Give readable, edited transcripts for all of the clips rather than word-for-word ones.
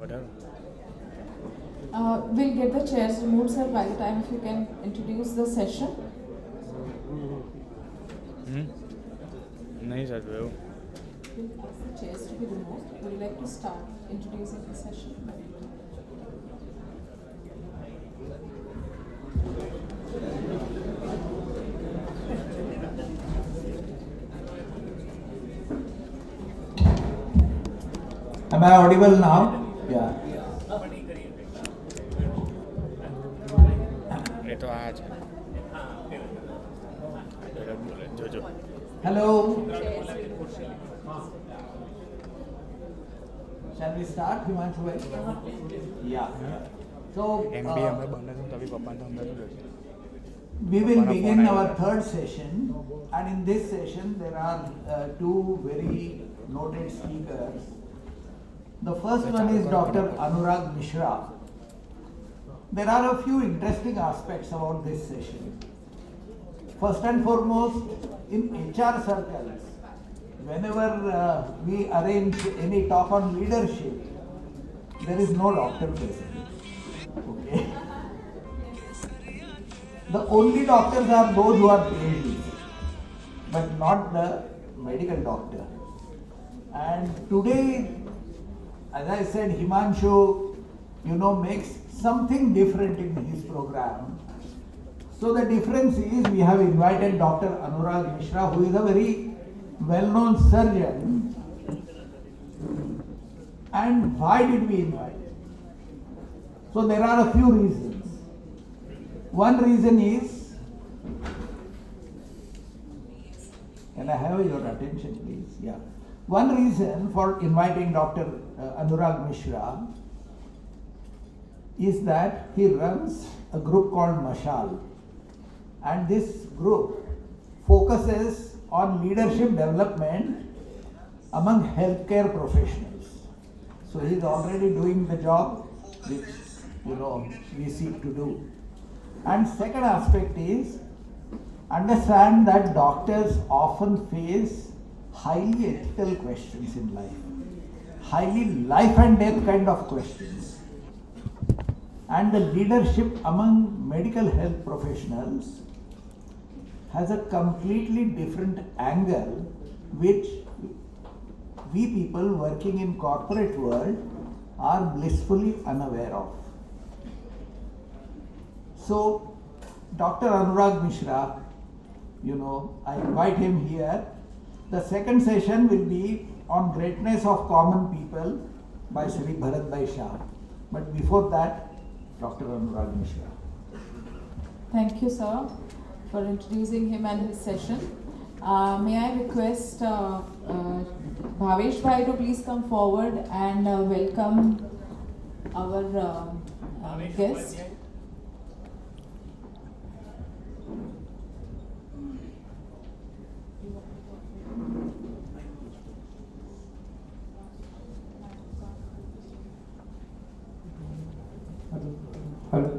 Whatever. We'll get the chairs removed, sir, by the time if you can introduce the session. नहीं sir वो We'll ask the chairs to be removed. Would you like to start introducing the session? Am I audible now? Yeah. ये तो आज है जो जो Hello. Shall we start, Himanshu Bhatt? Yeah. So MBA में बनने से तभी पापा ने हमने तो we will begin our third session, and in this session there are two very noted speakers. The first one is Dr. Anurag Mishra. There are a few interesting aspects about this session. First and foremost, in HR circles, whenever we arrange any talk on leadership, there is no doctor present. Okay? The only doctors are those who are PhDs, but not the medical doctor. And today, as I said, Himanshu, makes something different in his program. So the difference is we have invited Dr. Anurag Mishra, who is a very well-known surgeon. And why did we invite him? So there are a few reasons. One reason is, can I have your attention please? Yeah. One reason for inviting Dr. Anurag Mishra is that he runs a group called Mashal, and this group focuses on leadership development among healthcare professionals. So he is already doing the job which we seek to do. And second aspect is, understand that doctors often face highly ethical questions in life, highly life and death kind of questions. And the leadership among medical health professionals has a completely different angle which we people working in corporate world are blissfully unaware of. So Dr. Anurag Mishra, I invite him here. The second session will be on greatness of common people by Sri Bharat Bhai Shah. But before that, Dr. Anurag Mishra. Thank you, sir, for introducing him and his session. May I request Bhavesh Bhai to please come forward and welcome our guest. Hello.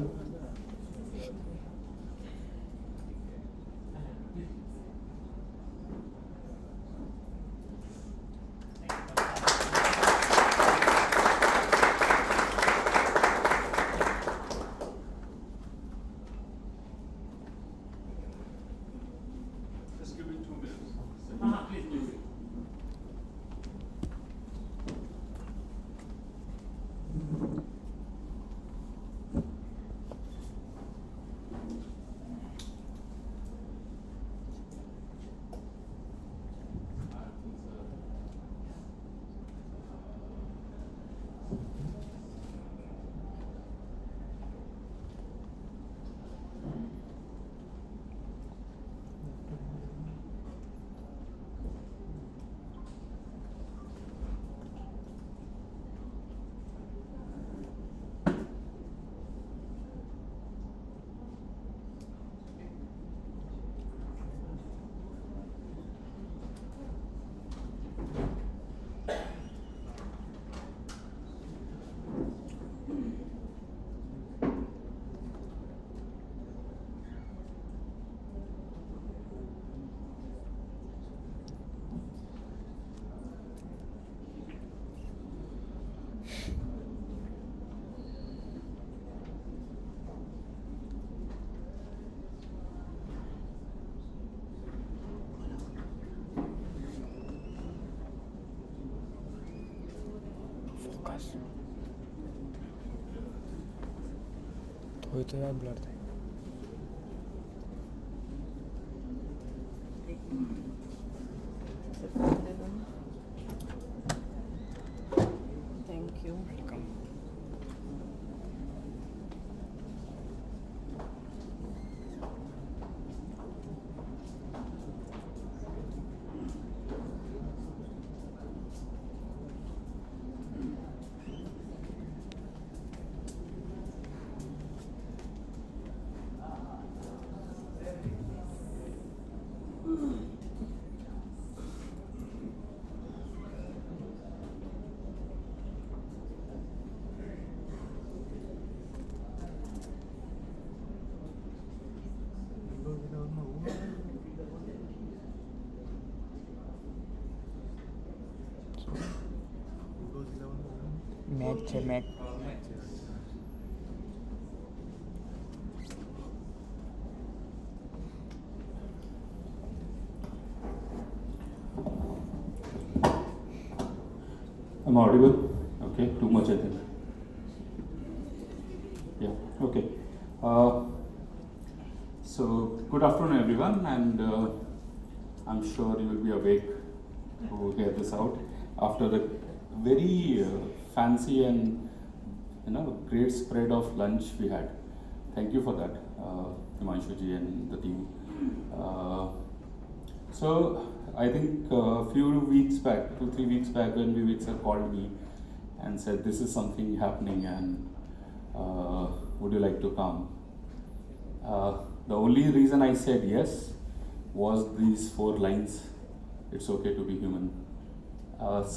હોય તો યાર blur થાય. Thank you. Welcome. Match છે match. I'm audible? Okay, too much I think. Yeah, okay. So, good afternoon everyone, and I'm sure you will be awake to hear this out after the very fancy and great spread of lunch we had. Thank you for that, Himanshu ji and the team. So I think a few weeks back, 2-3 weeks back, when Vivek sir called me and said this is something happening and would you like to come? The only reason I said yes was these 4 lines. It's okay to be human.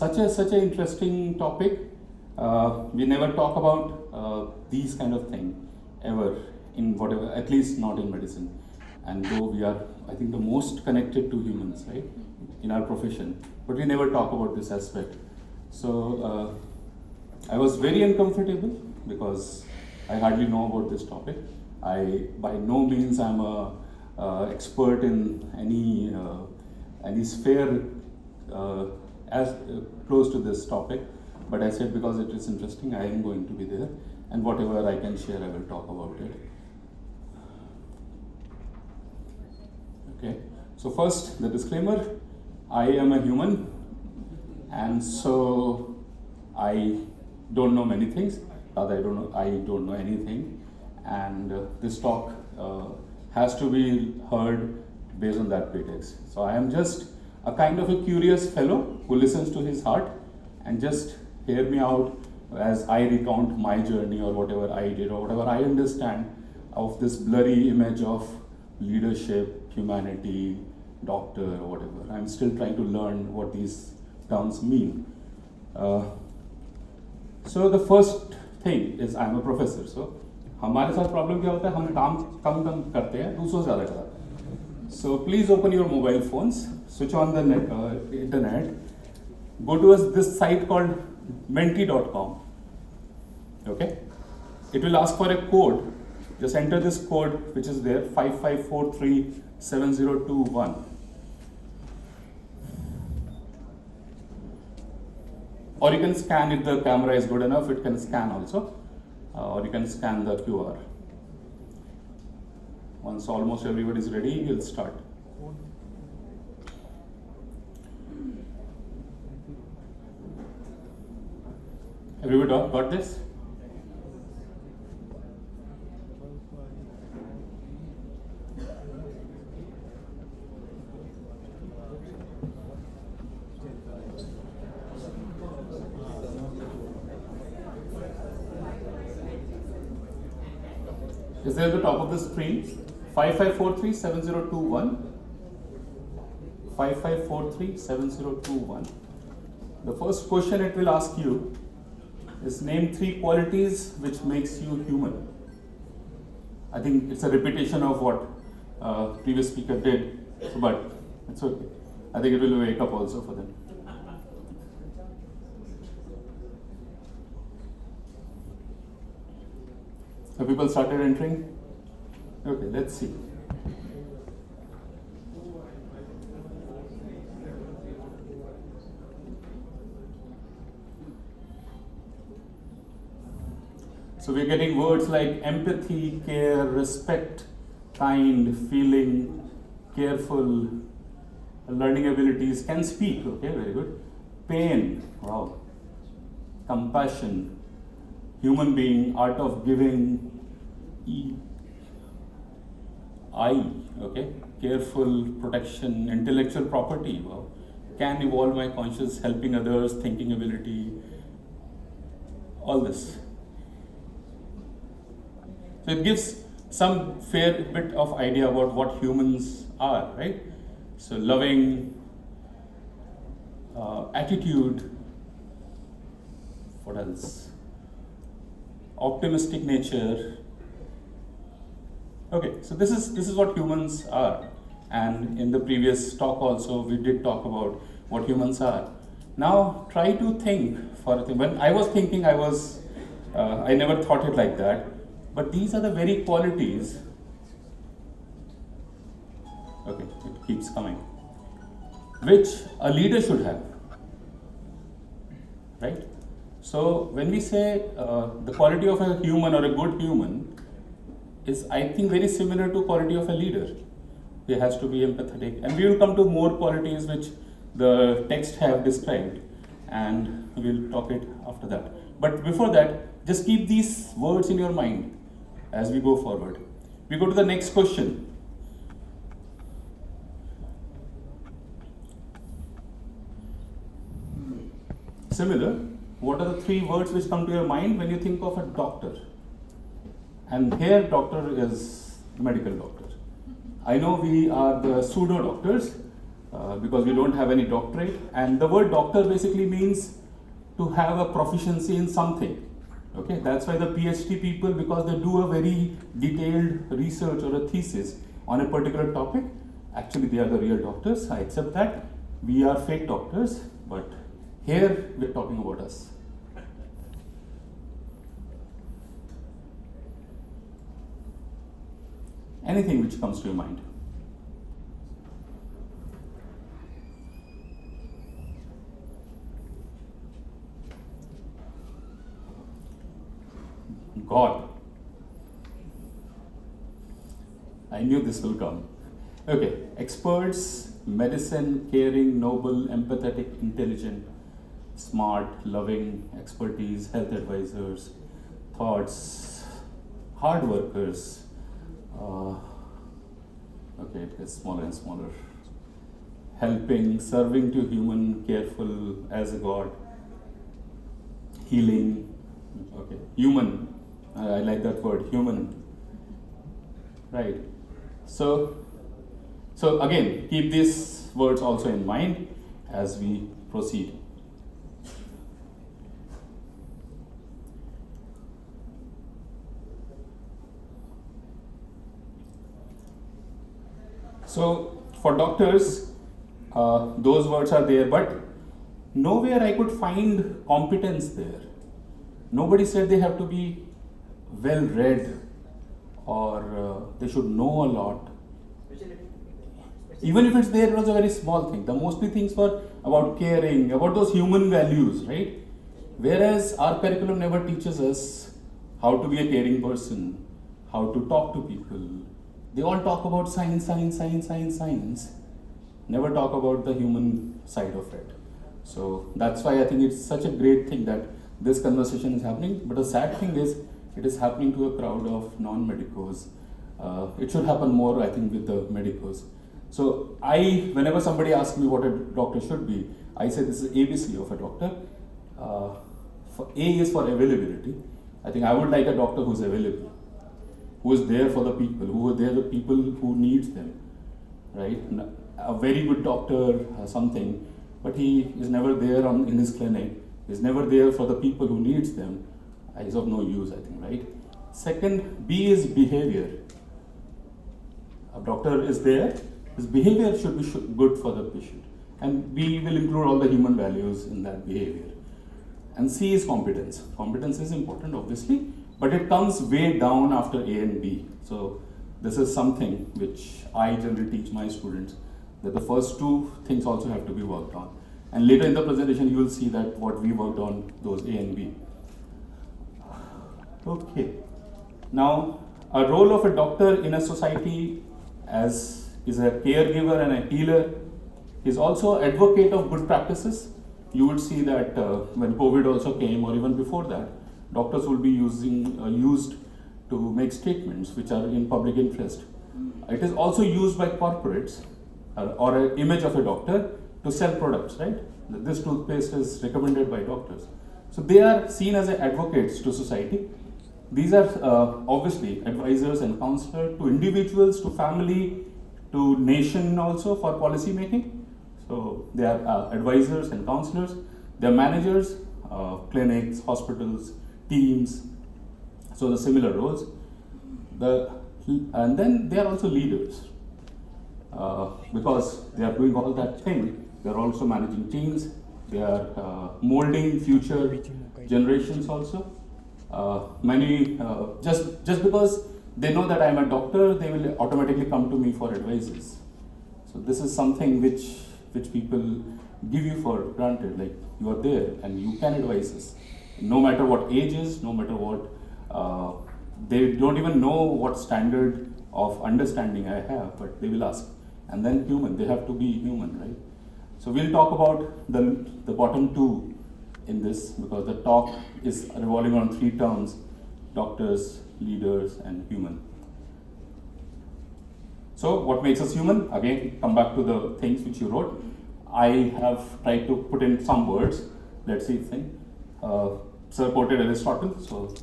Such an interesting topic. We never talk about these kind of thing ever in whatever, at least not in medicine. And though we are, I think, the most connected to humans, right, in our profession, but we never talk about this aspect. So I was very uncomfortable because I hardly know about this topic. I, by no means, I'm a expert in any sphere as close to this topic. But I said because it is interesting, I am going to be there, and whatever I can share, I will talk about it. Okay, so first, the disclaimer, I am a human, and so I don't know many things, rather I don't know anything, and this talk has to be heard based on that pretext. So I am just a kind of a curious fellow who listens to his heart and just hear me out as I recount my journey or whatever I did or whatever I understand of this blurry image of leadership, humanity, doctor, or whatever. I'm still trying to learn what these terms mean. So the first thing is I'm a professor. So हमारे साथ problem क्या होता है, हम काम कम करते हैं, दूसरों से ज़्यादा करते. So please open your mobile phones, switch on the internet, go to this site called menti.com. Okay, it will ask for a code. Just enter this code which is there, 55437021. Or you can scan, if the camera is good enough, it can scan also. Or you can scan the QR. Once almost everybody is ready, we'll start. Everybody got this? Is there at the top of the screen? 55437021. 55437021. The first question it will ask you is name 3 qualities which makes you human. I think it's a repetition of what previous speaker did, but it's okay. I think it will wake up also for them. Have people started entering? Okay, let's see. So we're getting words like empathy, care, respect, kind, feeling, careful, learning abilities, can speak, okay, very good. Pain, wow. Compassion, human being, art of giving, okay, careful, protection, intellectual property, wow. Can evolve my conscious, helping others, thinking ability, all this. So it gives some fair bit of idea about what humans are, right? So loving, attitude, what else? Optimistic nature. Okay, so this is what humans are. And in the previous talk also, we did talk about what humans are. Now try to think for a thing. When I was thinking, I never thought it like that. But these are the very qualities. Okay, it keeps coming. Which a leader should have, right? So when we say the quality of a human or a good human is, I think, very similar to quality of a leader. He has to be empathetic, and we will come to more qualities which the text have described, and we'll talk it after that. But before that, just keep these words in your mind as we go forward. We go to the next question. Similar, what are the 3 words which come to your mind when you think of a doctor? And here, doctor is medical doctor. I know we are the pseudo doctors because we don't have any doctorate, and the word doctor basically means to have a proficiency in something. Okay, that's why the PhD people, because they do a very detailed research or a thesis on a particular topic, actually they are the real doctors. I accept that. We are fake doctors, but here we're talking about us. Anything which comes to your mind. God. I knew this will come. Okay, experts, medicine, caring, noble, empathetic, intelligent, smart, loving, expertise, health advisors, thoughts, hard workers. Okay, it gets smaller and smaller. Helping, serving to human, careful as a God, healing. Okay, human. I like that word, human. Right. So again, keep these words also in mind as we proceed. So for doctors, those words are there, but nowhere I could find competence there. Nobody said they have to be well read or they should know a lot. Even if it's there, it was a very small thing. The mostly things were about caring, about those human values, right? Whereas our curriculum never teaches us how to be a caring person, how to talk to people. They all talk about science, never talk about the human side of it. So that's why I think it's such a great thing that this conversation is happening. But the sad thing is, it is happening to a crowd of non-medicos. It should happen more, I think, with the medicos. So whenever somebody asks me what a doctor should be, I say this is ABC of a doctor. A is for availability. I think I would like a doctor who's available, who is there for the people, who are there the people who needs them, right? A very good doctor, something, but he is never there in his clinic. He's never there for the people who needs them. Is of no use, I think, right? Second, B is behavior. A doctor is there. His behavior should be good for the patient, and B will include all the human values in that behavior. And C is competence. Competence is important, obviously, but it comes way down after A and B. So this is something which I generally teach my students, that the first 2 things also have to be worked on. And later in the presentation, you will see that what we worked on, those A and B. Okay. Now, a role of a doctor in a society as is a caregiver and a healer is also advocate of good practices. You would see that when COVID also came, or even before that, doctors will be used to make statements which are in public interest. It is also used by corporates or an image of a doctor to sell products, right? This toothpaste is recommended by doctors. So they are seen as advocates to society. These are obviously advisors and counselors to individuals, to family, to nation also for policy making. So they are advisors and counselors. They are managers, clinics, hospitals, teams. So the similar roles. And then they are also leaders because they are doing all that thing. They are also managing teams. They are molding future generations also. Just because they know that I am a doctor, they will automatically come to me for advices. So this is something which people give you for granted, like you are there and you can advise us. No matter what age is, no matter what, they don't even know what standard of understanding I have, but they will ask. And then they have to be human, right? So we'll talk about the bottom two in this, because the talk is revolving on three terms: doctors, leaders, and human. So what makes us human? Again, come back to the things which you wrote. I have tried to put in some words. Let's see if Sir quoted Aristotle. So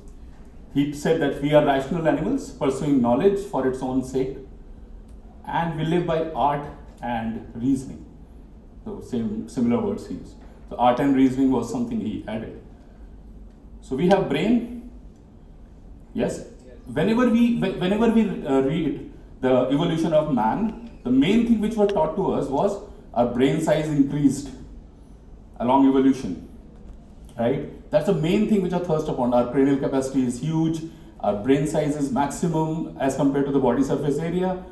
he said that we are rational animals pursuing knowledge for its own sake, and we live by art and reasoning. So similar words he used. So art and reasoning was something he added. So we have brain. Yes. Whenever we read the evolution of man, the main thing which was taught to us was our brain size increased along evolution, right? That's the main thing which are thrust upon. Our cranial capacity is huge. Our brain size is maximum as compared to the body surface area.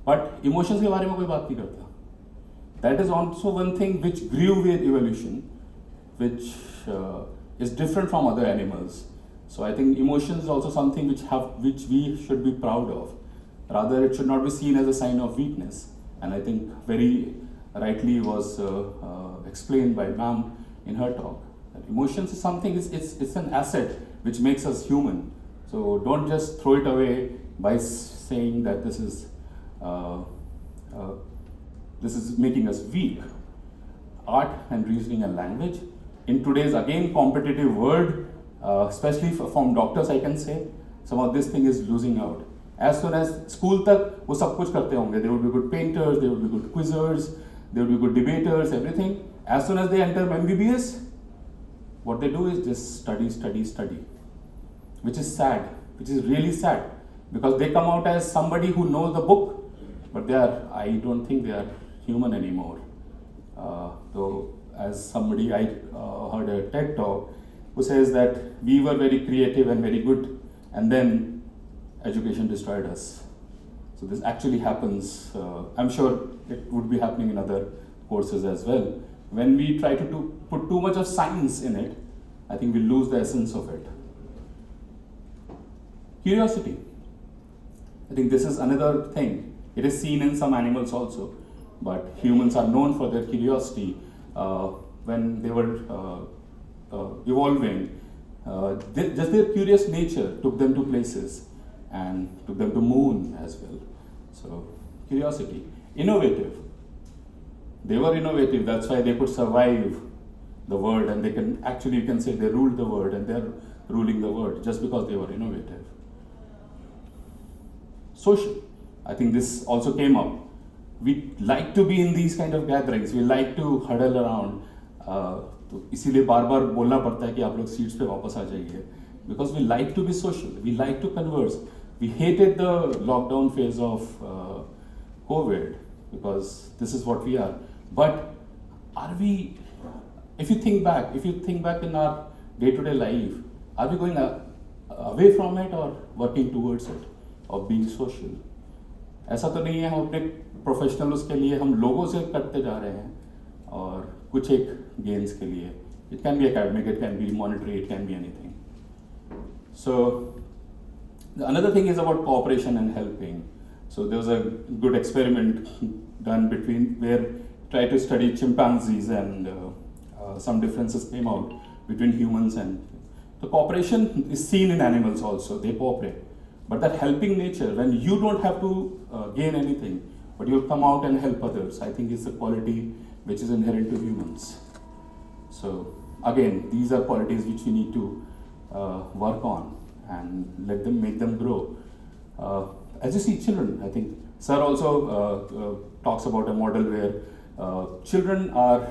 But emotions के बारे में कोई बात नहीं करता. That is also one thing which grew with evolution, which is different from other animals. So I think emotions is also something which we should be proud of. Rather, it should not be seen as a sign of weakness. And I think very rightly was explained by ma'am in her talk. That emotions is something, it's an asset which makes us human. So don't just throw it away by saying that this is making us weak. Art and reasoning and language. In today's, again, competitive world, especially from doctors, I can say, some of this thing is losing out. As soon as school tak, wo sab kuch karte honge. They would be good painters, they would be good quizzers, they would be good debaters, everything. As soon as they enter MBBS, what they do is just study. Which is sad, which is really sad. Because they come out as somebody who knows the book, but I don't think they are human anymore. So as somebody, I heard a TED talk who says that we were very creative and very good, and then education destroyed us. So this actually happens. I'm sure it would be happening in other courses as well. When we try to put too much of science in it, I think we lose the essence of it. Curiosity. I think this is another thing. It is seen in some animals also, but humans are known for their curiosity. When they were evolving, just their curious nature took them to places and took them to moon as well. So curiosity. Innovative. They were innovative, that's why they could survive the world, and they can actually, you can say they ruled the world and they're ruling the world just because they were innovative. Social. I think this also came up. We like to be in these kind of gatherings. We like to huddle around. तो इसीलिए बार-बार बोलना पड़ता है कि आप लोग seats पे वापस आ जाइए. Because we like to be social. We like to converse. We hated the lockdown phase of COVID because this is what we are. But are we? If you think back in our day-to-day life, are we going away from it or working towards it, or being social? ऐसा तो नहीं है हम अपने professional उसके लिए हम लोगों से करते जा रहे हैं और कुछ एक गेन्स के लिए. It can be academic, it can be monetary, it can be anything. So another thing is about cooperation and helping. So there was a good experiment done between where tried to study chimpanzees and some differences came out between humans and the cooperation is seen in animals also. They cooperate, but that helping nature when you don't have to gain anything, but you'll come out and help others. I think is the quality which is inherent to humans. So again, these are qualities which we need to work on and let them make them grow. As you see children, I think Sir also talks about a model where children are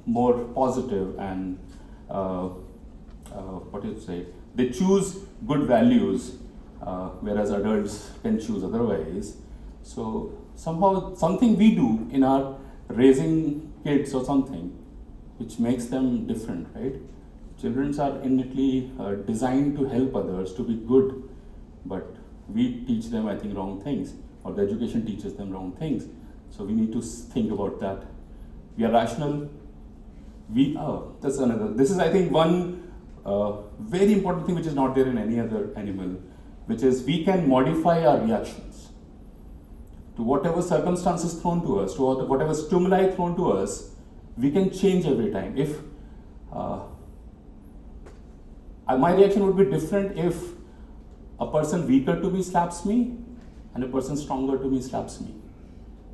more positive and what do you say? They choose good values, whereas adults can choose otherwise. So somehow something we do in our raising kids or something which makes them different, right? Children are innately designed to help others, to be good, but we teach them, I think, wrong things, or the education teaches them wrong things. So we need to think about that. We are rational. That's another. This is, I think, one very important thing which is not there in any other animal, which is we can modify our reactions to whatever circumstances thrown to us, to whatever stimuli thrown to us. We can change every time. If my reaction would be different if a person weaker to me slaps me and a person stronger to me slaps me.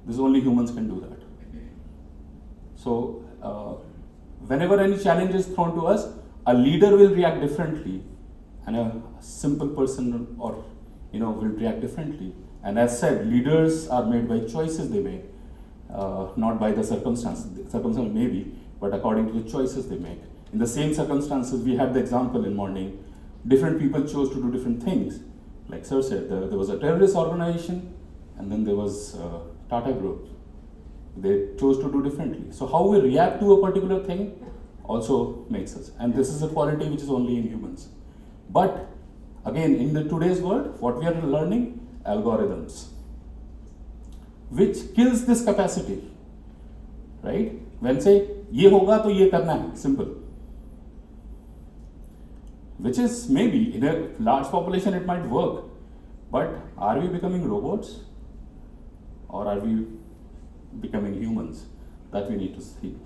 This only humans can do that. So whenever any challenge is thrown to us, a leader will react differently and a simple person or will react differently. And as said, leaders are made by choices they make, not by the circumstances. Circumstances maybe, but according to the choices they make. In the same circumstances, we had the example in morning, different people chose to do different things. Like Sir said, there was a terrorist organization and then there was Tata Group. They chose to do differently. So how we react to a particular thing also makes us. And this is a quality which is only in humans. But again, in the today's world, what we are learning, algorithms, which kills this capacity, right? When say, ye hoga to ye karna hai, simple. Which is maybe in a large population it might work, but are we becoming robots or are we becoming humans? That we need to see.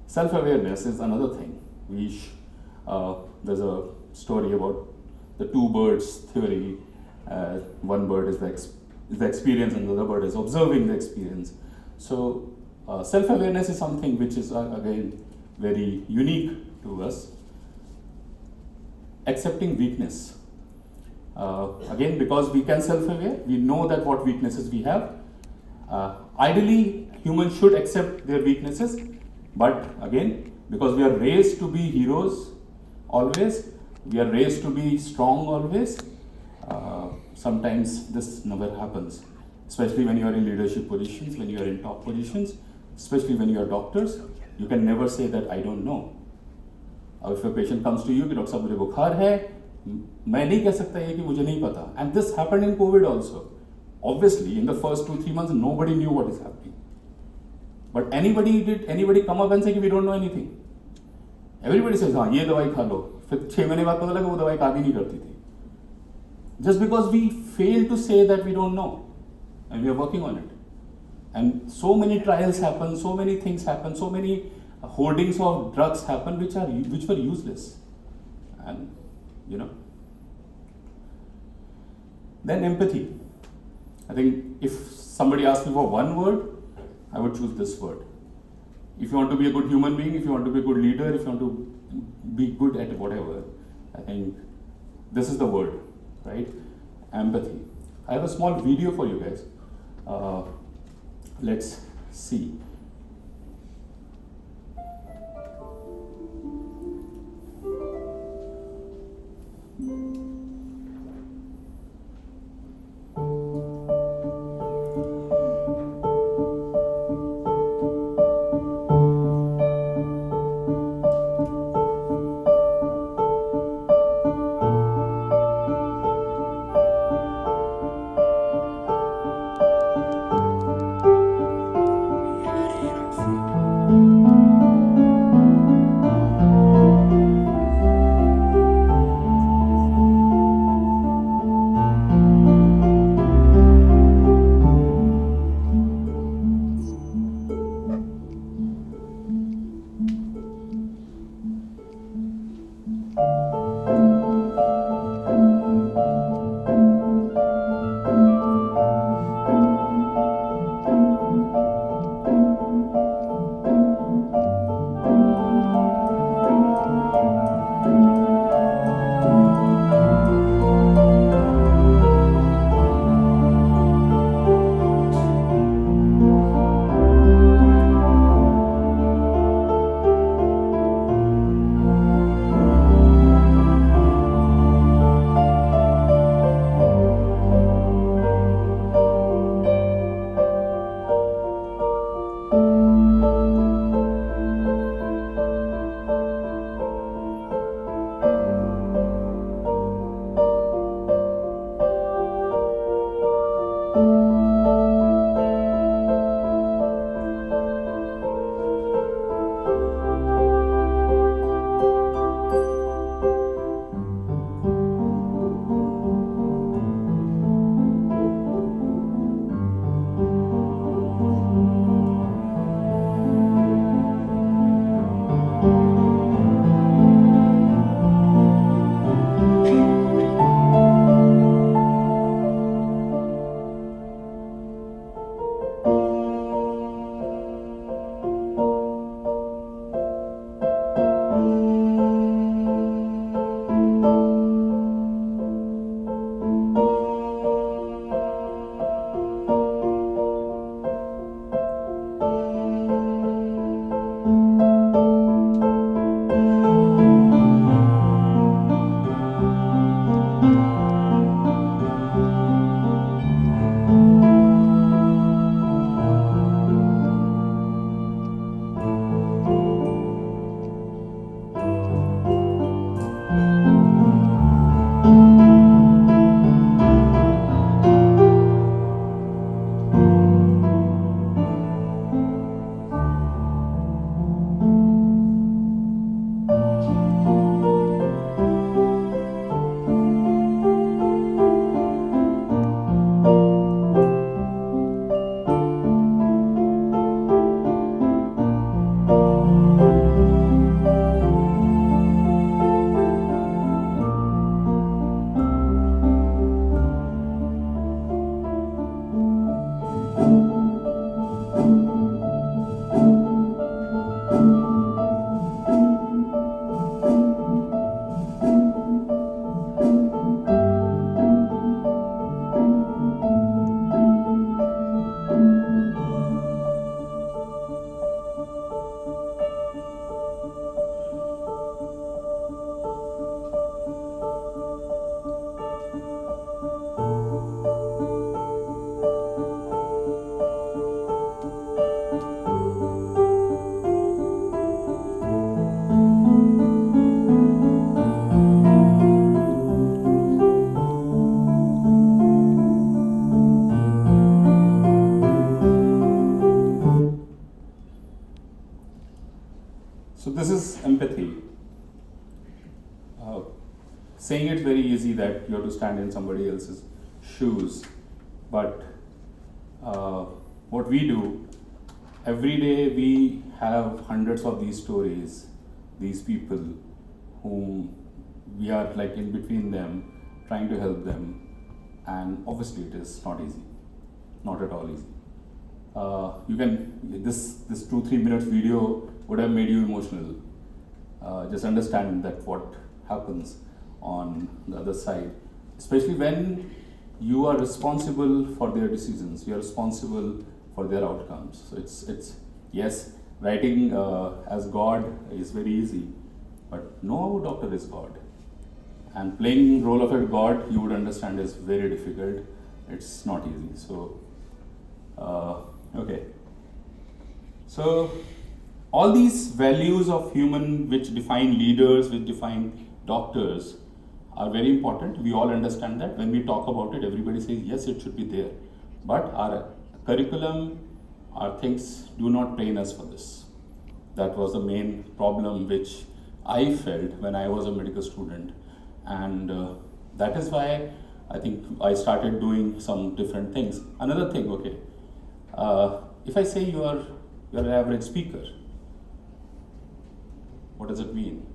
Self-awareness is another thing. There's a story about the two birds theory. One bird is the experience and the other bird is observing the experience. So self-awareness is something which is again very unique to us. Accepting weakness. Again, because we can self-aware, we know that what weaknesses we have. Ideally, humans should accept their weaknesses, but again, because we are raised to be heroes always, we are raised to be strong always, sometimes this never happens, especially when you are in leadership positions, when you are in top positions, especially when you are doctors, you can never say that I don't know. If a patient comes to you कि doctor साहब मुझे बुखार है, मैं नहीं कह सकता ये कि मुझे नहीं पता. And this happened in COVID also. Obviously, in the first 2-3 months, nobody knew what is happening. But anybody come up and say कि we don't know anything? Everybody says हाँ ये दवाई खा लो. फिर 6 महीने बाद पता लगा वो दवाई काम ही नहीं करती थी. Just because we fail to say that we don't know, and we are working on it. And so many trials happen, so many things happen, so many hoardings of drugs happen which were useless. And then empathy. I think if somebody asks me for one word, I would choose this word. If you want to be a good human being, if you want to be a good leader, if you want to be good at whatever, I think this is the word, right? Empathy. I have a small video for you guys. Let's see. So this is empathy. Saying it very easy that you have to stand in somebody else's shoes, but what we do every day, we have hundreds of these stories, these people whom we are like in between them, trying to help them, and obviously it is not easy, not at all easy. You can, this 2-3 minutes video would have made you emotional. Just understand that what happens on the other side, especially when you are responsible for their decisions, you are responsible for their outcomes. So it's yes, writing as God is very easy, but no doctor is God. And playing role of a God, you would understand, is very difficult. It's not easy. So, okay. So, all these values of human which define leaders, which define doctors, are very important. We all understand that. When we talk about it, everybody says, yes, it should be there. But our curriculum, our things do not train us for this. That was the main problem which I felt when I was a medical student. And that is why I think I started doing some different things. Another thing, okay, if I say you're an average speaker, what does it mean?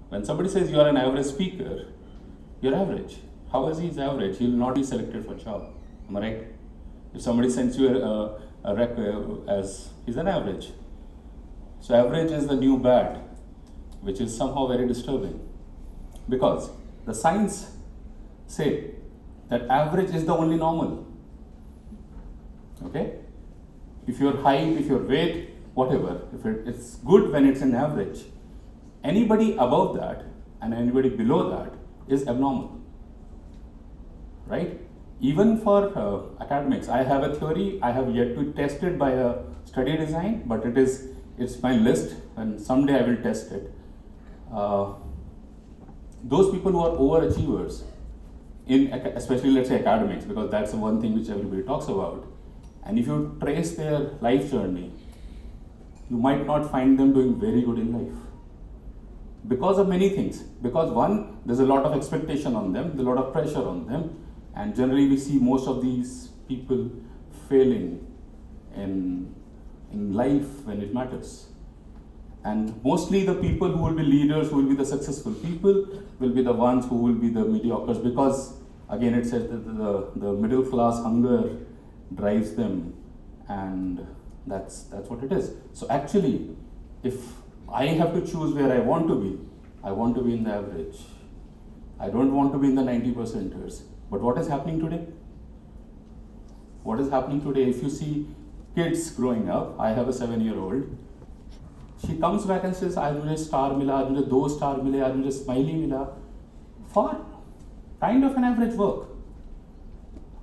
When somebody says you are an average speaker, you're average. How is he average? He will not be selected for job. Am I right? If somebody sends you a rec as he's an average. So average is the new bad, which is somehow very disturbing. Because the science say that average is the only normal. Okay? If your height, if your weight, whatever, if it's good when it's an average. Anybody above that and anybody below that is abnormal, right? Even for academics, I have a theory, I have yet to test it by a study design, but it's my list, and someday I will test it. Those people who are overachievers, especially let's say academics, because that's the one thing which everybody talks about. And if you trace their life journey, you might not find them doing very good in life. Because of many things. Because one, there's a lot of expectation on them, there's a lot of pressure on them, and generally we see most of these people failing in life when it matters. And mostly the people who will be leaders, who will be the successful people, will be the ones who will be the mediocres, because again it says that the middle class hunger drives them, and that's what it is. So actually, if I have to choose where I want to be in the average. I don't want to be in the 90%ers. But what is happening today? What is happening today? If you see kids growing up, I have a 7-year-old. She comes back and says, "आज मुझे star मिला, आज मुझे 2 star मिले, आज मुझे smiley मिला," for kind of an average work,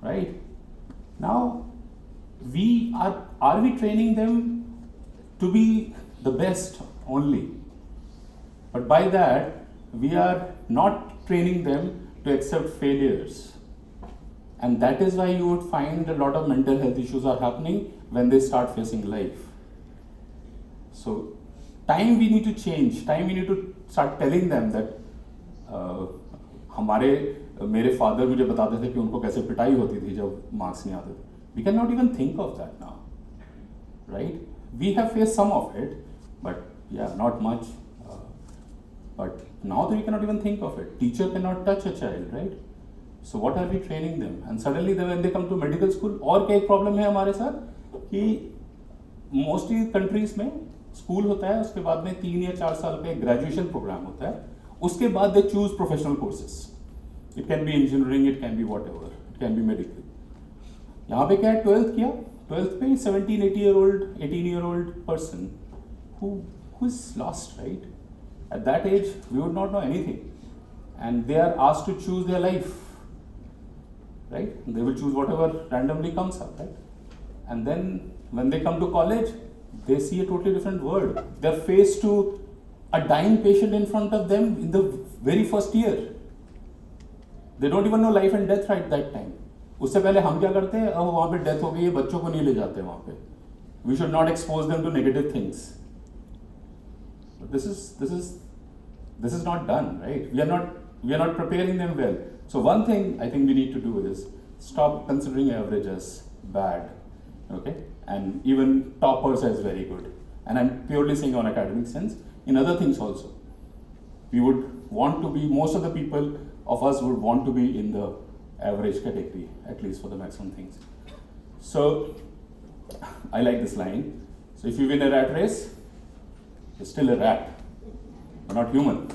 right? Now, are we training them to be the best only? But by that, we are not training them to accept failures. And that is why you would find a lot of mental health issues are happening when they start facing life. So, time we need to change. Time we need to start telling them that मेरे father मुझे बताते थे कि उनको कैसे पिटाई होती थी जब मार्क्स नहीं आते थे. We cannot even think of that now, right? We have faced some of it, but yeah, not much. But now we cannot even think of it. Teacher cannot touch a child, right? So what are we training them? And suddenly when they come to medical school, और क्या एक problem है हमारे साथ कि mostly countries में school होता है, उसके बाद में 3 या 4 साल का graduation program होता है, उसके बाद they choose professional courses. It can be engineering, it can be whatever, it can be medical. यहाँ पे क्या है 12th किया, 12th पे 18-year-old person who is lost, right? At that age, we would not know anything, and they are asked to choose their life, right? They will choose whatever randomly comes up, right? And then when they come to college, they see a totally different world. They are faced to a dying patient in front of them in the very first year. They don't even know life and death right that time. उससे पहले हम क्या करते हैं? अब वहाँ पे death हो गई है, बच्चों को नहीं ले जाते वहाँ पे. We should not expose them to negative things. But this is not done, right? We are not preparing them well. So one thing I think we need to do is stop considering average as bad, okay? And even toppers as very good. And I'm purely saying on academic sense. In other things also, we would want to be, most of the people of us would want to be in the average category, at least for the maximum things. So I like this line. So if you win a rat race, you're still a rat, but not human,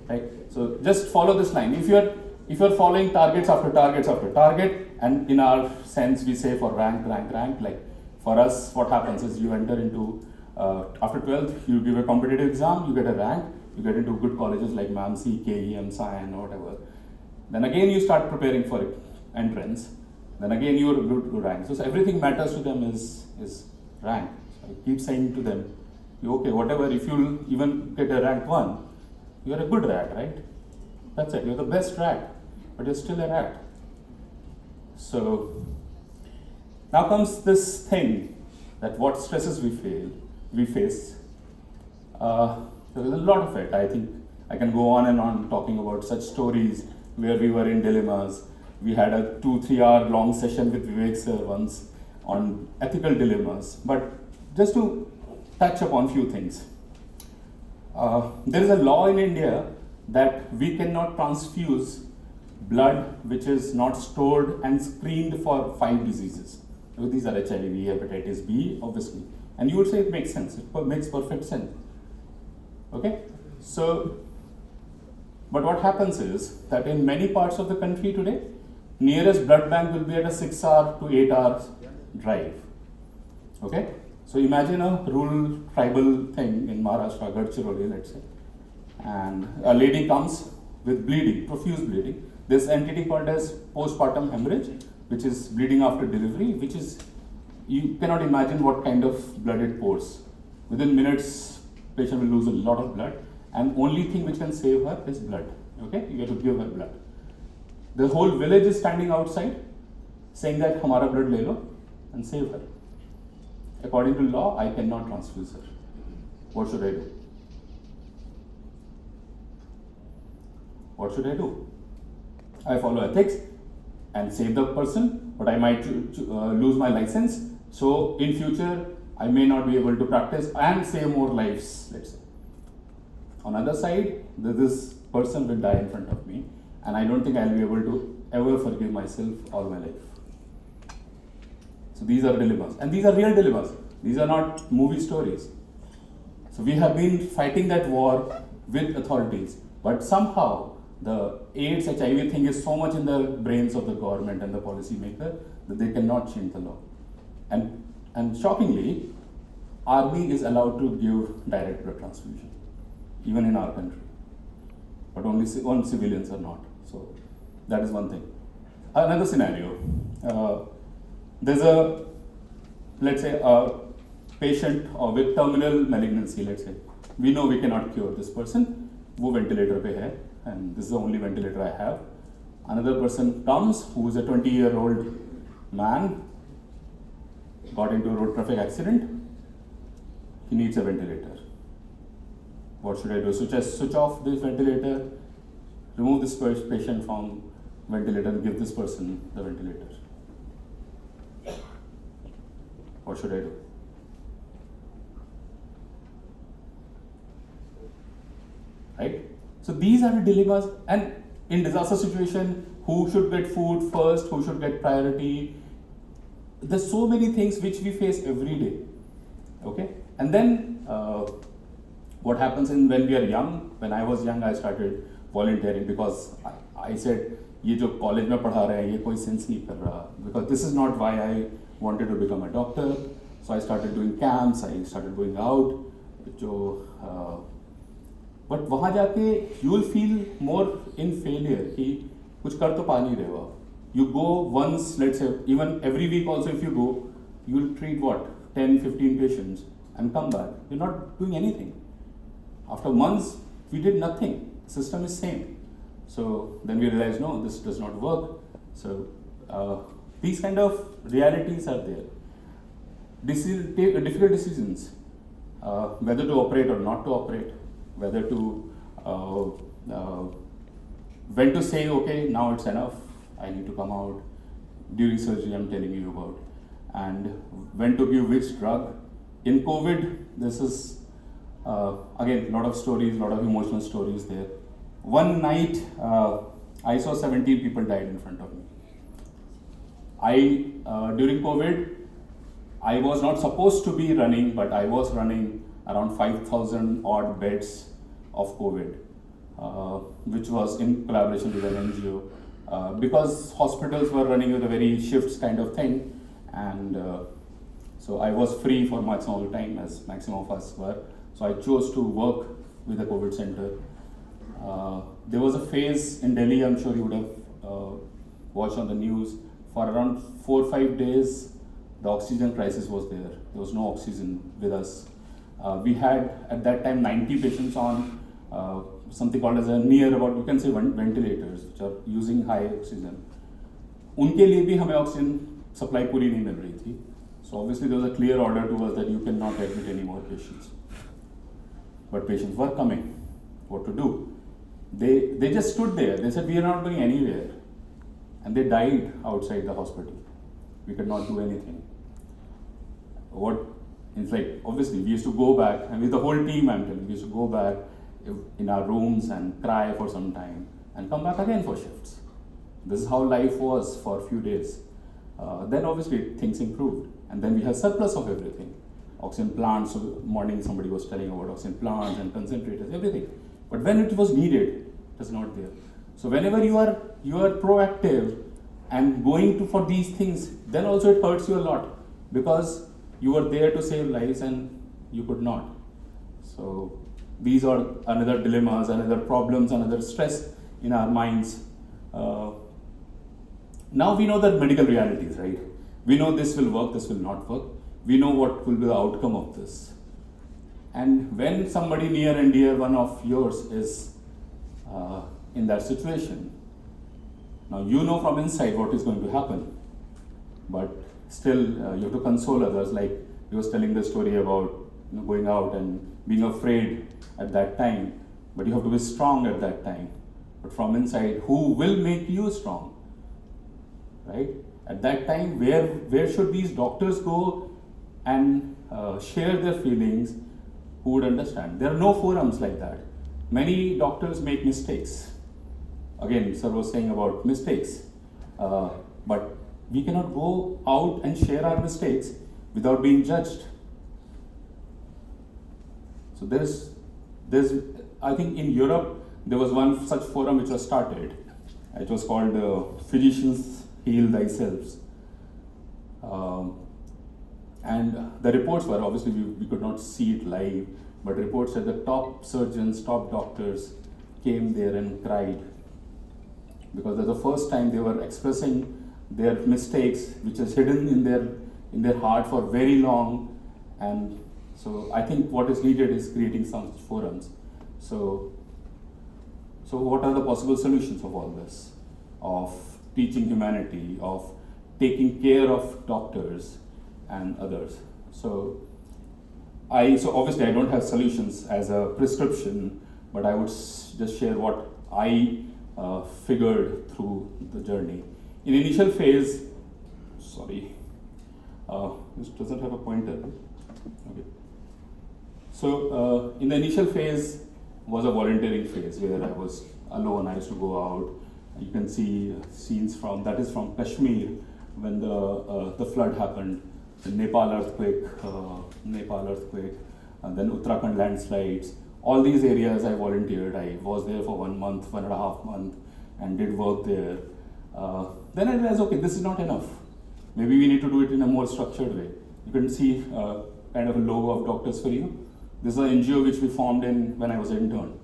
right? So just follow this line. If you're following targets after target, and in our sense we say for rank, like for us what happens is you enter into, after 12th you give a competitive exam, you get a rank, you get into good colleges like MAMC, KEM, Scion or whatever. Then again you start preparing for entrance, then again you are good to rank. So everything matters to them is rank. So I keep saying to them, okay, whatever, if you even get a rank 1, you're a good rat, right? That's it, you're the best rat, but you're still a rat. So now comes this thing that what stresses we face. There is a lot of it. I think I can go on and on talking about such stories where we were in dilemmas. We had a 2-3 hour long session with Vivek sir once on ethical dilemmas. But just to touch upon few things. There is a law in India that we cannot transfuse blood which is not stored and screened for 5 diseases. These are HIV, hepatitis B, obviously. And you would say it makes sense. It makes perfect sense. Okay? So, but what happens is that in many parts of the country today, nearest blood bank will be at a 6 hour to 8 hours drive. Okay? So imagine a rural tribal thing in Maharashtra, Gadchiroli, let's say, and a lady comes with bleeding, profuse bleeding. This entity called as postpartum hemorrhage, which is bleeding after delivery, which is, you cannot imagine what kind of blood it pours. Within minutes, patient will lose a lot of blood, and only thing which can save her is blood. Okay, you have to give her blood. The whole village is standing outside saying that hamara blood le lo and save her. According to law, I cannot transfuse her. What should I do? What should I do? I follow ethics and save the person, but I might lose my license. So in future, I may not be able to practice and save more lives, let's say. On the other side, this person will die in front of me, and I don't think I'll be able to ever forgive myself all my life. So these are dilemmas, and these are real dilemmas. These are not movie stories. So we have been fighting that war with authorities, but somehow the AIDS, HIV thing is so much in the brains of the government and the policymaker that they cannot change the law. And shockingly, army is allowed to give direct blood transfusion, even in our country. But only civilians are not. So that is one thing. Another scenario, there's a, let's say, a patient with terminal malignancy, let's say. We know we cannot cure this person, wo ventilator pe hai, and this is the only ventilator I have. Another person comes who is a 20-year-old man, got into a road traffic accident, he needs a ventilator. What should I do? Switch off this ventilator, remove this patient from ventilator and give this person the ventilator. What should I do? Right? So these are the dilemmas, and in disaster situation, who should get food first, who should get priority? There's so many things which we face every day. Okay? And then what happens when we are young? When I was young, I started volunteering because I said, ये जो college में पढ़ा रहे हैं ये कोई sense नहीं कर रहा, because this is not why I wanted to become a doctor. So I started doing camps, I started going out. But वहाँ जाके you will feel more in failure कि कुछ कर तो पा नहीं रहे हो आप. You go once, let's say, even every week also if you go, you will treat what, 10, 15 patients and come back. You're not doing anything. After months, we did nothing. The system is same. So then we realized, no, this does not work. So these kind of realities are there. Difficult decisions, whether to operate or not to operate, whether to, when to say, okay, now it's enough, I need to come out. During surgery, I'm telling you about. And when to give which drug. In COVID, this is, again, a lot of stories, a lot of emotional stories there. One night, I saw 17 people died in front of me. During COVID, I was not supposed to be running, but I was running around 5,000 odd beds of COVID, which was in collaboration with an NGO. Because hospitals were running with a very shifts kind of thing, and so I was free for much more time, as maximum of us were. So I chose to work with the COVID center. There was a phase in Delhi, I'm sure you would have watched on the news, for around 4 or 5 days, the oxygen crisis was there. There was no oxygen with us. We had at that time 90 patients on something called as a near about, you can say, ventilators, which are using high oxygen. उनके लिए भी हमें oxygen supply पूरी नहीं मिल रही थी. So obviously there was a clear order to us that you cannot admit any more patients. But patients were coming. What to do? They just stood there. They said, we are not going anywhere. And they died outside the hospital. We could not do anything. It's like, obviously, we used to go back, and with the whole team, I'm telling you, we used to go back in our rooms and cry for some time and come back again for shifts. This is how life was for a few days. Then obviously things improved, and then we had surplus of everything. Oxygen plants, so morning somebody was telling about oxygen plants and concentrators, everything. But when it was needed, it was not there. So whenever you are proactive and going for these things, then also it hurts you a lot, because you were there to save lives and you could not. So these are another dilemmas, another problems, another stress in our minds. Now we know the medical realities, right? We know this will work, this will not work. We know what will be the outcome of this. And when somebody near and dear, one of yours, is in that situation, Now you know from inside what is going to happen, but still you have to console others. Like he was telling the story about going out and being afraid at that time, but you have to be strong at that time. But from inside, who will make you strong? Right? At that time, where should these doctors go and share their feelings? Who would understand? There are no forums like that. Many doctors make mistakes. Again, sir was saying about mistakes, but we cannot go out and share our mistakes without being judged. So there's, I think in Europe, there was one such forum which was started. It was called Physicians Heal Thyself. And the reports were, obviously we could not see it live, but reports said the top surgeons, top doctors came there and cried. Because that's the first time they were expressing their mistakes, which is hidden in their heart for very long. And so I think what is needed is creating some forums. So what are the possible solutions of all this? Of teaching humanity, of taking care of doctors and others. So obviously I don't have solutions as a prescription, but I would just share what I figured through the journey. In initial phase, this doesn't have a pointer. Okay. So in the initial phase was a volunteering phase where I was alone. I used to go out. You can see scenes from Kashmir when the flood happened, the Nepal earthquake, and then Uttarakhand landslides. All these areas I volunteered. I was there for 1 month, 1.5 months, and did work there. Then I realized, okay, this is not enough. Maybe we need to do it in a more structured way. You can see kind of a logo of Doctors for You. This is an NGO which we formed when I was an intern.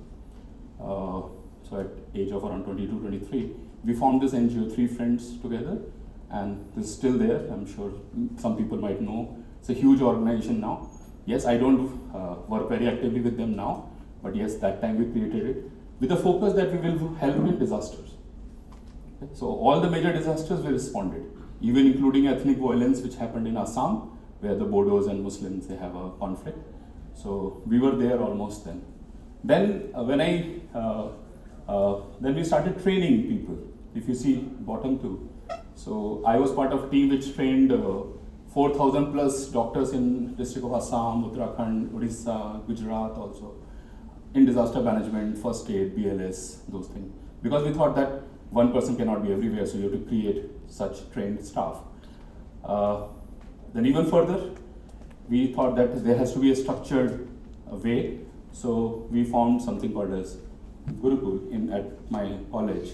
So at age of around 22, 23, we formed this NGO, 3 friends together, and this is still there. I'm sure some people might know. It's a huge organization now. Yes, I don't work very actively with them now, but yes, that time we created it with the focus that we will help in disasters. Okay? So all the major disasters we responded, even including ethnic violence which happened in Assam, where the Bodos and Muslims, they have a conflict. So we were there almost then. Then then we started training people. If you see bottom 2. So I was part of a team which trained 4,000 plus doctors in district of Assam, Uttarakhand, Odisha, Gujarat also, in disaster management, first aid, BLS, those things. Because we thought that one person cannot be everywhere, so you have to create such trained staff. Then even further, we thought that there has to be a structured way, so we found something called as Gurukul at my college.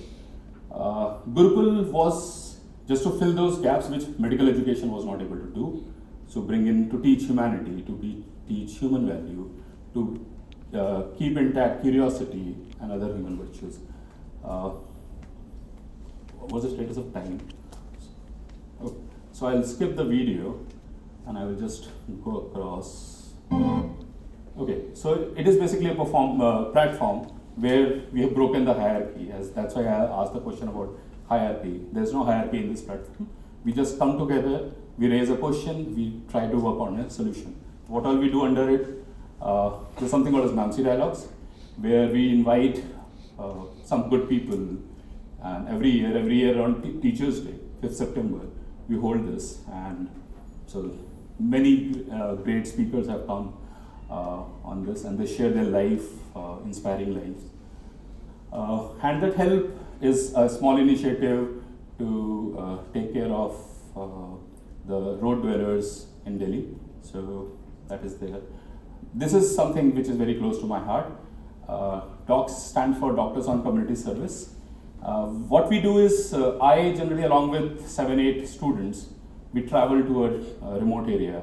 Gurukul was just to fill those gaps which medical education was not able to do. So to teach humanity, to teach human value, to keep intact curiosity and other human virtues. What was the status of time? Okay. So I'll skip the video and I will just go across. Okay, so it is basically a platform where we have broken the hierarchy. That's why I asked the question about hierarchy. There's no hierarchy in this platform. We just come together, we raise a question, we try to work on a solution. What all we do under it, there's something called as Mamsi Dialogues, where we invite some good people, and every year on Teachers' Day, 5th September, we hold this, and so many great speakers have come on this, and they share their life, inspiring lives. Hand That Help is a small initiative to take care of the road dwellers in Delhi. So that is there. This is something which is very close to my heart. DOCS stands for Doctors on Community Service. What we do is, I generally, along with 7-8 students, we travel to a remote area.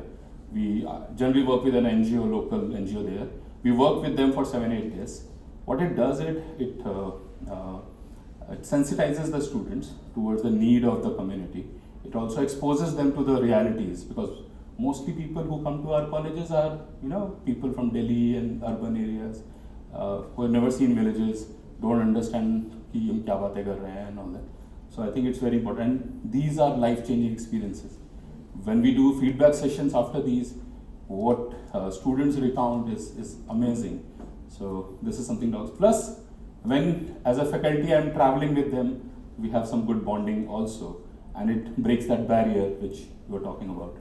We generally work with an NGO, local NGO there. We work with them for 7-8 days. What it does, it sensitizes the students towards the need of the community. It also exposes them to the realities, because mostly people who come to our colleges are, people from Delhi and urban areas who have never seen villages, don't understand ki hum kya baatein kar rahe hain and all that. So I think it's very important. These are life-changing experiences. When we do feedback sessions after these, what students recount is amazing. So this is something else. Plus, when as a faculty I'm traveling with them, we have some good bonding also, and it breaks that barrier which you were talking about.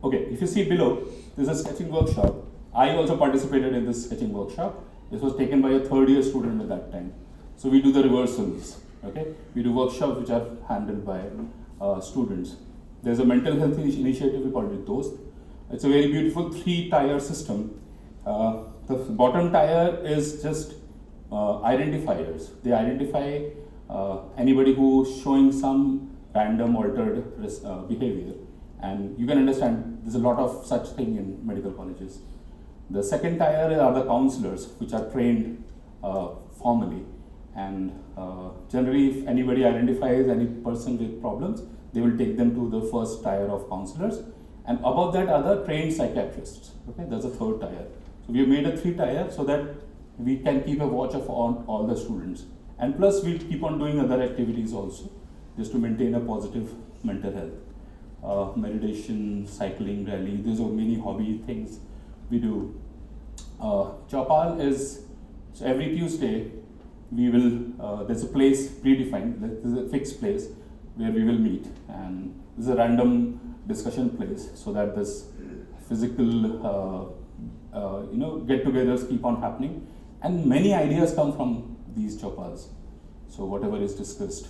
Okay, if you see below, this is a sketching workshop. I also participated in this sketching workshop. This was taken by a third year student at that time. So we do the reversals, okay? We do workshops which are handled by students. There's a mental health initiative, we call it Dost. It's a very beautiful 3-tier system. The bottom tier is just identifiers. They identify anybody who's showing some random altered behavior. And you can understand there's a lot of such thing in medical colleges. The second tier are the counselors, which are trained formally. And generally, if anybody identifies any person with problems, they will take them to the first tier of counselors. And above that are the trained psychiatrists. Okay, that's the third tier. So we have made a 3-tier so that we can keep a watch of all the students. And plus, we keep on doing other activities also, just to maintain a positive mental health. Meditation, cycling, rally, there's so many hobby things we do. Chopal is, so every Tuesday, we will, there's a place predefined, there's a fixed place where we will meet, and this is a random discussion place so that this physical get-togethers keep on happening, and many ideas come from these chopals. So whatever is discussed.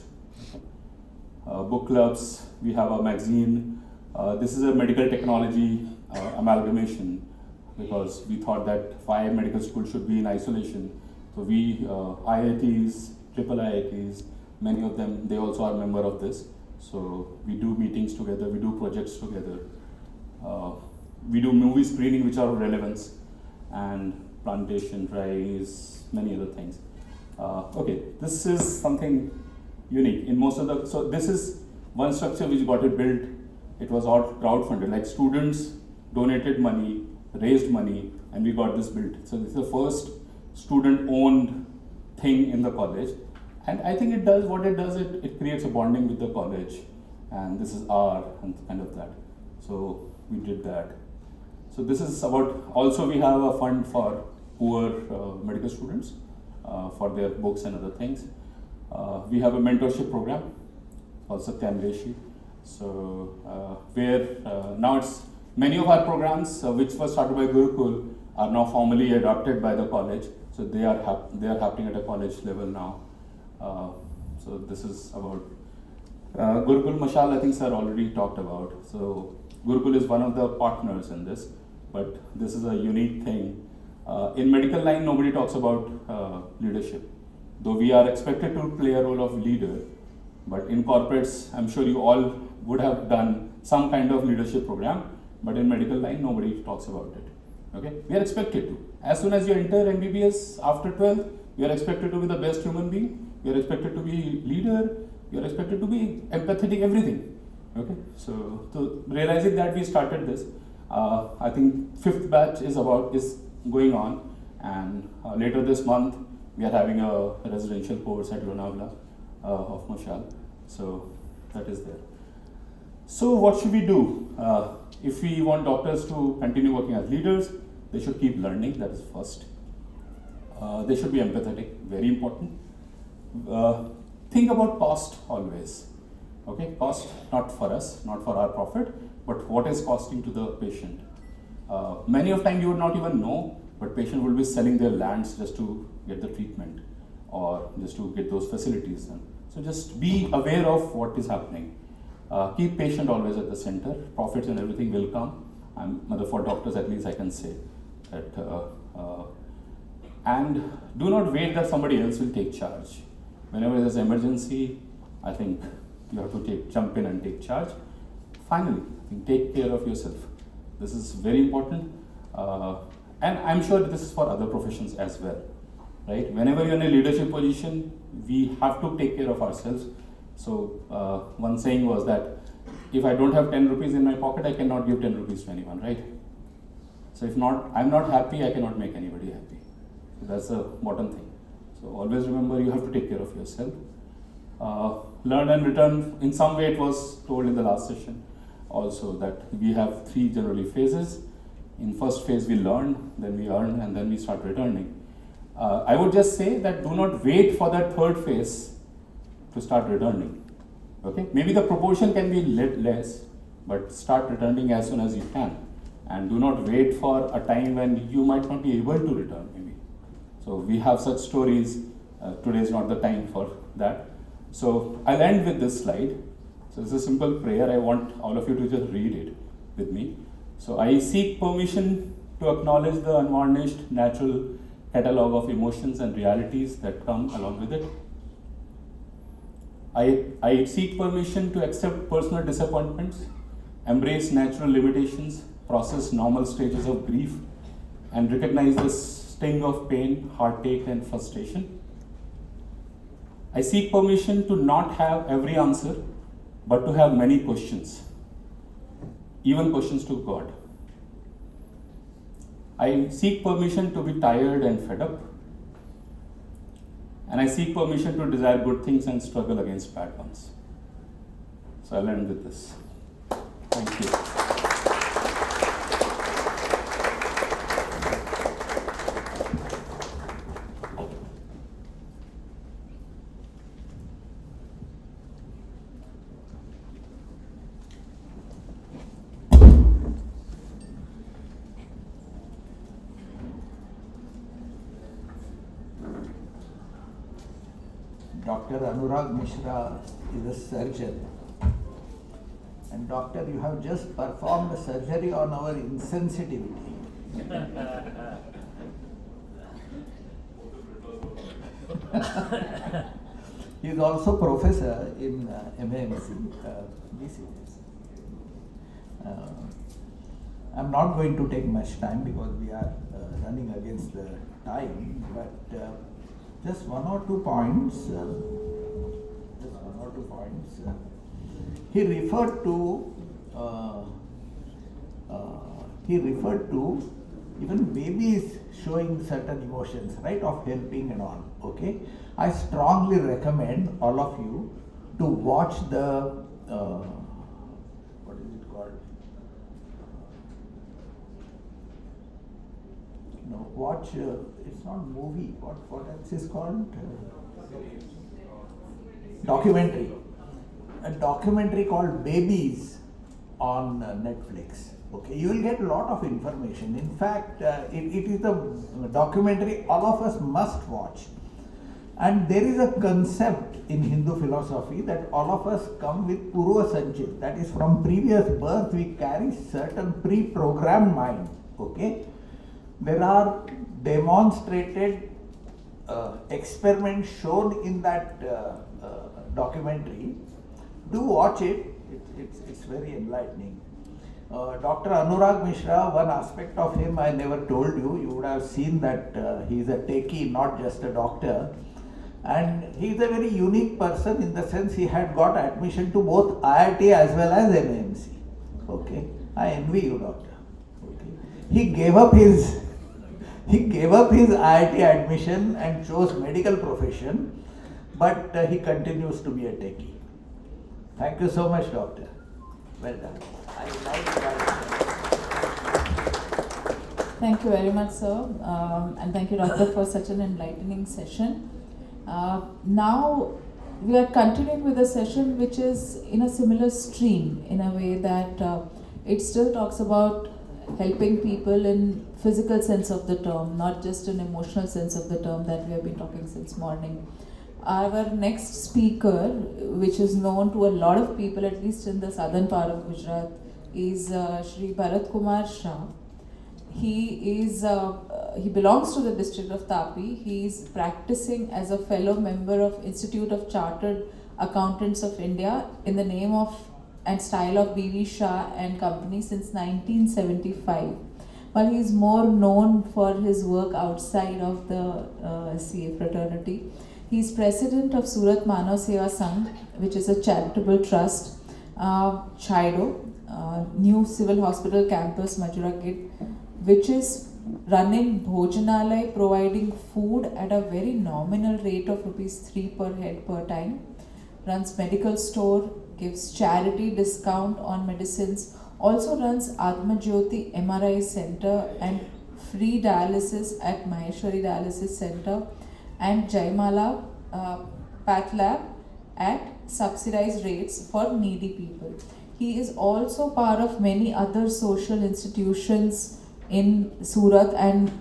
Book clubs, we have a magazine. This is a medical technology amalgamation, because we thought that 5 medical schools should be in isolation. So we, IITs, triple IITs, many of them, they also are member of this. So we do meetings together, we do projects together. We do movie screening which are of relevance, and plantation drives, many other things. Okay, this is something unique in most of the, so this is one structure which got it built. It was all crowdfunded, like students donated money, raised money, and we got this built. So this is the first student-owned thing in the college. And I think it does what it does, it creates a bonding with the college. And this is our, and kind of that. So we did that. So this is about, also we have a fund for poor medical students for their books and other things. We have a mentorship program called Satyamreshi. So where now it's, many of our programs which were started by Gurukul are now formally adopted by the college. So they are happening at a college level now. So this is about Gurukul Mashal, I think sir already talked about. So Gurukul is one of the partners in this, but this is a unique thing. In medical line, nobody talks about leadership. Though we are expected to play a role of leader, but in corporates, I'm sure you all would have done some kind of leadership program, but in medical line, nobody talks about it. Okay, we are expected to. As soon as you enter MBBS after 12th, you are expected to be the best human being. You are expected to be leader. You are expected to be empathetic, everything. Okay, so realizing that, we started this. I think 5th batch is going on, and later this month we are having a residential course at Lonavala of Mashal. So that is there. So what should we do? If we want doctors to continue working as leaders, they should keep learning, that is first. They should be empathetic, very important. Think about cost always. Okay, cost not for us, not for our profit, but what is costing to the patient. Many of time you would not even know, but patient will be selling their lands just to get the treatment or just to get those facilities done. So just be aware of what is happening. Keep patient always at the center. Profits and everything will come. For doctors at least I can say that. And do not wait that somebody else will take charge. Whenever there's an emergency, I think you have to jump in and take charge. Finally, I think take care of yourself. This is very important. And I'm sure this is for other professions as well. Right? Whenever you're in a leadership position, we have to take care of ourselves. So one saying was that if I don't have 10 rupees in my pocket, I cannot give 10 rupees to anyone, right? So if I'm not happy, I cannot make anybody happy. So that's the bottom thing. So always remember you have to take care of yourself. Learn and return, in some way it was told in the last session also that we have 3 generally phases. In first phase we learn, then we earn, and then we start returning. I would just say that do not wait for that third phase to start returning. Okay, maybe the proportion can be less, but start returning as soon as you can, and do not wait for a time when you might not be able to return. Maybe so we have such stories. Today is not the time for that. So I'll end with this slide. So it's a simple prayer. I want all of you to just read it with me. So I seek permission to acknowledge the unvarnished natural catalogue of emotions and realities that come along with it. I seek permission to accept personal disappointments, embrace natural limitations, process normal stages of grief, and recognize the sting of pain, heartache, and frustration. I seek permission to not have every answer, but to have many questions, even questions to God. I seek permission to be tired and fed up. And I seek permission to desire good things and struggle against bad ones. So I'll end with this. Thank you. Dr. Anurag Mishra is a surgeon. And doctor, you have just performed a surgery on our insensitivity. He is also professor in MAMC. Be serious. I'm not going to take much time because we are running against the time, but just one or two points. He referred to even babies showing certain emotions, right, of helping and all. Okay, I strongly recommend all of you to watch the what is it called? No, watch. It's not movie. What else is called? Documentary. A documentary called Babies on Netflix. Okay, you will get a lot of information. In fact, it is a documentary all of us must watch. And there is a concept in Hindu philosophy that all of us come with Purva Sanchit. That is, from previous birth we carry certain pre-programmed mind. Okay, there are demonstrated experiments shown in that documentary. Do watch it. It's very enlightening. Dr. Anurag Mishra, one aspect of him I never told you. You would have seen that he is a techie, not just a doctor. And he is a very unique person in the sense he had got admission to both IIT as well as MAMC. Okay, I envy you, doctor. Okay, he gave up his IIT admission and chose medical profession, but he continues to be a techie. Thank you so much, doctor. Well done. I like that. Thank you very much, sir, and thank you, doctor, for such an enlightening session. Now we are continuing with a session which is in a similar stream, in a way that it still talks about helping people in physical sense of the term, not just an emotional sense of the term that we have been talking since morning. Our next speaker, which is known to a lot of people, at least in the southern part of Gujarat, is Shri Bharat Kumar Shah. He belongs to the district of Tapi. He is practicing as a fellow member of Institute of Chartered Accountants of India in the name of and style of B.V. Shah and Company since 1975. But he is more known for his work outside of the CA fraternity. He is president of Surat Manav Seva Sangh, which is a charitable trust, Chido, New Civil Hospital Campus, Majura Gate, which is running Bhojanalay, providing food at a very nominal rate of ₹3 per head per time, runs medical store, gives charity discount on medicines, also runs Atma Jyoti MRI Center and free dialysis at Maheshwari Dialysis Center and Jaimala Path Lab at subsidized rates for needy people. He is also part of many other social institutions in Surat and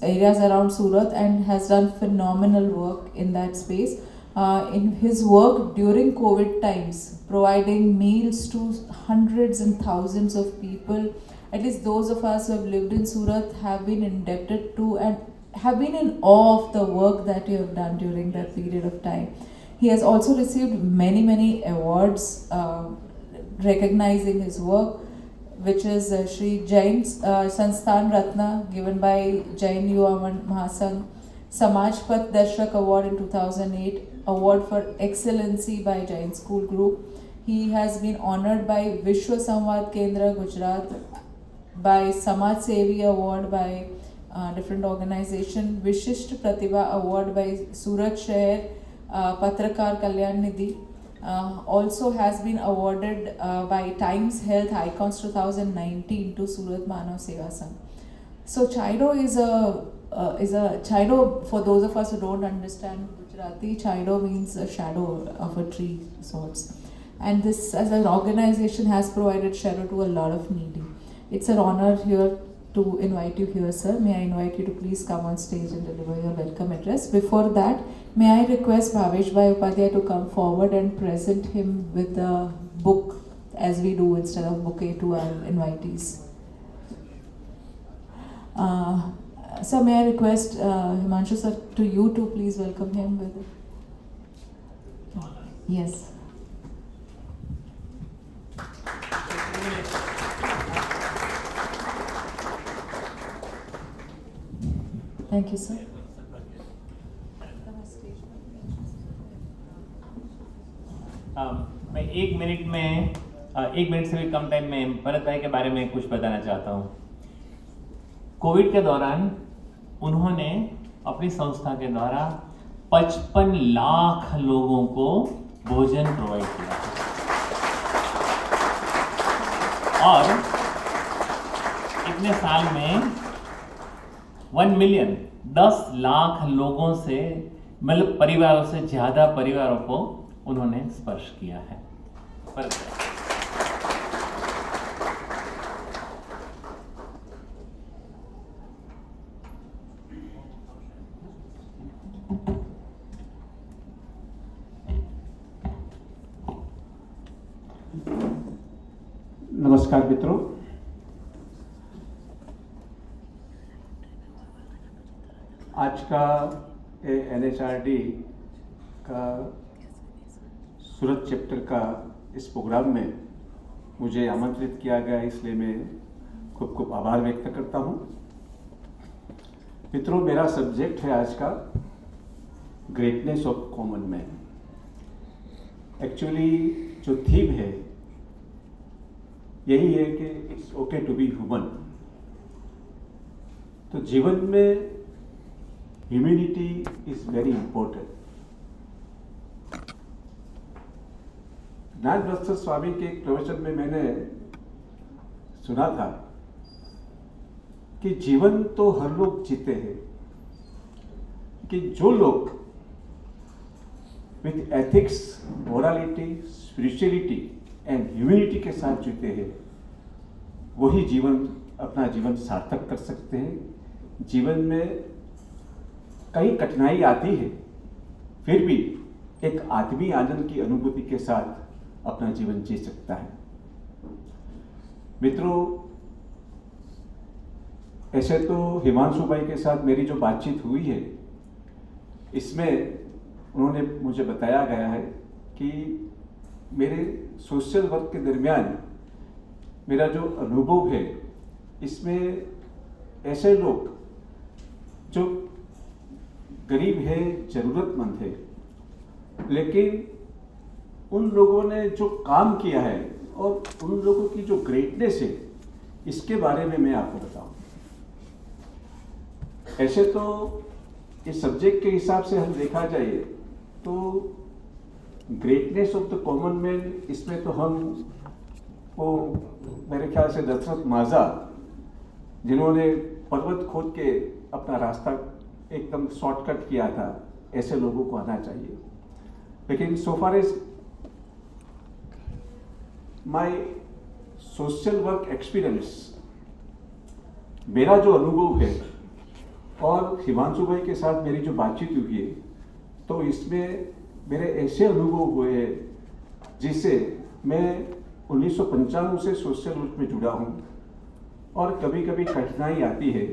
areas around Surat and has done phenomenal work in that space. In his work during COVID times, providing meals to hundreds and thousands of people, at least those of us who have lived in Surat have been indebted to and have been in awe of the work that you have done during that period of time. He has also received many awards recognizing his work, which is Shri Jain Sansthan Ratna given by Jain Yuva Mahasangh, Samaj Path Dashrak Award in 2008, Award for Excellency by Jain School Group. He has been honored by Vishwa Samvad Kendra Gujarat, by Samaj Sevi Award by different organization, Vishisht Pratibha Award by Surat Shahar Patrakar Kalyan Nidhi. Also has been awarded by Times Health Icons 2019 to Surat Manav Seva Sangh. So Chaido is a Chaido, for those of us who don't understand Gujarati, Chaido means a shadow of a tree sorts. And this as an organization has provided shadow to a lot of needy. It's an honor here to invite you here, sir. May I invite you to please come on stage and deliver your welcome address. Before that, may I request Bhavesh Bhai Upadhyay to come forward and present him with the book as we do instead of bouquet to our invitees. So may I request Himanshu sir to you to please welcome him with it. Yes. Thank you, sir. मैं एक minute से भी कम time में भरत भाई के बारे में कुछ बताना चाहता हूँ। कोविड के दौरान उन्होंने अपनी संस्था के द्वारा 55 लाख लोगों को भोजन प्रोवाइड किया और इतने साल में 1 मिलियन 10 लाख लोगों से मतलब परिवारों से ज्यादा परिवारों को उन्होंने स्पर्श किया है। नमस्कार मित्रों, आज का NHRD का सूरत चैप्टर का इस प्रोग्राम में मुझे आमंत्रित किया गया, इसलिए मैं खूब आभार व्यक्त करता हूं। मित्रों, मेरा सब्जेक्ट है आज का greatness of common man. Actually जो थीम है यही है कि it's okay to be human. तो जीवन में ह्यूमैनिटी इज वेरी इंपॉर्टेंट। ज्ञान बस्तर स्वामी के एक प्रवचन में मैंने सुना था कि जीवन तो हर लोग जीते हैं, कि जो लोग with ethics, morality, spirituality and humanity के साथ जीते हैं, वही अपना जीवन सार्थक कर सकते हैं। जीवन में कई कठिनाई आती है, फिर भी एक आत्मीय आनंद की अनुभूति के साथ अपना जीवन जी सकता है। मित्रों, ऐसे तो हिमांशु भाई के साथ मेरी जो बातचीत हुई है, इसमें उन्होंने मुझे बताया गया है कि मेरे सोशल वर्क के दरमियान मेरा जो अनुभव है, इसमें ऐसे लोग जो गरीब है, जरूरतमंद है, लेकिन उन लोगों ने जो काम किया है और उन लोगों की जो ग्रेटनेस है, इसके बारे में मैं आपको बताऊं। ऐसे तो इस सब्जेक्ट के हिसाब से हम देखा जाए तो greatness of the common man, इसमें तो हम वो मेरे ख्याल से दशरथ माजा जिन्होंने पर्वत खोद के अपना रास्ता एकदम शॉर्टकट किया था, ऐसे लोगों को आना चाहिए। लेकिन so far as my social work experience, मेरा जो अनुभव है और हिमांशु भाई के साथ मेरी जो बातचीत हुई है, तो इसमें मेरे ऐसे अनुभव हुए हैं जिससे मैं 1995 से सोशल वर्क में जुड़ा हूँ और कभी कभी कठिनाई आती है,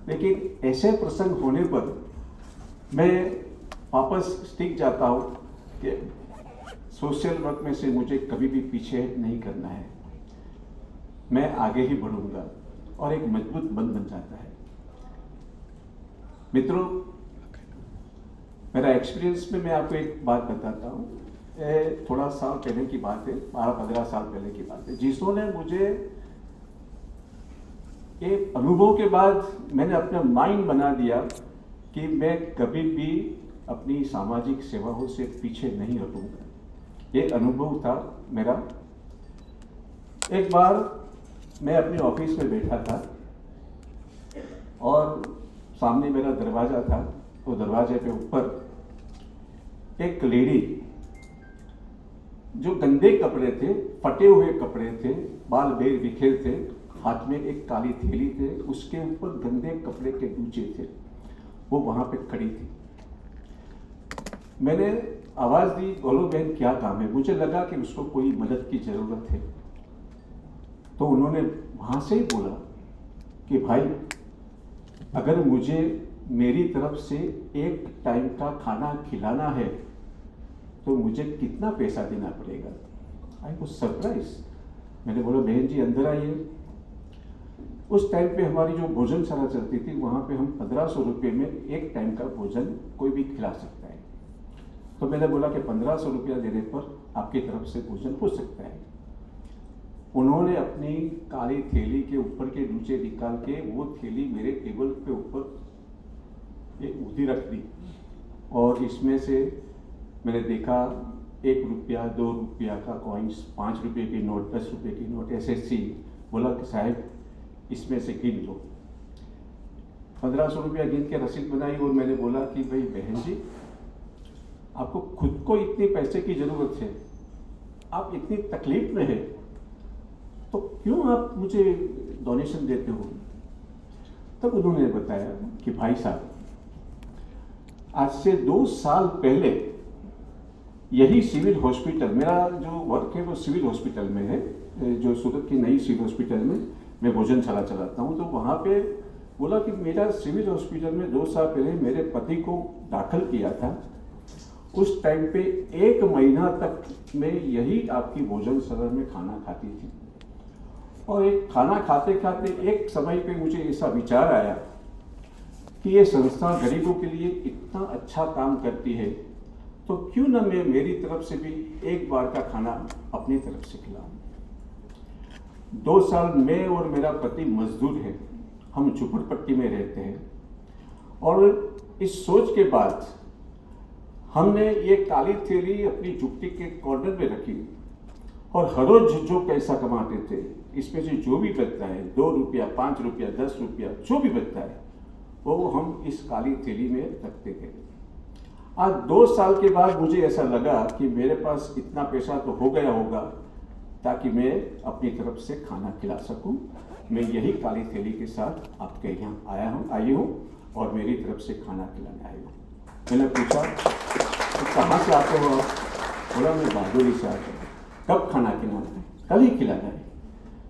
लेकिन ऐसे प्रसंग होने पर मैं वापस टिक जाता हूँ कि सोशल वर्क में से मुझे कभी भी पीछे नहीं करना है, मैं आगे ही बढ़ूंगा और एक मजबूत बंध बन जाता है। मित्रों, मेरा एक्सपीरियंस में मैं आपको एक बात बताता हूँ। थोड़ा साल पहले की बात है, 12-15 साल पहले की बात है, जिसने मुझे एक अनुभव के बाद मैंने अपना माइंड बना दिया कि मैं कभी भी अपनी सामाजिक सेवाओं से पीछे नहीं हटूंगा। ये अनुभव था मेरा। एक बार मैं अपने ऑफिस में बैठा था और सामने मेरा दरवाजा था, तो दरवाजे पे ऊपर एक लेडी जो गंदे कपड़े थे, फटे हुए कपड़े थे, बाल बेर बिखेर थे, हाथ में एक काली थैली थे, उसके ऊपर गंदे कपड़े के दूचे थे, वो वहां पे खड़ी थी। मैंने आवाज दी, बोलो बहन क्या काम है? मुझे लगा कि उसको कोई मदद की जरूरत है, तो उन्होंने वहां से ही बोला कि भाई अगर मुझे मेरी तरफ से एक टाइम का खाना खिलाना है तो मुझे कितना पैसा देना पड़ेगा? I was surprise. मैंने बोला बहन जी अंदर आइए। उस टाइम पे हमारी जो भोजनशाला चलती थी वहां पे हम 1500 रुपये में एक टाइम का भोजन कोई भी खिला सकता है। तो मैंने बोला कि 1500 रुपया देने पर आपकी तरफ से भोजन हो सकता है। उन्होंने अपनी काली थैली के ऊपर के नीचे निकाल के वो थैली मेरे टेबल पे ऊपर एक ऊँधी रख दी और इसमें से मैंने देखा 1 रुपया 2 रुपया का कॉइन्स, 5 रुपये की नोट, 10 रुपये की नोट, ऐसे बोला कि साहब इसमें से गिन लो। 1500 रुपया गिन के रसीद बनाई और मैंने बोला कि भाई बहन जी आपको खुद को इतने पैसे की जरूरत है, आप इतनी तकलीफ में है, तो क्यों आप मुझे डोनेशन देते हो? तब उन्होंने बताया कि भाई साहब आज से 2 साल पहले यही सिविल हॉस्पिटल, मेरा जो वर्क है वो सिविल हॉस्पिटल में है, जो सूरत की नई सिविल हॉस्पिटल में मैं भोजनशाला चलाता हूँ। तो वहाँ पे बोला कि मेरा सिविल हॉस्पिटल में 2 साल पहले मेरे पति को दाखिल किया था, उस टाइम पे 1 महीना तक मैं यही आपकी भोजनशाला में खाना खाती थी। और एक खाना खाते खाते एक समय पे मुझे ऐसा विचार आया कि ये संस्था गरीबों के लिए इतना अच्छा काम करती है, तो क्यों ना मैं मेरी तरफ से भी एक बार का खाना अपनी तरफ से खिलाऊं। 2 साल मैं और मेरा पति मजदूर है, हम झुपड़पट्टी में रहते हैं, और इस सोच के बाद हमने ये काली थैली अपनी झुपड़ी के कॉर्नर में रखी और हर रोज जो पैसा कमाते थे इसमें से जो भी बचता है, 2 रुपया 5 रुपया 10 रुपया जो भी बचता है वो हम इस काली थैली में रखते थे। आज 2 साल के बाद मुझे ऐसा लगा कि मेरे पास इतना पैसा तो हो गया होगा ताकि मैं अपनी तरफ से खाना खिला सकूं। मैं यही काली थैली के साथ आपके यहाँ आई हूँ और मेरी तरफ से खाना खिलाने आई हूँ। मैंने पूछा तो कहाँ से आते हो? बोला मैं बहादुरी से आता हूँ। कब खाना खिलाना है? कल ही खिलाना है,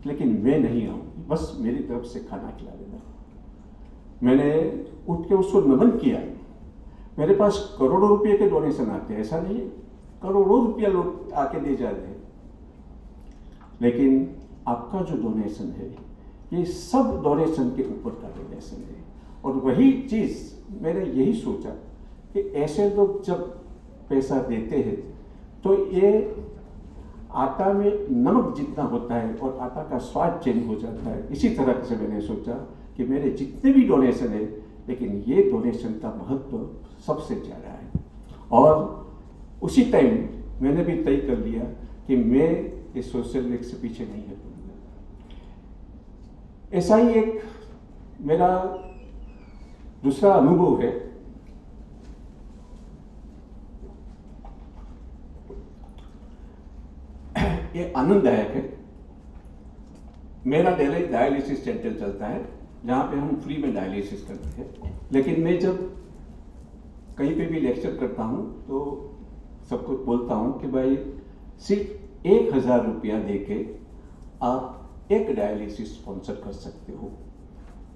लेकिन मैं नहीं आऊँ, बस मेरी तरफ से खाना खिला देना। मैंने उठ के उसको नमन किया। मेरे पास करोड़ों रुपये के डोनेशन आते हैं, ऐसा नहीं है, करोड़ों रुपया लोग आके दे जाते हैं, लेकिन आपका जो डोनेशन है ये सब डोनेशन के ऊपर का डोनेशन है। और वही चीज़ मैंने यही सोचा कि ऐसे लोग जब पैसा देते हैं तो ये आटा में नमक जितना होता है और आटा का स्वाद चेंज हो जाता है। इसी तरह से मैंने सोचा कि मेरे जितने भी डोनेशन है लेकिन ये डोनेशन का महत्व सबसे ज़्यादा है। और उसी टाइम मैंने भी तय कर लिया कि मैं इस सोशल वर्क से पीछे नहीं हटूंगा। ऐसा ही एक मेरा दूसरा अनुभव है। ये आनंददायक है। मेरा डायलिसिस सेंटर चलता है जहाँ पे हम फ्री में डायलिसिस करते हैं। लेकिन मैं जब कहीं पे भी लेक्चर करता हूँ तो सबको बोलता हूँ कि भाई सिर्फ 1000 रुपया देके आप एक डायलिसिस स्पॉन्सर कर सकते हो,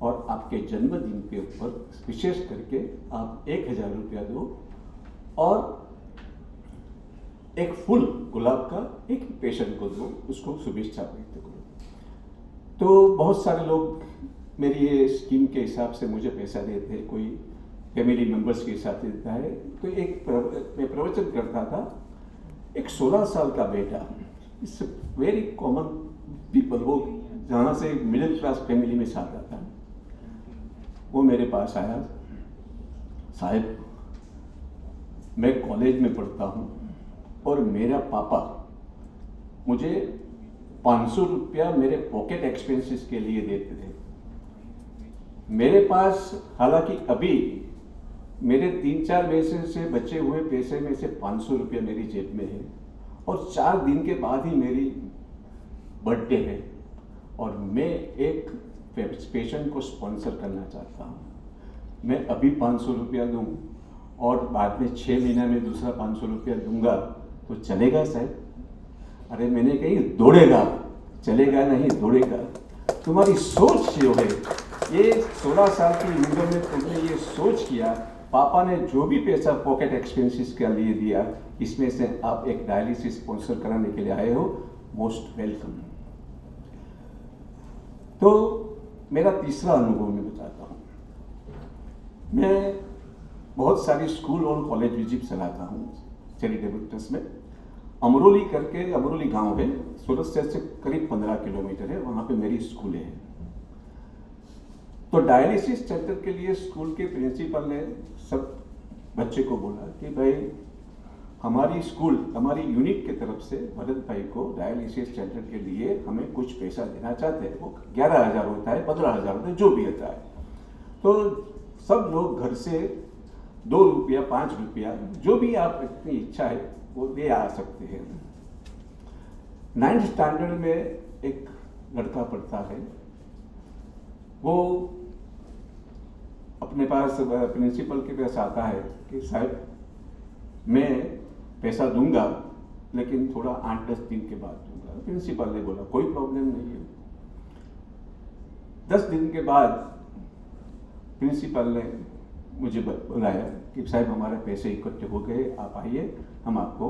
और आपके जन्मदिन के ऊपर विशेष करके आप 1000 रुपया दो और एक फूल गुलाब का एक पेशेंट को दो, उसको शुभेच्छा व्यक्त करो। तो बहुत सारे लोग मेरी ये स्कीम के हिसाब से मुझे पैसा देते हैं, कोई फैमिली मेंबर्स के हिसाब से देता है। तो मैं प्रवचन करता था, एक 16 साल का बेटा, इट्स वेरी कॉमन पीपल, वो जहाँ से मिडिल क्लास फैमिली में से आता था, वो मेरे पास आया, साहब मैं कॉलेज में पढ़ता हूँ और मेरा पापा मुझे 500 रुपया मेरे पॉकेट एक्सपेंसेस के लिए देते थे। मेरे पास हालांकि अभी मेरे 3-4 महीने से बचे हुए पैसे में से 500 रुपया मेरी जेब में है, और 4 दिन के बाद ही मेरी बर्थडे है, और मैं एक पेशेंट को स्पॉन्सर करना चाहता हूँ। मैं अभी 500 रुपया दूँ और बाद में 6 महीने में दूसरा 500 रुपया दूंगा तो चलेगा साहब? अरे मैंने कही दौड़ेगा, चलेगा नहीं दौड़ेगा। तुम्हारी सोच जो है, ये 16 साल की उम्र में तुमने ये सोच किया, पापा ने जो भी पैसा पॉकेट एक्सपेंसेस के लिए दिया, इसमें से आप एक डायलिसिस स्पॉन्सर कराने के लिए आए हो, मोस्ट वेलकम। तो मेरा तीसरा अनुभव मैं बताता हूँ। मैं बहुत सारी स्कूल और कॉलेज विजिट चलाता हूँ चैरिटेबल ट्रस्ट में। अमरोली करके, अमरोली गांव है, सूरत शहर से करीब 15 किलोमीटर है, वहाँ पे मेरी स्कूल है। तो डायलिसिस सेंटर के लिए स्कूल के प्रिंसिपल ने सब बच्चे को बोला कि भाई हमारी स्कूल, हमारी यूनिट की तरफ से भरत भाई को डायलिसिस सेंटर के लिए हमें कुछ पैसा देना चाहते हैं। वो 11,000 होता है, 15,000 होता है, जो भी होता है। तो सब लोग घर से 2 रुपया, 5 रुपया, जो भी आप अपनी इच्छा है वो दे आ सकते हैं। 9th स्टैंडर्ड में एक लड़का पढ़ता है, वो अपने पास प्रिंसिपल के पास आता है कि साहब मैं पैसा दूंगा लेकिन थोड़ा 8-10 दिन के बाद दूंगा। प्रिंसिपल ने बोला कोई प्रॉब्लम नहीं है। 10 दिन के बाद प्रिंसिपल ने मुझे बुलाया कि साहब हमारे पैसे इकट्ठे हो गए, आप आइए, हम आपको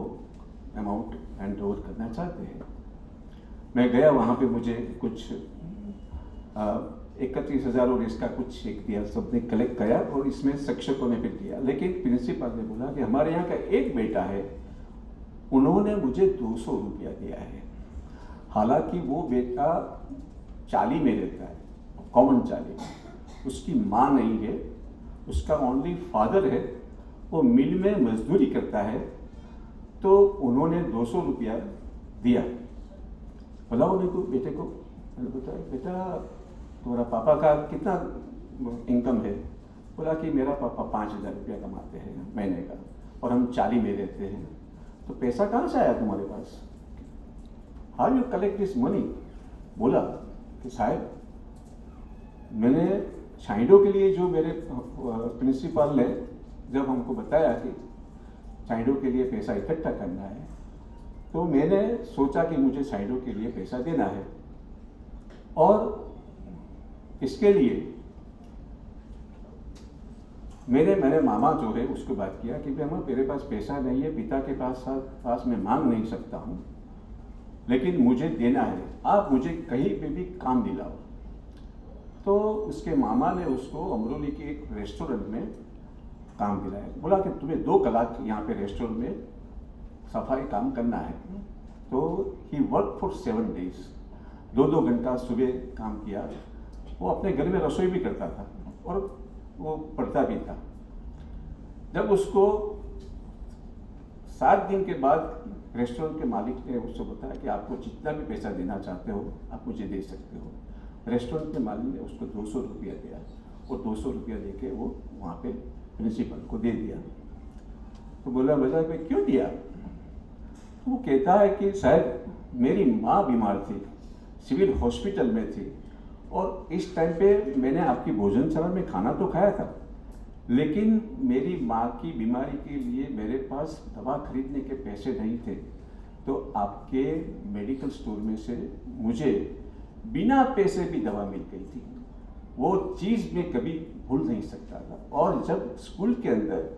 अमाउंट हैंड ओवर करना चाहते हैं। मैं गया, वहाँ पे मुझे कुछ 31,000 और इसका कुछ चेक दिया, सबने कलेक्ट किया और इसमें शिक्षकों ने भी दिया। लेकिन प्रिंसिपल ने बोला कि हमारे यहाँ का एक बेटा है, उन्होंने मुझे 200 रुपया दिया है। हालांकि वो बेटा चाली में रहता है, कॉमन चाली में, उसकी माँ नहीं है, उसका ओनली फादर है, वो मिल में मजदूरी करता है। तो उन्होंने 200 रुपया दिया। बोला उनको बेटे को, मैंने बताया बेटा तुम्हारा पापा का कितना इनकम है? बोला कि मेरा पापा 5,000 रुपया कमाते हैं महीने का और हम चाली में रहते हैं। तो पैसा कहाँ से आया तुम्हारे पास? How you collect this money? बोला कि साहब मैंने चाइल्डों के लिए, जो मेरे प्रिंसिपल ने जब हमको बताया कि चाइल्डों के लिए पैसा इकट्ठा करना है, तो मैंने सोचा कि मुझे चाइल्डों के लिए पैसा देना है। और इसके लिए मैंने मामा जो है उसको बात किया कि भाई मेरे पास पैसा नहीं है, पिता के पास मैं मांग नहीं सकता हूँ, लेकिन मुझे देना है, आप मुझे कहीं पे भी काम दिलाओ। तो उसके मामा ने उसको अमरोली के एक रेस्टोरेंट में काम दिलाया। बोला कि तुम्हें 2 कलाक यहाँ पे रेस्टोरेंट में सफाई काम करना है। तो ही वर्क फॉर 7 days, 2-2 घंटा सुबह काम किया। वो अपने घर में रसोई भी करता था और वो पढ़ता भी था। जब उसको 7 दिन के बाद रेस्टोरेंट के मालिक ने उसको बताया कि आपको जितना भी पैसा देना चाहते हो आप मुझे दे सकते हो। रेस्टोरेंट के मालिक ने उसको 200 रुपया दिया और 200 रुपया देके वो वहाँ पे प्रिंसिपल को दे दिया। तो बोला भैया भाई क्यों दिया? तो वो कहता है कि शायद मेरी माँ बीमार थी, सिविल हॉस्पिटल में थी, और इस टाइम पे मैंने आपकी भोजनशाला में खाना तो खाया था, लेकिन मेरी माँ की बीमारी के लिए मेरे पास दवा खरीदने के पैसे नहीं थे, तो आपके मेडिकल स्टोर में से मुझे बिना पैसे भी दवा मिल गई थी। वो चीज़ मैं कभी भूल नहीं सकता था। और जब स्कूल के अंदर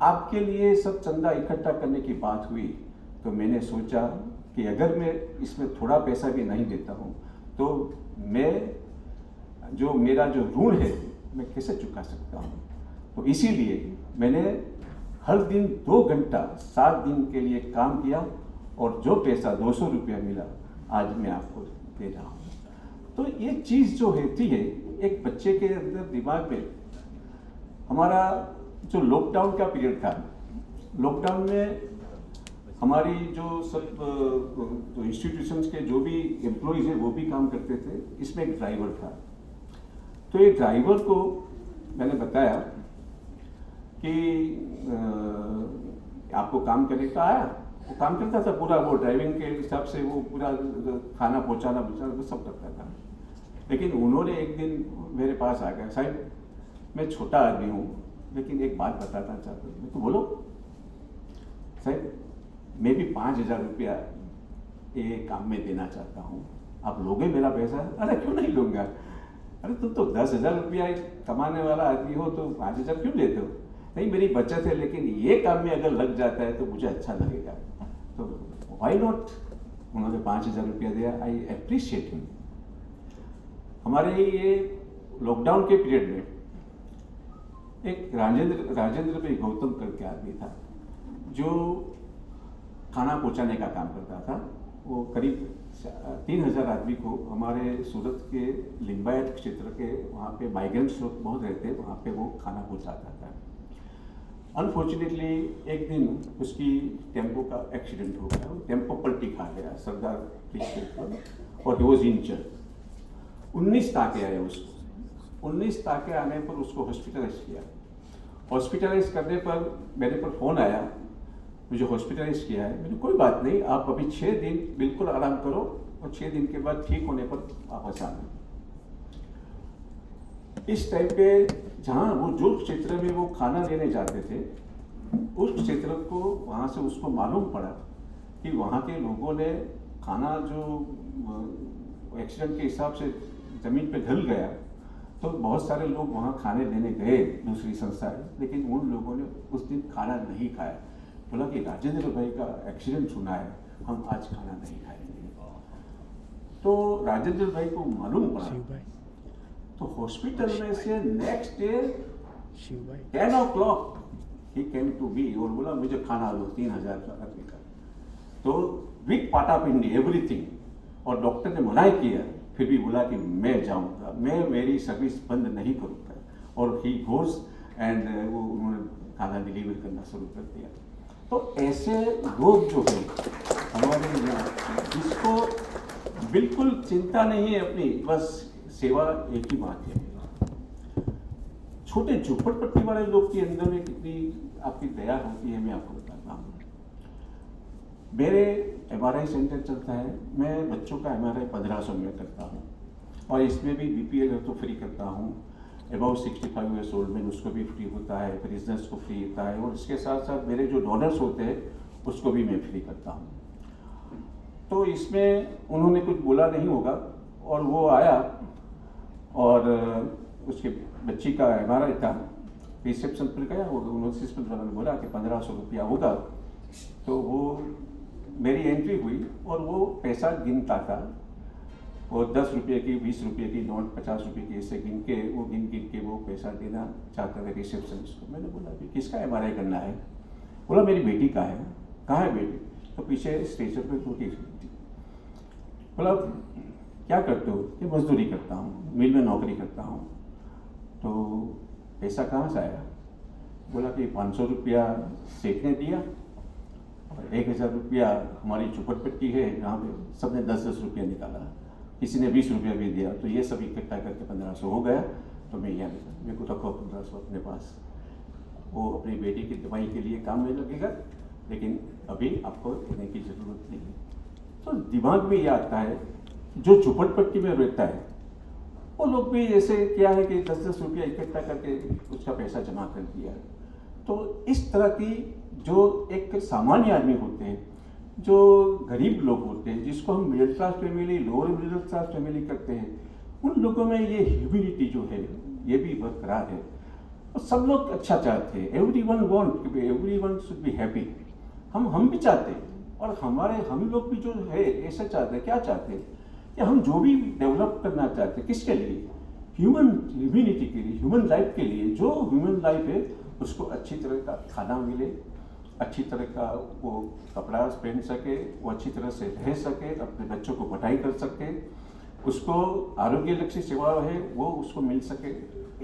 आपके लिए सब चंदा इकट्ठा करने की बात हुई तो मैंने सोचा कि अगर मैं इसमें थोड़ा पैसा भी नहीं देता हूँ तो मैं जो मेरा जो ऋण है मैं कैसे चुका सकता हूँ। तो इसीलिए मैंने हर दिन 2 घंटा 7 दिन के लिए काम किया और जो पैसा 200 रुपया मिला आज मैं आपको दे रहा हूँ। तो ये चीज़ जो होती है एक बच्चे के अंदर दिमाग में, हमारा जो लॉकडाउन का पीरियड था, लॉकडाउन में हमारी जो सब तो इंस्टीट्यूशंस के जो भी एम्प्लॉयज़ हैं वो भी काम करते थे। इसमें एक ड्राइवर था। तो ये ड्राइवर को मैंने बताया कि आपको काम करने का आया। वो काम करता था पूरा, वो ड्राइविंग के हिसाब से वो पूरा खाना पहुंचाना वो सब करता था। लेकिन उन्होंने एक दिन मेरे पास आ गया, साहब मैं छोटा आदमी हूँ लेकिन एक बात बताना चाहता हूँ। तो बोलो साहब, मैं भी 5,000 रुपया ये काम में देना चाहता हूँ, आप लोगे मेरा पैसा? अरे क्यों नहीं लूँगा, अरे तुम तो 10,000 रुपया कमाने वाला आदमी हो तो 5,000 क्यों लेते हो? नहीं मेरी बचत है, लेकिन ये काम में अगर लग जाता है तो मुझे अच्छा लगेगा, तो वाई नॉट। उन्होंने 5,000 रुपया दिया। I appreciate him. हमारे ये लॉकडाउन के पीरियड में एक राजेंद्र भाई गौतम करके आदमी था जो खाना पहुंचाने का काम करता था। वो करीब 3,000 आदमी को हमारे सूरत के लिंबायत क्षेत्र के वहाँ पे माइग्रेंट्स लोग बहुत रहते हैं, वहाँ पे वो खाना पहुँचाता था। अनफॉर्चुनेटली एक दिन उसकी टेम्पो का एक्सीडेंट हो गया। वो टेम्पो पलटी खा गया सरदार पुलिस के ऊपर और ही वॉज इंजर्ड। 19 टाँके आए उसको। 19 टाँके आने पर उसको हॉस्पिटलाइज किया। हॉस्पिटलाइज करने पर मेरे पर फ़ोन आया, मुझे हॉस्पिटलाइज किया है। मैंने कोई बात नहीं, आप अभी 6 दिन बिल्कुल आराम करो और 6 दिन के बाद ठीक होने पर वापस आना। इस टाइम पे जहाँ वो जो क्षेत्र में वो खाना लेने जाते थे उस क्षेत्र को वहाँ से उसको मालूम पड़ा कि वहाँ के लोगों ने खाना जो एक्सीडेंट के हिसाब से ज़मीन पे ढल गया, तो बहुत सारे लोग वहाँ खाने लेने गए दूसरी संस्था है, लेकिन उन लोगों ने उस दिन खाना नहीं खाया। बोला कि राजेंद्र भाई का एक्सीडेंट सुना है, हम आज खाना नहीं खाएंगे। तो राजेंद्र भाई को मालूम पड़ा, तो हॉस्पिटल में से next day 10 o'clock he came to be और बोला मुझे खाना दो 3,000 का। तो विथ पाटापिंडी एवरीथिंग, और डॉक्टर ने मना किया, फिर भी बोला कि मैं जाऊंगा, मैं मेरी सर्विस बंद नहीं करूंगा। और ही गोज एंड वो उन्होंने खाना डिलीवर करना शुरू कर दिया। तो ऐसे लोग जो है हमारे यहाँ, जिसको बिल्कुल चिंता नहीं है अपनी, बस सेवा एक ही बात है। छोटे झोपड़पट्टी वाले लोग के अंदर में कितनी आपकी दया होती है मैं आपको बताता हूँ। मेरे MRI सेंटर चलता है, मैं बच्चों का MRI 1500 में करता हूँ और इसमें भी BPL है तो फ्री करता हूँ। अबाउट 65 ईयर्स ओल्ड में उसको भी फ्री होता है, प्रिजनर्स को फ्री होता है, और इसके साथ साथ मेरे जो डोनर्स होते हैं उसको भी मैं फ्री करता हूँ। तो इसमें उन्होंने कुछ बोला नहीं होगा, और वो आया और उसके बच्ची का MRI था, रिसेप्शन पर गया, उन्होंने रिसेप्शन वाला ने बोला कि 1500 रुपया होगा। तो वो मेरी एंट्री हुई और वो पैसा गिनता था, और 10 रुपये की 20 रुपये की नोट 50 रुपये की ऐसे गिन के वो पैसा देना चाहता था रिसेप्शनिस्ट को। मैंने बोला कि किसका MRI करना है? बोला मेरी बेटी का है। कहाँ है बेटी? तो पीछे स्टेशन पर टूटी थी। बोला क्या करते हो? कि मजदूरी करता हूँ, मिल में नौकरी करता हूँ। तो पैसा कहाँ से आया? बोला कि 500 रुपया सेठ ने दिया और 1000 रुपया हमारी झुपड़पट्टी है, यहाँ पे सबने 10-10 रुपया निकाला, किसी ने 20 रुपया भी दिया, तो ये सब इकट्ठा करके 1500 हो गया। तो मैं यहाँ मेरे को रखो 1500 अपने पास, वो अपनी बेटी की दवाई के लिए काम में लगेगा, लेकिन अभी आपको देने की ज़रूरत नहीं है। तो दिमाग में ये आता है, जो झुपड़पट्टी में रहता है वो लोग भी ऐसे क्या है कि 10-10 रुपया इकट्ठा करके उसका पैसा जमा कर दिया। तो इस तरह की जो एक सामान्य आदमी होते हैं, जो गरीब लोग होते हैं, जिसको हम middle class family, lower middle class family करते हैं, उन लोगों में ये ह्यूमिलिटी जो है ये भी बरकरार है। तो सब लोग अच्छा चाहते हैं, everyone want, everyone should be happy. हम भी चाहते हैं, और हम लोग भी जो है ऐसा चाहते हैं। क्या चाहते हैं कि हम जो भी डेवलप करना चाहते हैं, किसके लिए? ह्यूमैनिटी के लिए, ह्यूमन लाइफ के लिए। जो ह्यूमन लाइफ है उसको अच्छी तरह का खाना मिले, अच्छी तरह का वो कपड़ा पहन सके, वो अच्छी तरह से रह सके, अपने बच्चों को पढ़ाई कर सके, उसको आरोग्य लक्षी सेवा है वो उसको मिल सके।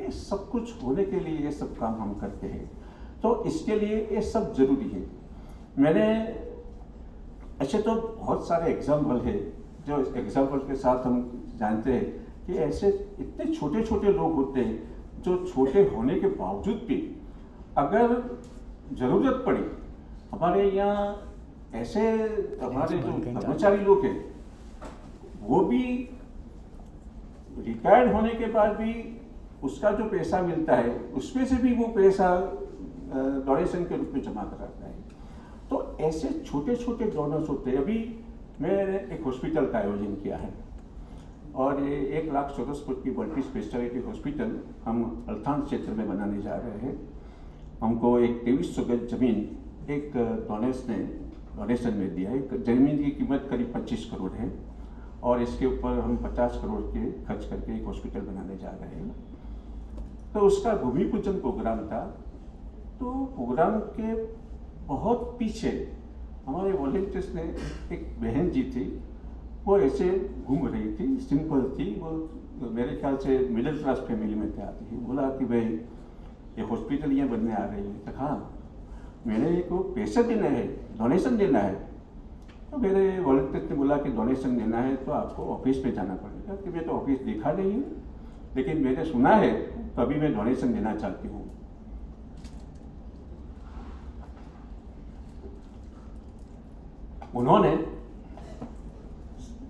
ये सब कुछ होने के लिए ये सब काम हम करते हैं। तो इसके लिए ये सब जरूरी है। मैंने ऐसे तो बहुत सारे एग्जाम्पल है, जो एग्जाम्पल के साथ हम जानते हैं कि ऐसे इतने छोटे छोटे लोग होते हैं जो छोटे होने के बावजूद भी अगर ज़रूरत पड़ी, हमारे यहाँ ऐसे हमारे जो कर्मचारी लोग हैं वो भी रिटायर्ड होने के बाद भी उसका जो पैसा मिलता है उसमें से भी वो पैसा डोनेशन के रूप में जमा कराता है। तो ऐसे छोटे छोटे डोनर्स होते हैं। अभी मैंने एक हॉस्पिटल का आयोजन किया है और ये 1 लाख चौरस फुट की मल्टी स्पेशलिटी हॉस्पिटल हम अल्थान क्षेत्र में बनाने जा रहे हैं। हमको एक 2300 गज जमीन एक डोनेशन में दिया है। जमीन की कीमत करीब 25 करोड़ है और इसके ऊपर हम 50 करोड़ के खर्च करके एक हॉस्पिटल बनाने जा रहे हैं। तो उसका भूमि पूजन प्रोग्राम था। तो प्रोग्राम के बहुत पीछे हमारे वॉलंटियर्स ने, एक बहन जी थी, वो ऐसे घूम रही थी, सिंपल थी, वो मेरे ख्याल से मिडिल क्लास फैमिली में आती थी। बोला कि भाई ये हॉस्पिटल यहाँ बनने आ रही है। तो हाँ, मैंने को पैसे देना है, डोनेशन देना है। तो मेरे वॉलंटियर्स ने बोला कि डोनेशन देना है तो आपको ऑफिस में जाना पड़ेगा। कि मैं तो ऑफिस देखा नहीं हूँ, लेकिन मैंने सुना है तो अभी मैं डोनेशन देना चाहती हूँ। उन्होंने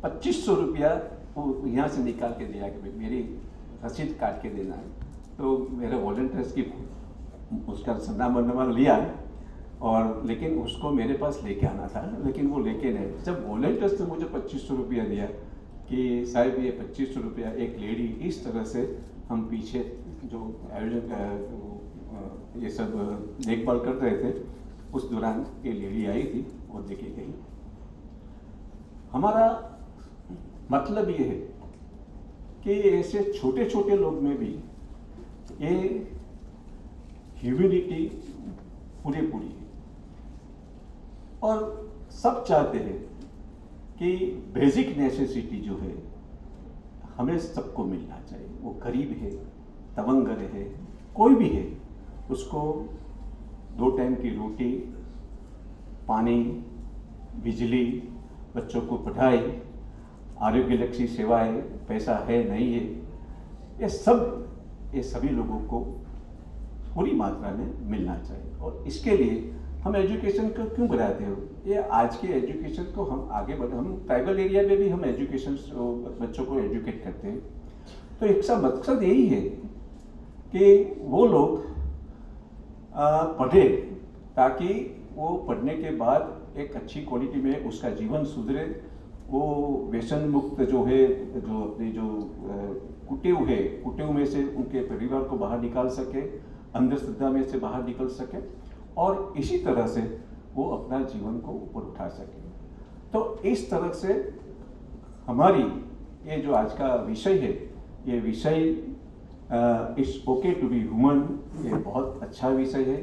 2500 रुपया वो यहाँ से निकाल के दिया कि मेरी रसीद काट के देना है। तो मेरे वॉलंटियर्स की उसका सन्नामा लिया और लेकिन उसको मेरे पास लेके आना था, लेकिन वो लेके नहीं। जब वॉलंटियर्स ने मुझे 2500 रुपया दिया कि साहब ये 2500 रुपया, एक लेडी इस तरह से हम पीछे जो आयोजन ये सब देखभाल कर रहे थे उस दौरान ये लेडी आई थी और लेके गई। हमारा मतलब ये है कि ऐसे छोटे छोटे लोग में भी ये ह्यूमैनिटी पूरी है और सब चाहते हैं कि बेसिक नेसेसिटी जो है हमें सबको मिलना चाहिए। वो गरीब है, तमंगर है, कोई भी है, उसको 2 टाइम की रोटी, पानी, बिजली, बच्चों को पढ़ाई, आरोग्य लक्षी सेवाएं, पैसा है नहीं है, ये सभी लोगों को पूरी मात्रा में मिलना चाहिए। और इसके लिए हम एजुकेशन को क्यों बढ़ाते हो? ये आज के एजुकेशन को हम आगे बढ़े। हम ट्राइबल एरिया में भी हम एजुकेशन बच्चों को एजुकेट करते हैं। तो एक सा मकसद यही है कि वो लोग पढ़े ताकि वो पढ़ने के बाद एक अच्छी क्वालिटी में उसका जीवन सुधरे, वो व्यसन मुक्त जो है, जो अपनी जो कुटेव में से उनके परिवार को बाहर निकाल सके, अंधश्रद्धा में से बाहर निकल सके और इसी तरह से वो अपना जीवन को ऊपर उठा सके। तो इस तरह से हमारी ये जो आज का विषय है, ये विषय it's okay to be human, ये बहुत अच्छा विषय है।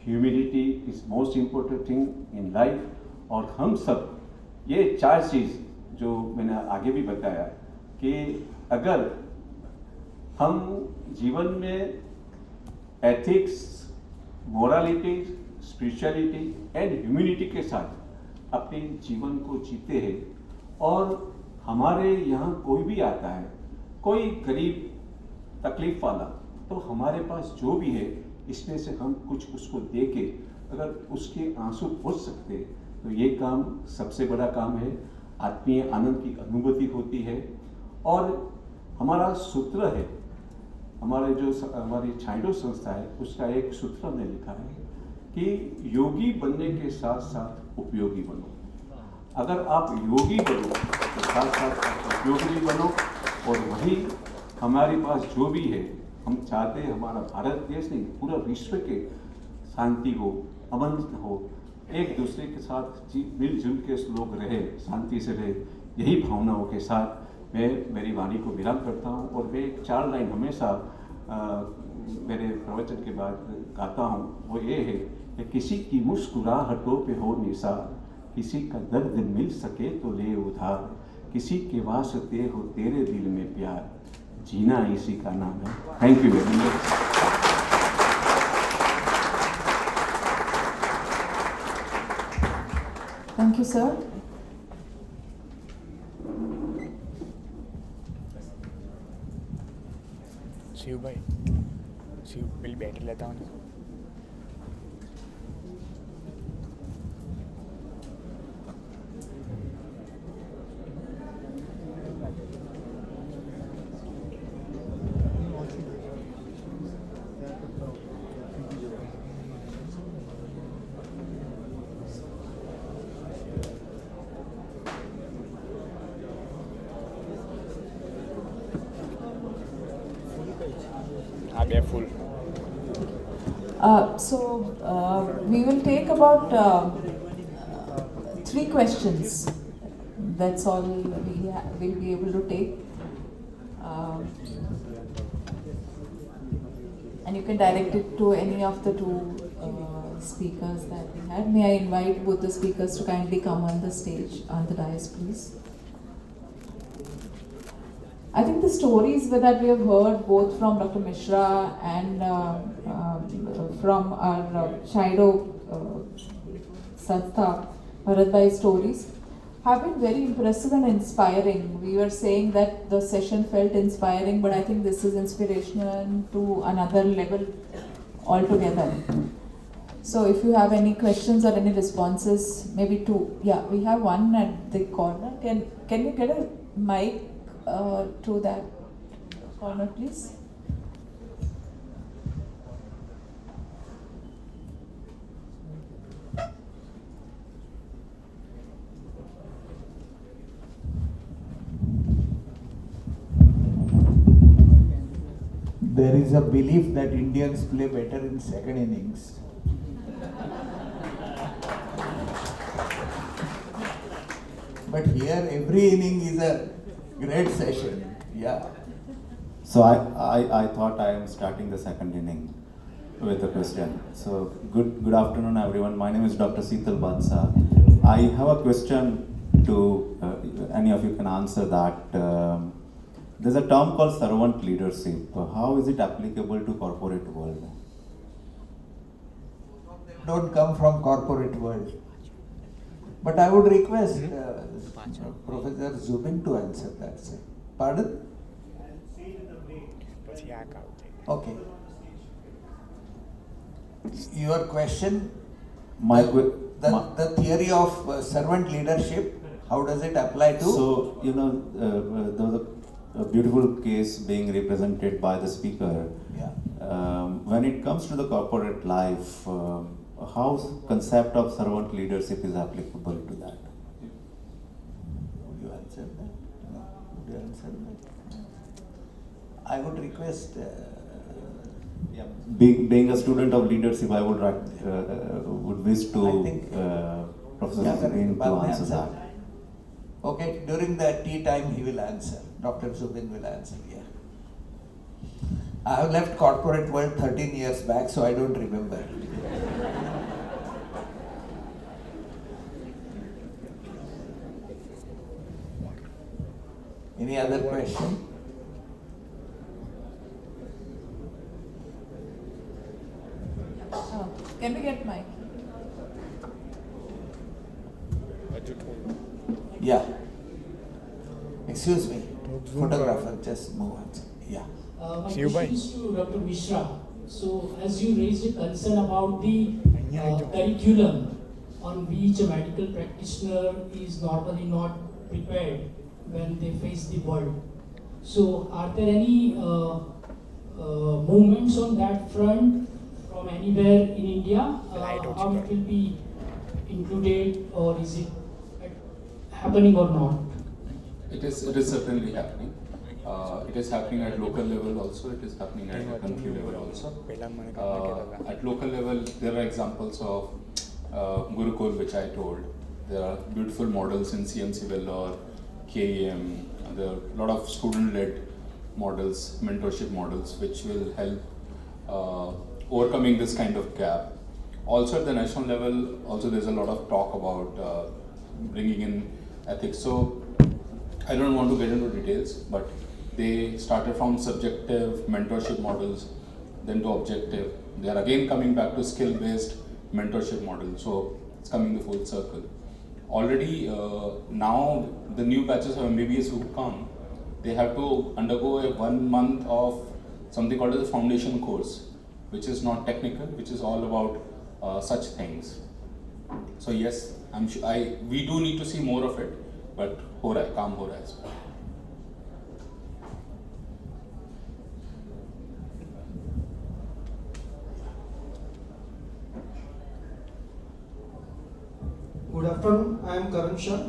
Humanity is most important thing in life. और हम सब ये 4 चीज़ जो मैंने आगे भी बताया कि अगर हम जीवन में ethics, morality, spirituality and humanity के साथ अपने जीवन को जीते हैं। और हमारे यहाँ कोई भी आता है, कोई गरीब तकलीफ वाला, तो हमारे पास जो भी है इसमें से हम कुछ उसको दे के अगर उसके आंसू पोंछ सकते तो ये काम सबसे बड़ा काम है। आत्मीय आनंद की अनुभूति होती है। और हमारा सूत्र है, हमारी छाइडो संस्था है, उसका एक सूत्र हमने लिखा है कि योगी बनने के साथ साथ उपयोगी बनो। अगर आप योगी बनो तो साथ साथ आप उपयोगी भी बनो। और वही हमारे पास जो भी है, हम चाहते हैं हमारा भारत देश नहीं, पूरा विश्व के शांति हो, अमन हो, एक दूसरे के साथ मिलजुल के लोग रहे, शांति से रहे। यही भावनाओं के साथ मैं मेरी वाणी को विराम करता हूँ। और मैं एक 4 लाइन हमेशा मेरे प्रवचन के बाद गाता हूँ, वो ये है कि किसी की मुस्कुराहटों पे हो निसार, किसी का दर्द मिल सके तो ले उधार, किसी के वास्ते हो तेरे दिल में प्यार, जीना इसी का नाम है। Thank you very much. Thank you, sir. Shiv भाई, शिव बिल बैटरी लेता हूँ ना। हाँ बे full. We will take about 3 questions. That's all we'll be able to take. And you can direct it to any of the 2 speakers that we had. May I invite both the speakers to kindly come on the stage, on the dais, please. I think the stories that we have heard both from Dr. Mishra and from our Shido Sanstha, Bharat stories, have been very impressive and inspiring. We were saying that the session felt inspiring, but I think this is inspirational to another level altogether. So if you have any questions or any responses, maybe 2. Yeah, we have one at the corner. Can you get a mic to that corner, please? There is a belief that Indians play better in second innings. But here every inning is a great session. Yeah. So I thought I am starting the second inning with a question. So good afternoon everyone. My name is Dr. Seetal Batsa. I have a question to any of you can answer that. There's a term called servant leadership. How is it applicable to corporate world? Don't come from corporate world. But I would request Professor Zubin to answer that, sir. Pardon? Okay. Your question, the theory of servant leadership, how does it apply to? So, there was a beautiful case being represented by the speaker. Yeah. When it comes to the corporate life, how concept of servant leadership is applicable to that? Would you answer that? No. Would you answer that? I would request. Being a student of leadership, I would wish to Professor Zubin to answer that. Okay, during the tea time he will answer. Dr. Zubin will answer, yeah. I have left corporate world 13 years back, so I don't remember. Any other question? Yeah. Excuse me, photographer, just move on. Yeah. My See you, bye. question is to Dr. Mishra. So, as you raised a concern about the curriculum on which a medical practitioner is normally not prepared when they face the world. So, are there any movements on that front from anywhere in India? How it will be included, or is it happening or not? It is certainly happening. It is happening at local level also. It is happening at country level also. At local level, there are examples of Gurukul, which I told. There are beautiful models in CMC Vellore, KEM. There are a lot of student-led models, mentorship models, which will help overcoming this kind of gap. Also at the national level, also there's a lot of talk about bringing in ethics. So I don't want to get into details, but they started from subjective mentorship models, then to objective. They are again coming back to skill-based mentorship model. So it's coming the full circle. Already now the new batches of MBBS who come, they have to undergo a 1 month of something called as a foundation course, which is not technical, which is all about such things. So yes, I'm sure we do need to see more of it, but काम हो रहा है इस पर. Good afternoon, I am Karan Shah.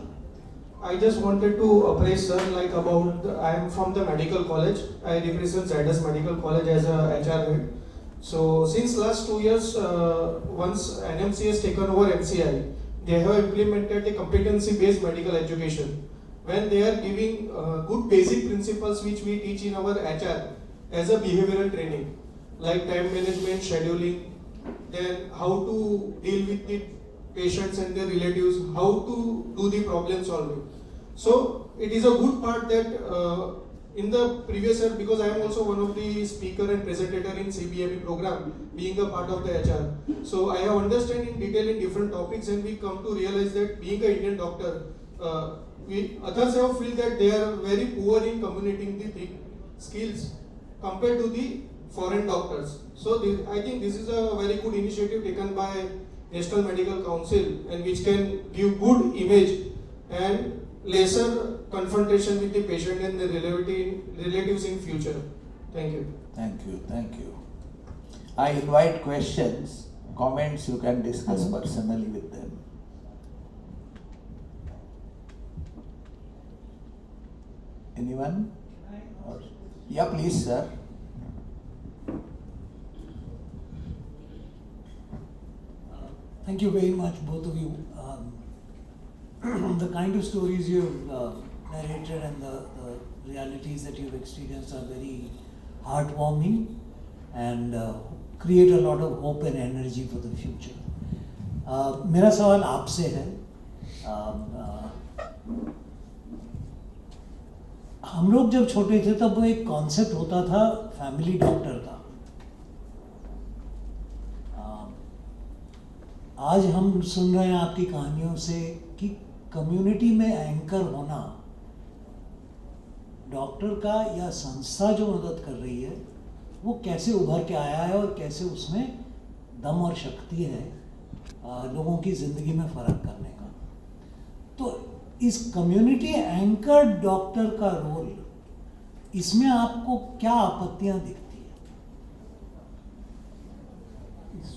I just wanted to appraise sir I am from the medical college. I represent ZS Medical College as a HR head. So since last 2 years, once NMC has taken over MCI, they have implemented a competency-based medical education. When they are giving good basic principles which we teach in our HR as a behavioral training, like time management, scheduling, then how to deal with the patients and their relatives, how to do the problem solving. So it is a good part that in the previous year, because I am also one of the speaker and presenter in CBME program, being a part of the HR. So I have understand in detail in different topics, and we come to realize that being an Indian doctor, others have feel that they are very poor in communicating the skills compared to the foreign doctors. So I think this is a very good initiative taken by National Medical Council, and which can give good image and lesser confrontation with the patient and the relatives in future. Thank you. Thank you, thank you. I invite questions, comments you can discuss personally with them. Anyone? Yeah, please, sir. Thank you very much, both of you. The kind of stories you've narrated and the realities that you've experienced are very heartwarming and create a lot of hope and energy for the future. मेरा सवाल आपसे है. हम लोग जब छोटे थे तब वो एक कॉन्सेप्ट होता था फैमिली डॉक्टर का. आज हम सुन रहे हैं आपकी कहानियों से कि कम्युनिटी में एंकर होना डॉक्टर का या संस्था जो मदद कर रही है वो कैसे उभर के आया है और कैसे उसमें दम और शक्ति है लोगों की ज़िंदगी में फ़र्क करने का. तो इस कम्युनिटी एंकर डॉक्टर का रोल, इसमें आपको क्या आपत्तियां दिखती है?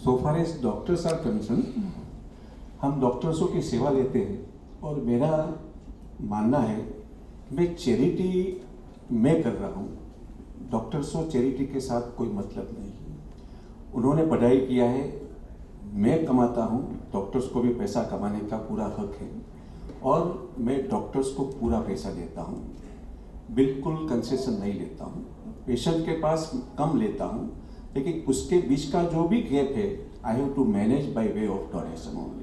So far as doctors are concerned, हम डॉक्टर्सों की सेवा लेते हैं और मेरा मानना है मैं चैरिटी मैं कर रहा हूँ. डॉक्टर्स और चैरिटी के साथ कोई मतलब नहीं. उन्होंने पढ़ाई किया है, मैं कमाता हूँ, डॉक्टर्स को भी पैसा कमाने का पूरा हक है और मैं डॉक्टर्स को पूरा पैसा देता हूँ, बिल्कुल कंसेशन नहीं लेता हूँ. पेशेंट के पास कम लेता हूँ, लेकिन उसके बीच का जो भी गैप है I have to manage by way of donation only.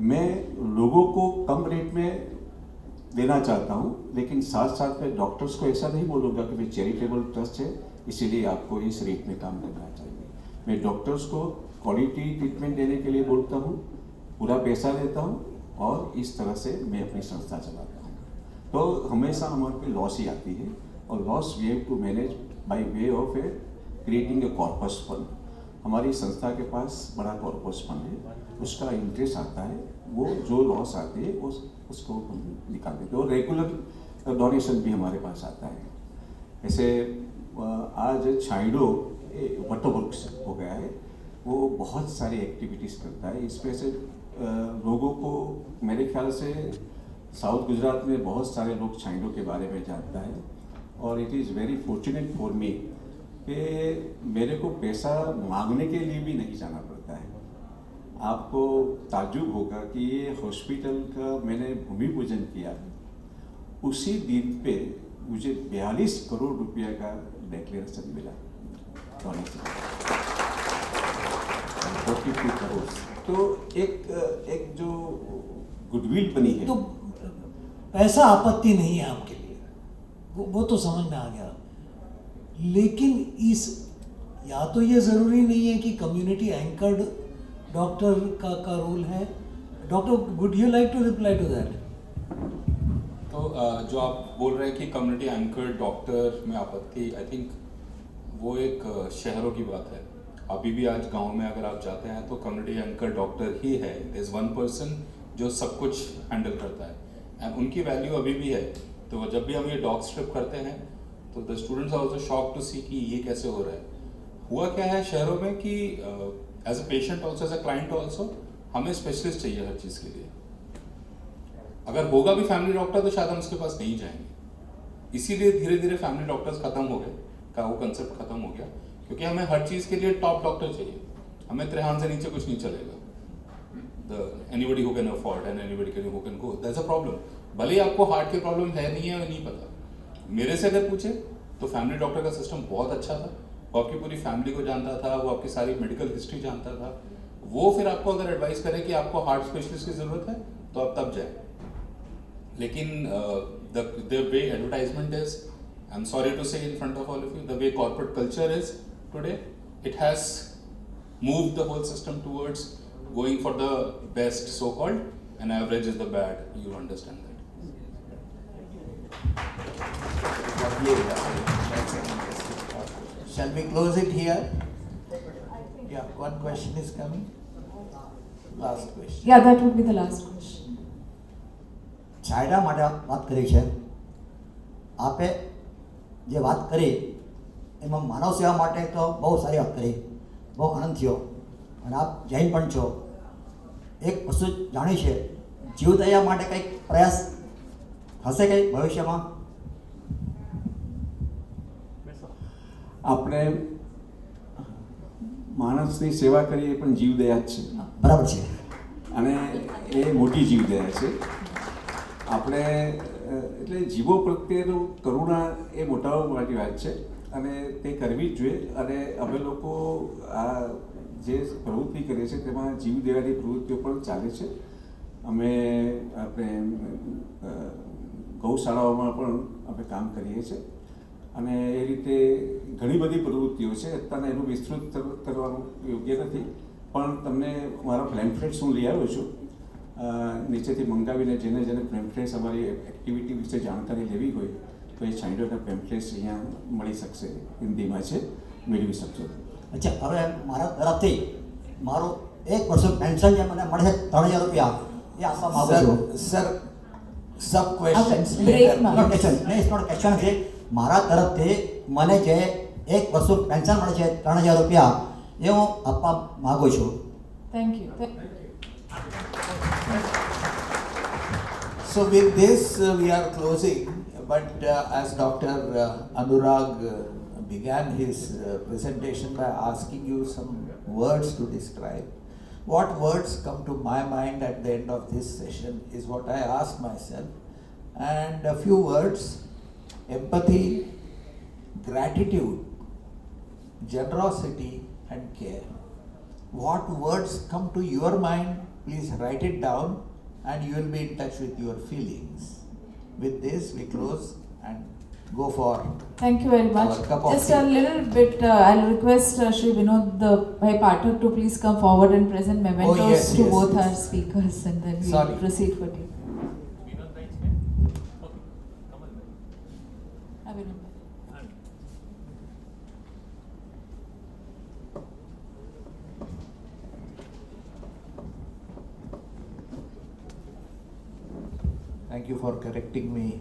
मैं लोगों को कम रेट में देना चाहता हूँ, लेकिन साथ साथ में डॉक्टर्स को ऐसा नहीं बोलूँगा कि भाई चैरिटेबल ट्रस्ट है इसीलिए आपको इस रेट में काम करना चाहिए. मैं डॉक्टर्स को क्वालिटी ट्रीटमेंट देने के लिए बोलता हूँ, पूरा पैसा देता हूँ और इस तरह से मैं अपनी संस्था चलाता हूँ। तो हमेशा हमारे पे लॉस ही आती है, और loss we have to manage by way of creating a corpus fund. हमारी संस्था के पास बड़ा कॉर्पस फंड है, उसका इंटरेस्ट आता है, वो जो लॉस आते हैं उसको हम निकाल देते हैं, और रेगुलर डोनेशन भी हमारे पास आता है। ऐसे आज छाइडो वटवृक्ष हो गया है, वो बहुत सारी एक्टिविटीज़ करता है। इसमें से लोगों को मेरे ख्याल से साउथ गुजरात में बहुत सारे लोग छाइडो के बारे में जानता है, और it is very fortunate for me कि मेरे को पैसा मांगने के लिए भी नहीं जाना पड़ता है। आपको ताज्जुब होगा कि ये हॉस्पिटल का मैंने भूमि पूजन किया, उसी दिन पे मुझे 42 करोड़ रुपया का डिक्लेरेशन मिला डोनेशन, 42 करोड़। तो एक जो गुडविल बनी है। तो पैसा आपत्ति नहीं है आपके लिए, वो तो समझ में आ गया, लेकिन इस या तो ये ज़रूरी नहीं है कि कम्युनिटी एंकर्ड डॉक्टर का रोल है। Doctor, would you like to reply to that? तो जो आप बोल रहे हैं कि कम्युनिटी एंकर डॉक्टर में आपत्ति, आई थिंक वो एक शहरों की बात है। अभी भी आज गांव में अगर आप जाते हैं तो कम्युनिटी एंकर डॉक्टर ही है। देयर इज वन पर्सन जो सब कुछ हैंडल करता है, एंड उनकी वैल्यू अभी भी है। तो जब भी हम ये डॉग स्ट्रिप करते हैं तो the students are also shock to see कि ये कैसे हो रहा है। हुआ क्या है शहरों में कि as a patient also, as a client also, हमें स्पेशलिस्ट चाहिए हर चीज़ के लिए। अगर होगा भी फैमिली डॉक्टर तो शायद हम उसके पास नहीं जाएंगे। इसीलिए धीरे धीरे फैमिली डॉक्टर्स खत्म हो गए, का वो कंसेप्ट खत्म हो गया, क्योंकि हमें हर चीज़ के लिए टॉप डॉक्टर चाहिए। हमें त्रिहान से नीचे कुछ नहीं चलेगा। Anybody who can afford and anybody who can go, that's a problem. भले ही आपको हार्ट की प्रॉब्लम है नहीं है नहीं पता, मेरे से अगर पूछे तो फैमिली डॉक्टर का सिस्टम बहुत अच्छा था। वो आपकी पूरी फैमिली को जानता था, वो आपकी सारी मेडिकल हिस्ट्री जानता था। वो फिर आपको अगर एडवाइस करे कि आपको हार्ट स्पेशलिस्ट की ज़रूरत है तो आप तब जाए। लेकिन the way advertisement is, I am sorry to say in front of all of you, the way corporate culture is today, it has moved the whole system towards going for the best, so called, and average is the bad. You understand that. Shall we close it here? Yeah, one question is coming. Last question. Yeah, that would be the last question. છાયડા માટે વાત કરી છે. આપે જે વાત કરી એમાં માનવ સેવા માટે તો બહુ સારી વાત કરી, બહુ આનંદ થયો. અને આપ જૈન પણ છો. એક વસ્તુ જાણી છે, જીવદયા માટે કંઈક પ્રયાસ હશે કંઈ ભવિષ્યમાં? આપણે માણસની સેવા કરીએ પણ જીવદયા જ છે. બરાબર છે. અને એ મોટી જીવદયા છે. આપણે એટલે જીવો પ્રત્યેનું કરુણા એ મોટામાં મોટી વાત છે, અને તે કરવી જ જોઈએ. અને અમે લોકો આ જે પ્રવૃત્તિ કરીએ છીએ તેમાં જીવ દેવાની પ્રવૃત્તિઓ પણ ચાલે છે. અમે આપણે ગૌશાળાઓમાં પણ અમે કામ કરીએ છીએ, અને એ રીતે ઘણી બધી પ્રવૃત્તિઓ છે. અત્યારે એનું વિસ્તૃત કરવાનું યોગ્ય નથી, પણ તમને મારા પેમ્ફલેટ્સ હું લઈ આવ્યો છું. નીચેથી મંગાવીને જેને જેને પેમ્ફલેટ્સ અમારી એક્ટિવિટી વિશે જાણકારી લેવી હોય તો એ છાંયડોના પેમ્ફલેટ્સ અહીંયા મળી શકશે, હિન્દીમાં છે, મેળવી શકશો. અચ્છા, હવે મારા તરફથી મારું 1 વર્ષ પેન્શન જે મને મળે છે 3000 રૂપિયા, એ આપવા માંગુ છું. Sir, sub questions not question છે. મારા તરફથી મને જે 1 વર્ષ પેન્શન મળે છે 3000 રૂપિયા, એ હું આપવા માંગુ છું. Thank you. So with this we are closing, but as Dr. Anurag began his presentation by asking you some words to describe, what words come to my mind at the end of this session is what I asked myself, and a few words: empathy, gratitude, generosity and care. What words come to your mind? Please write it down and you will be in touch with your feelings. With this we close and go for Thank you very much. our cup of Just tea. a little bit, I'll request Shri Vinod Bhai Pathak to please come forward and present mementos yes, to yes, both yes. our speakers, and then we'll Sorry. proceed for tea. Vinod Bhai. Thank you for correcting me.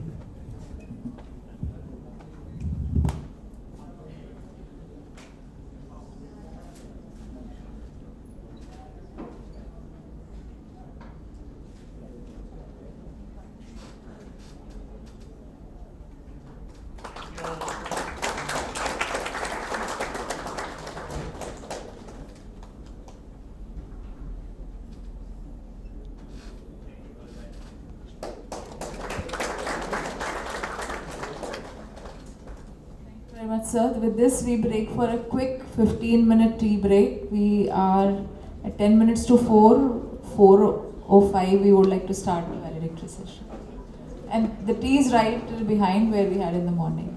Very much, sir. With this, we break for a quick 15-minute tea break. We are at 10 minutes to 4:05. We would like to start the valedictory session. And the tea is right behind where we had in the morning.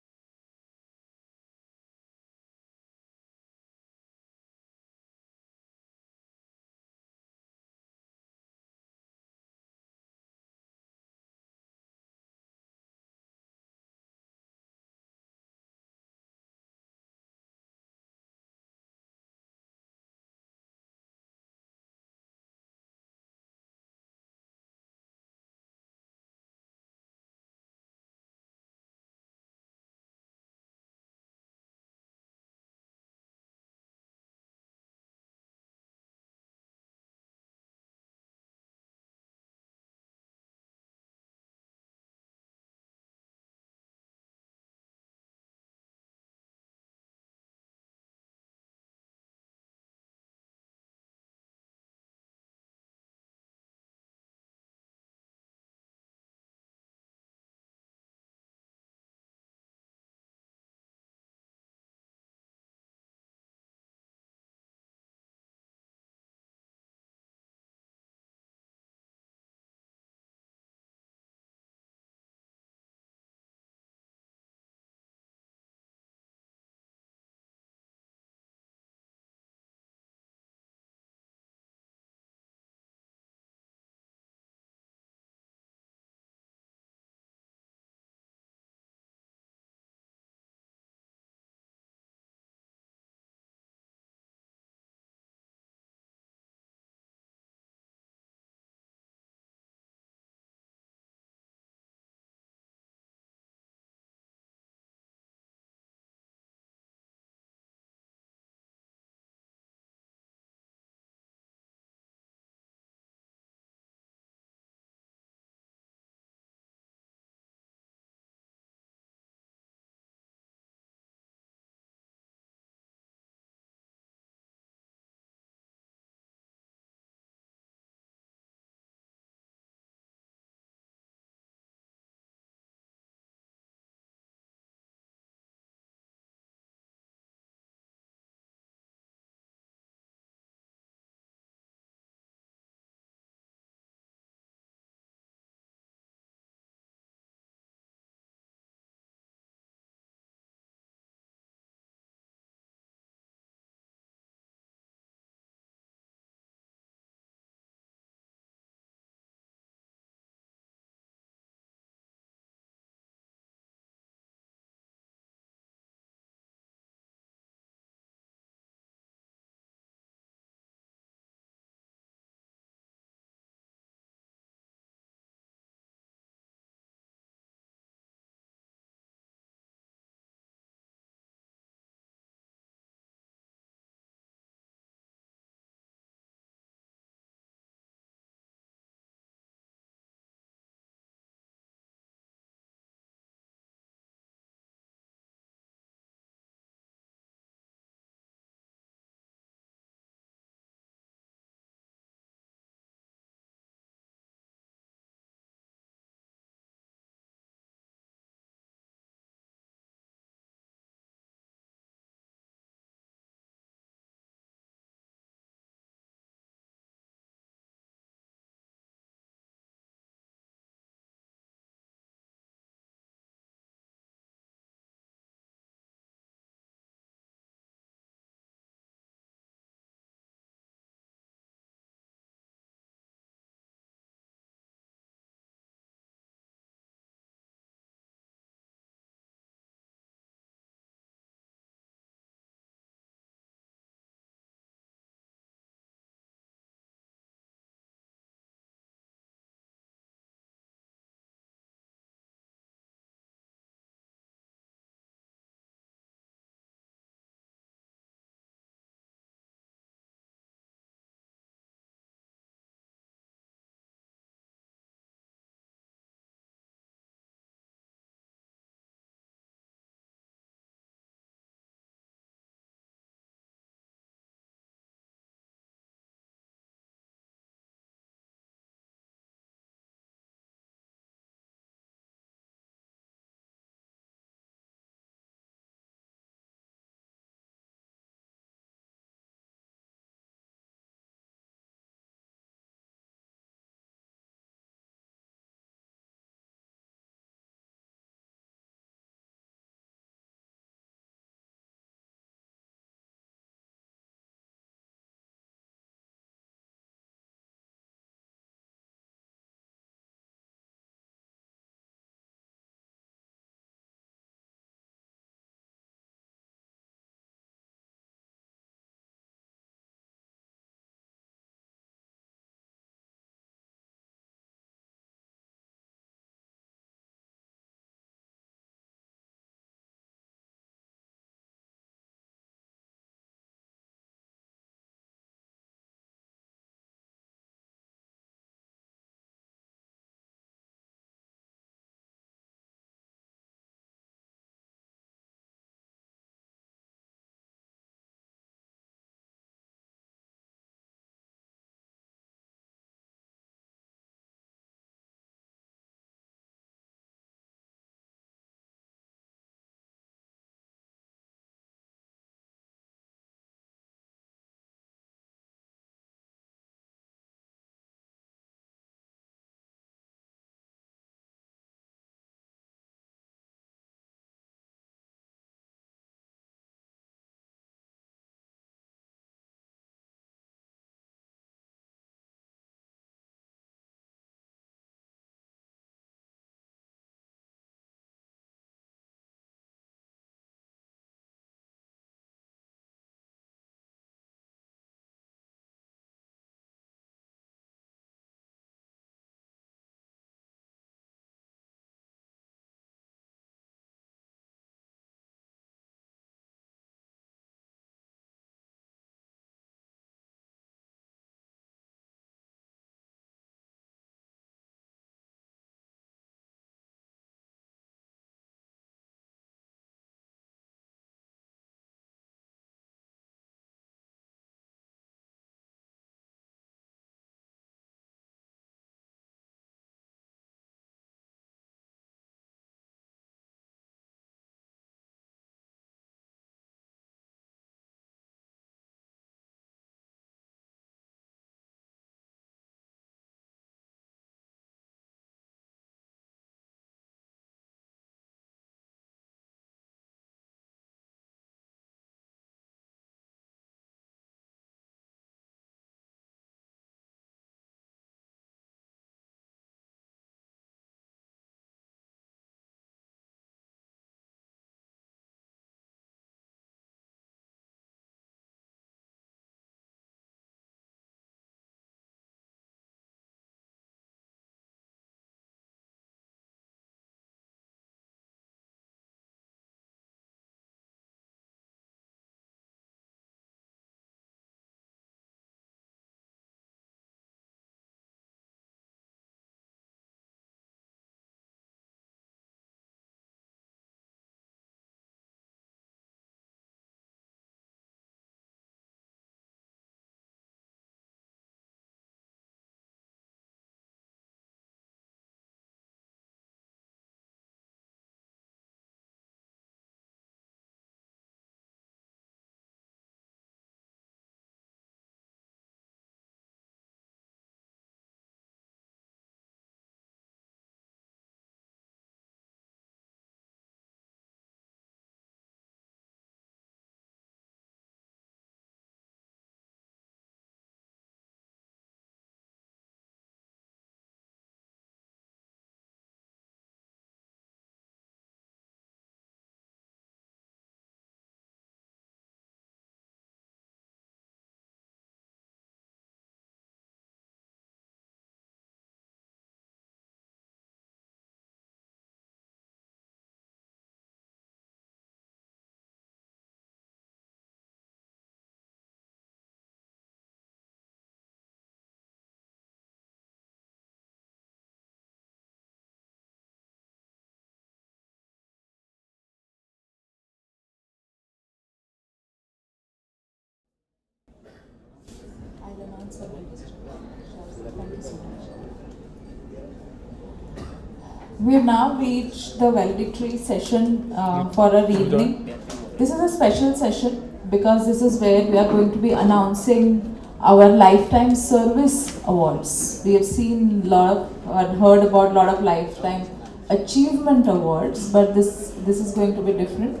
We have now reached the valedictory session for our evening. This is a special session because this is where we are going to be announcing our Lifetime Service Awards. We have seen heard about a lot of Lifetime Achievement Awards, but this is going to be different.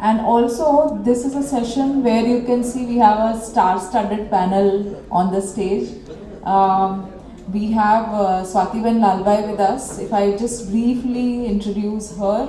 And also, this is a session where you can see we have a star-studded panel on the stage. We have Swatiben Lalbai with us. If I just briefly introduce her,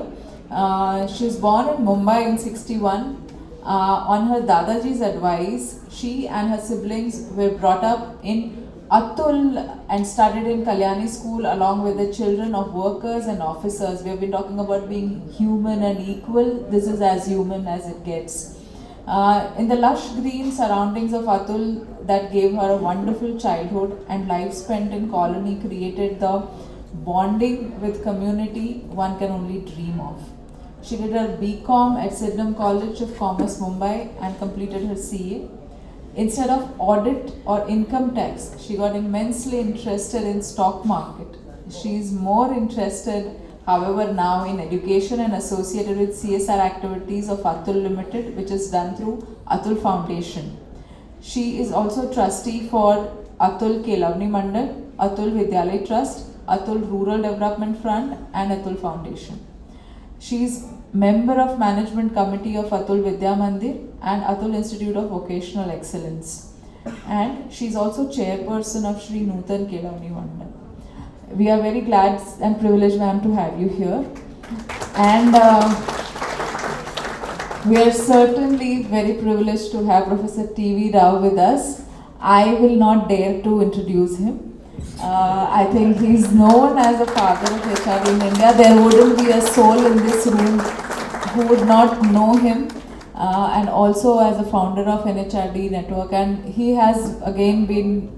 she was born in Mumbai in '61. On her Dadaji's advice, she and her siblings were brought up in Atul and studied in Kalyani school along with the children of workers and officers. We have been talking about being human and equal. This is as human as it gets. In the lush green surroundings of Atul that gave her a wonderful childhood, and life spent in colony created the bonding with community one can only dream of. She did her BCom at Sydenham College of Commerce, Mumbai, and completed her CA. Instead of audit or income tax, she got immensely interested in stock market. She is more interested, however, now in education and associated with CSR activities of Atul Limited, which is done through Atul Foundation. She is also trustee for Atul Kelavni Mandal, Atul Vidyalay Trust, Atul Rural Development Fund, and Atul Foundation. She is member of Management Committee of Atul Vidya Mandir and Atul Institute of Vocational Excellence. And she is also chairperson of Shri Nutan Kelavni Mandal. We are very glad and privileged, ma'am, to have you here. And we are certainly very privileged to have Professor T.V. Rao with us. I will not dare to introduce him. I think he's known as the father of HR in India. There wouldn't be a soul in this room who would not know him. And also as a founder of NHRD Network. And he has again been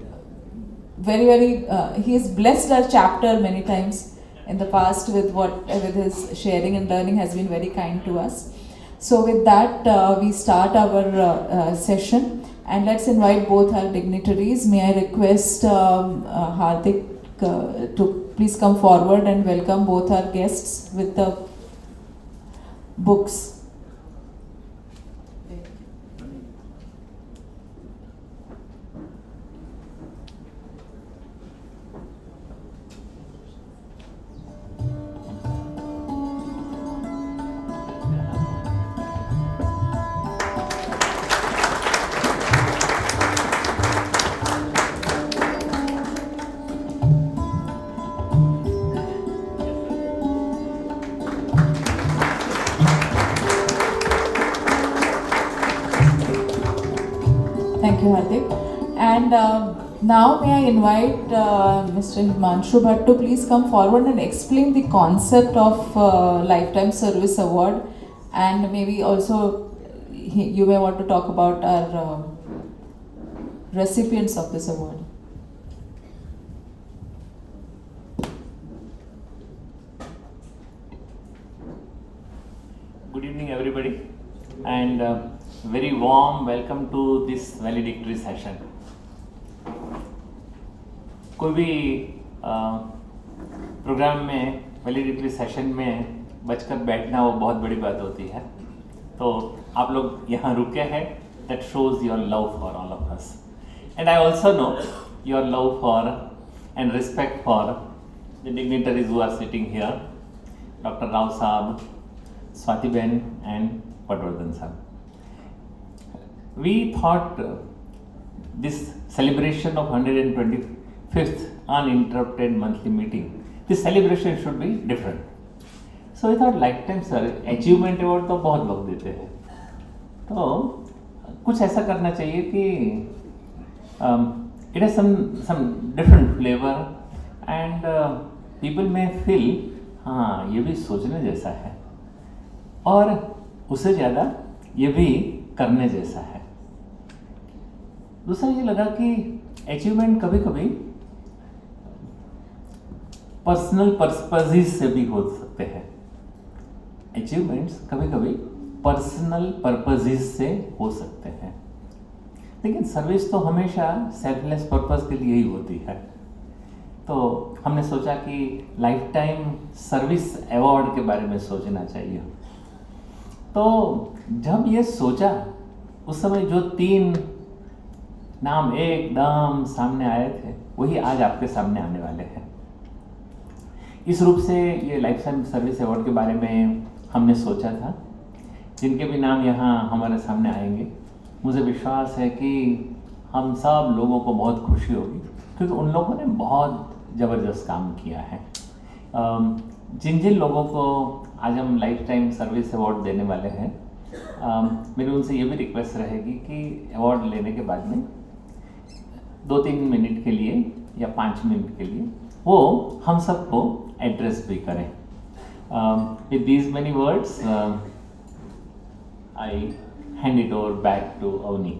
he has blessed our chapter many times in the past with his sharing and learning, has been very kind to us. So with that, we start our session, and let's invite both our dignitaries. May I request Hardik to please come forward and welcome both our guests with the books. Thank you, Hardik. And now may I invite Mr. Himanshu Bhatt to please come forward and explain the concept of Lifetime Service Award, and maybe also you may want to talk about our recipients of this award. Good evening, everybody, and very warm welcome to this valedictory session. कोई भी programme में validity session में बचकर बैठना वो बहुत बड़ी बात होती है, तो आप लोग यहाँ रुके हैं, that shows your love for all of us, and I also know your love for and respect for the dignitaries who are sitting here, Dr. Rao Saab, Swati Ben and Patwardhan Saab. We thought this celebration of 125th uninterrupted monthly meeting, this celebration should be different. So we thought lifetime achievement award तो बहुत लोग देते हैं, तो कुछ ऐसा करना चाहिए कि it has some different flavor and people may feel हाँ ये भी सोचने जैसा है और उससे ज़्यादा ये भी करने जैसा है. दूसरा ये लगा कि अचीवमेंट कभी कभी पर्सनल पर्पसेस से भी हो सकते हैं. अचीवमेंट्स कभी कभी पर्सनल पर्पसेस से हो सकते हैं. लेकिन सर्विस तो हमेशा सेल्फलेस पर्पस के लिए ही होती है। तो हमने सोचा कि लाइफ टाइम सर्विस अवार्ड के बारे में सोचना चाहिए। तो जब ये सोचा उस समय जो 3 नाम एकदम सामने आए थे वही आज आपके सामने आने वाले हैं। इस रूप से ये लाइफ टाइम सर्विस अवार्ड के बारे में हमने सोचा था। जिनके भी नाम यहाँ हमारे सामने आएंगे, मुझे विश्वास है कि हम सब लोगों को बहुत खुशी होगी, क्योंकि उन लोगों ने बहुत ज़बरदस्त काम किया है। जिन जिन लोगों को आज हम लाइफ टाइम सर्विस अवार्ड देने वाले हैं, मेरी उनसे ये भी रिक्वेस्ट रहेगी कि अवार्ड लेने के बाद में 2-3 मिनट के लिए या 5 मिनट के लिए वो हम सबको एड्रेस भी करें। With these many words I hand it over back to Avni.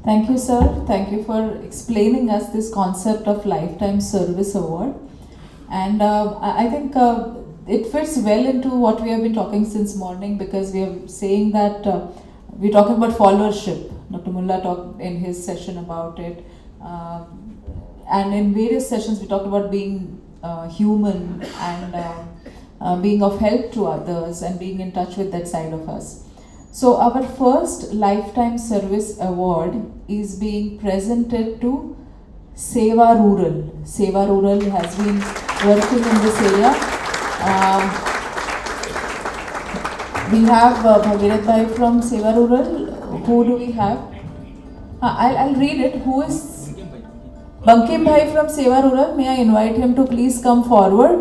Thank you, sir. Thank you for explaining us this concept of Lifetime Service Award. And I think it fits well into what we have been talking since morning, because we are saying that we're talking about followership. Dr. Mullah talked in his session about it. And in various sessions we talked about being human and being of help to others and being in touch with that side of us. So our first Lifetime Service Award is being presented to Seva Rural. Seva Rural has been working in this area. We have Bhagirath Bhai from Seva Rural. Who do we have? I'll read it. Who is Bankim Bhai from Seva Rural? May I invite him to please come forward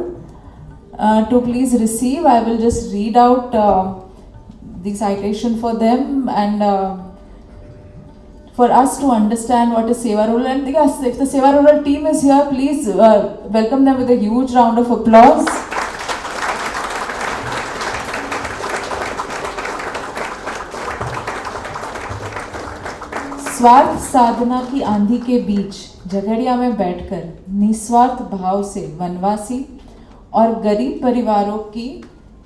to please receive. I will just read out the citation for them and for us to understand what is Seva Rural. And yes, if the Seva Rural team is here, please welcome them with a huge round of applause. स्वार्थ साधना की आंधी के बीच झगड़िया में बैठकर निस्वार्थ भाव से वनवासी और गरीब परिवारों की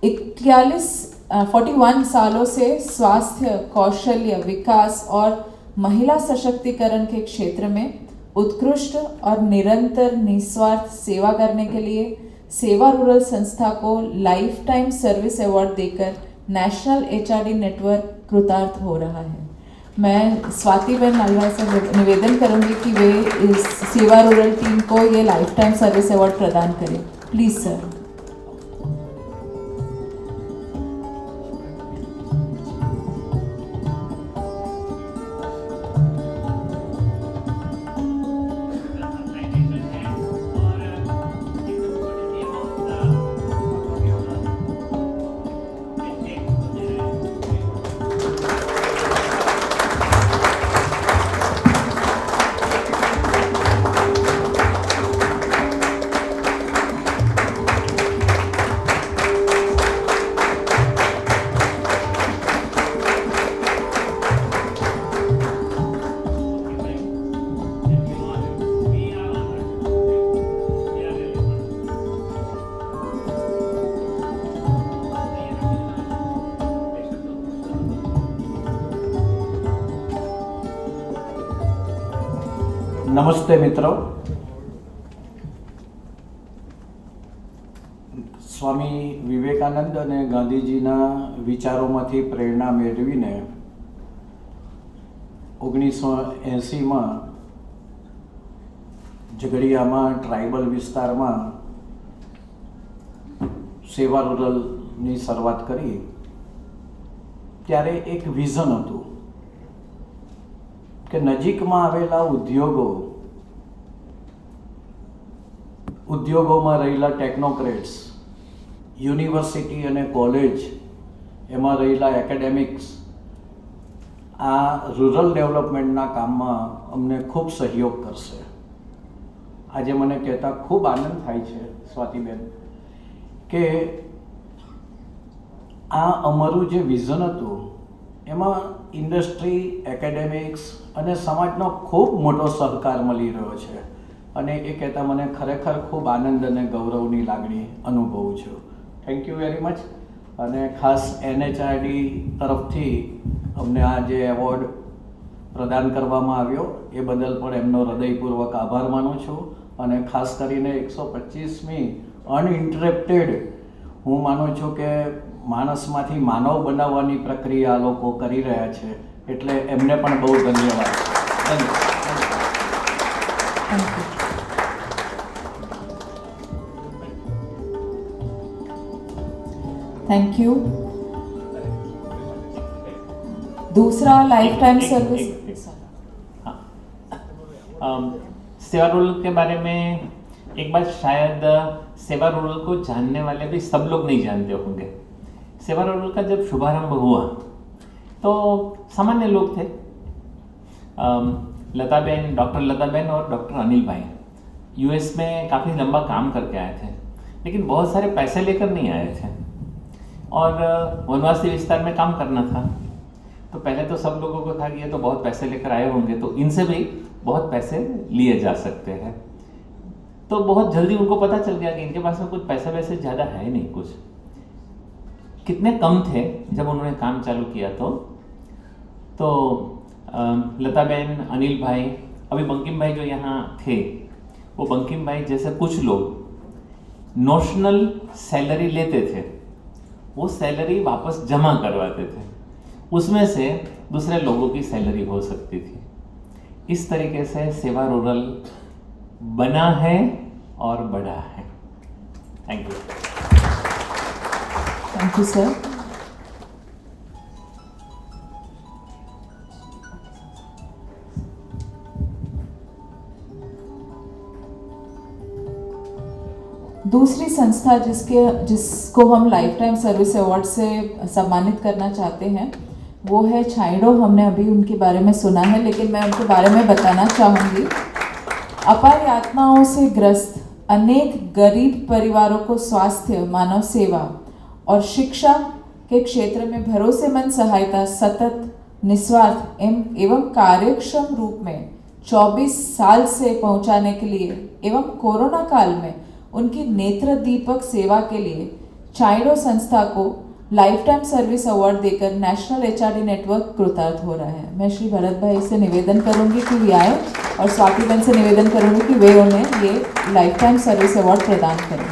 41 सालों से स्वास्थ्य, कौशल्य विकास और महिला सशक्तिकरण के क्षेत्र में उत्कृष्ट और निरंतर निस्वार्थ सेवा करने के लिए सेवा रूरल संस्था को लाइफ टाइम सर्विस अवार्ड देकर नेशनल एचआरडी नेटवर्क कृतार्थ हो रहा है। मैं स्वाति बहन नालवा से निवेदन करूंगी कि वे इस सेवा रूरल टीम को ये लाइफ टाइम सर्विस अवार्ड प्रदान करें। Please sir. નમસ્તે મિત્રો, સ્વામી વિવેકાનંદ અને ગાંધીજીના વિચારોમાંથી પ્રેરણા મેળવીને 1980માં ઝઘડિયામાં ટ્રાઇબલ વિસ્તારમાં સેવા રૂરલની શરૂઆત કરી ત્યારે એક વિઝન હતું કે નજીકમાં આવેલા ઉદ્યોગોમાં રહેલા ટેકનોક્રેટ્સ, યુનિવર્સિટી અને કોલેજ, એમાં રહેલા એકેડેમિક્સ આ રૂરલ ડેવલપમેન્ટના કામમાં અમને ખૂબ સહયોગ કરશે. આજે મને કહેતા ખૂબ આનંદ થાય છે સ્વાતિબેન કે આ અમારું જે વિઝન હતું એમાં ઇન્ડસ્ટ્રી, એકેડેમિક્સ અને સમાજનો ખૂબ મોટો સહકાર મળી રહ્યો છે અને એ કહેતા મને ખરેખર ખૂબ આનંદ અને ગૌરવની લાગણી અનુભવું છું. Thank you very much. અને ખાસ NHRD તરફથી અમને આ જે એવોર્ડ પ્રદાન કરવામાં આવ્યો એ બદલ પણ એમનો હૃદયપૂર્વક આભાર માનું છું. અને ખાસ કરીને 125મી અનઇન્ટરપ્ટેડ હું માનું છું કે માણસમાંથી માનવ બનાવવાની પ્રક્રિયા આ લોકો કરી રહ્યા છે, એટલે એમને પણ બહુ ધન્યવાદ. Thank you. दूसरा लाइफ टाइम सर्विस. सेवा रोल के बारे में एक बात शायद सेवा रोल को जानने वाले भी सब लोग नहीं जानते होंगे. सेवा रोल का जब शुभारंभ हुआ तो सामान्य लोग थे. लताबेन, डॉक्टर लताबेन और डॉक्टर अनिल भाई यूएस में काफ़ी लंबा काम करके आए थे, लेकिन बहुत सारे पैसे लेकर नहीं आए थे और वनवासी विस्तार में काम करना था. तो पहले तो सब लोगों को था कि ये तो बहुत पैसे लेकर आए होंगे, तो इनसे भी बहुत पैसे लिए जा सकते हैं. तो बहुत जल्दी उनको पता चल गया कि इनके पास में कुछ पैसे वैसे ज़्यादा है नहीं. कुछ कितने कम थे जब उन्होंने काम चालू किया. तो लताबेन, अनिल भाई, अभी बंकिम भाई जो यहाँ थे, वो बंकिम भाई जैसे कुछ लोग नोशनल सैलरी लेते थे, वो सैलरी वापस जमा करवाते थे, उसमें से दूसरे लोगों की सैलरी हो सकती थी. इस तरीके से सेवा रूरल बना है और बढ़ा है. Thank you. Thank you sir. दूसरी संस्था जिसको हम लाइफ टाइम सर्विस अवार्ड से सम्मानित करना चाहते हैं वो है छाइडो. हमने अभी उनके बारे में सुना है, लेकिन मैं उनके बारे में बताना चाहूँगी. अपार यातनाओं से ग्रस्त अनेक गरीब परिवारों को स्वास्थ्य, मानव सेवा और शिक्षा के क्षेत्र में भरोसेमंद सहायता सतत, निस्वार्थ एवं कार्यक्षम रूप में 24 साल से पहुंचाने के लिए एवं कोरोना काल में उनकी नेत्र दीपक सेवा के लिए छाइडो संस्था को लाइफ टाइम सर्विस अवार्ड देकर नेशनल एचआरडी नेटवर्क कृतार्थ हो रहा है. मैं श्री भरत भाई से निवेदन करूंगी कि वे आए और स्वाति बहन से निवेदन करूंगी कि वे उन्हें ये लाइफ टाइम सर्विस अवार्ड प्रदान करें.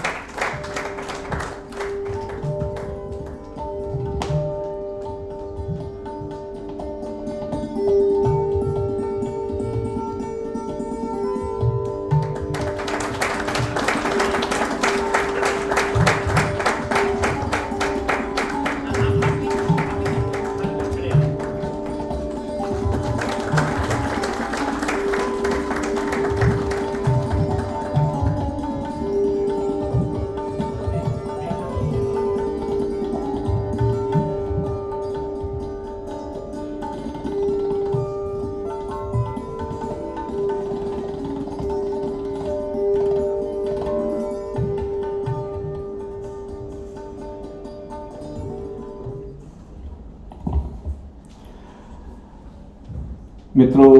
मित्रों,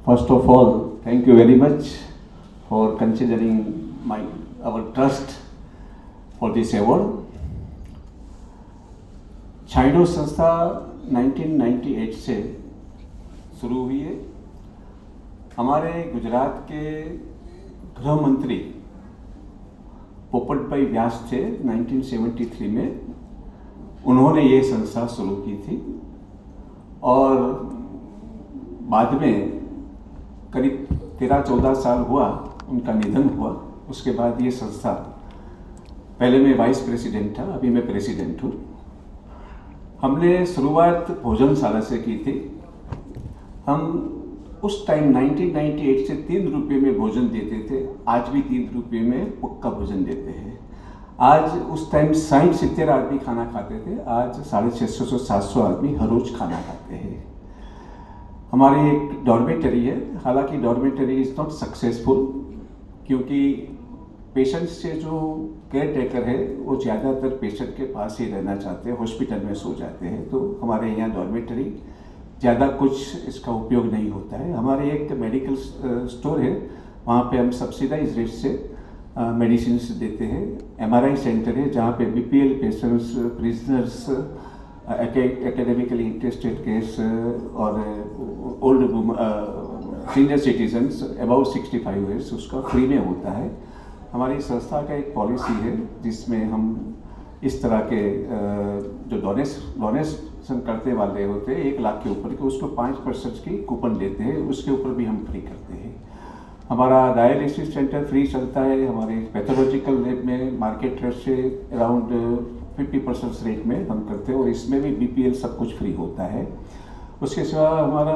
first of all thank you very much for considering our trust for this award. छाइडो संस्था 1998 से शुरू हुई है. हमारे गुजरात के गृह मंत्री पोपट भाई व्यास थे 1973 में, उन्होंने ये संस्था शुरू की थी और बाद में करीब 13-14 साल हुआ उनका निधन हुआ. उसके बाद ये संस्था, पहले मैं वाइस प्रेसिडेंट था, अभी मैं प्रेसिडेंट हूँ. हमने शुरुआत भोजनशाला से की थी. हम उस टाइम 1998 से 3 रुपये में भोजन देते थे, आज भी 3 रुपये में पक्का भोजन देते हैं. आज उस टाइम 60-70 आदमी खाना खाते थे, आज 650 से 700 आदमी हर रोज खाना खाते हैं. हमारी एक डॉर्मेटरी है, हालांकि डॉर्मेटरी इज़ नॉट सक्सेसफुल क्योंकि पेशेंट से जो केयर टेकर है वो ज़्यादातर पेशेंट के पास ही रहना चाहते हैं, हॉस्पिटल में सो जाते हैं. तो हमारे यहाँ डॉर्मेटरी ज़्यादा कुछ इसका उपयोग नहीं होता है. हमारे एक मेडिकल स्टोर है, वहाँ पे हम सब्सिडाइज रेट से मेडिसिन देते हैं. MRI सेंटर है जहाँ पे BPL patients, prisoners, academically interested case और old senior citizens above 65 years उसका फ्री में होता है। हमारी संस्था का एक पॉलिसी है जिसमें हम इस तरह के जो डोनेशन करते वाले होते हैं 1 लाख के ऊपर के उसको 5% की कूपन देते हैं, उसके ऊपर भी हम फ्री करते हैं। हमारा डायलिसिस सेंटर फ्री चलता है। हमारे पैथोलॉजिकल लैब में मार्केट रेट से अराउंड 50% रेट में हम करते हैं और इसमें भी BPL सब कुछ फ्री होता है। उसके सिवा हमारा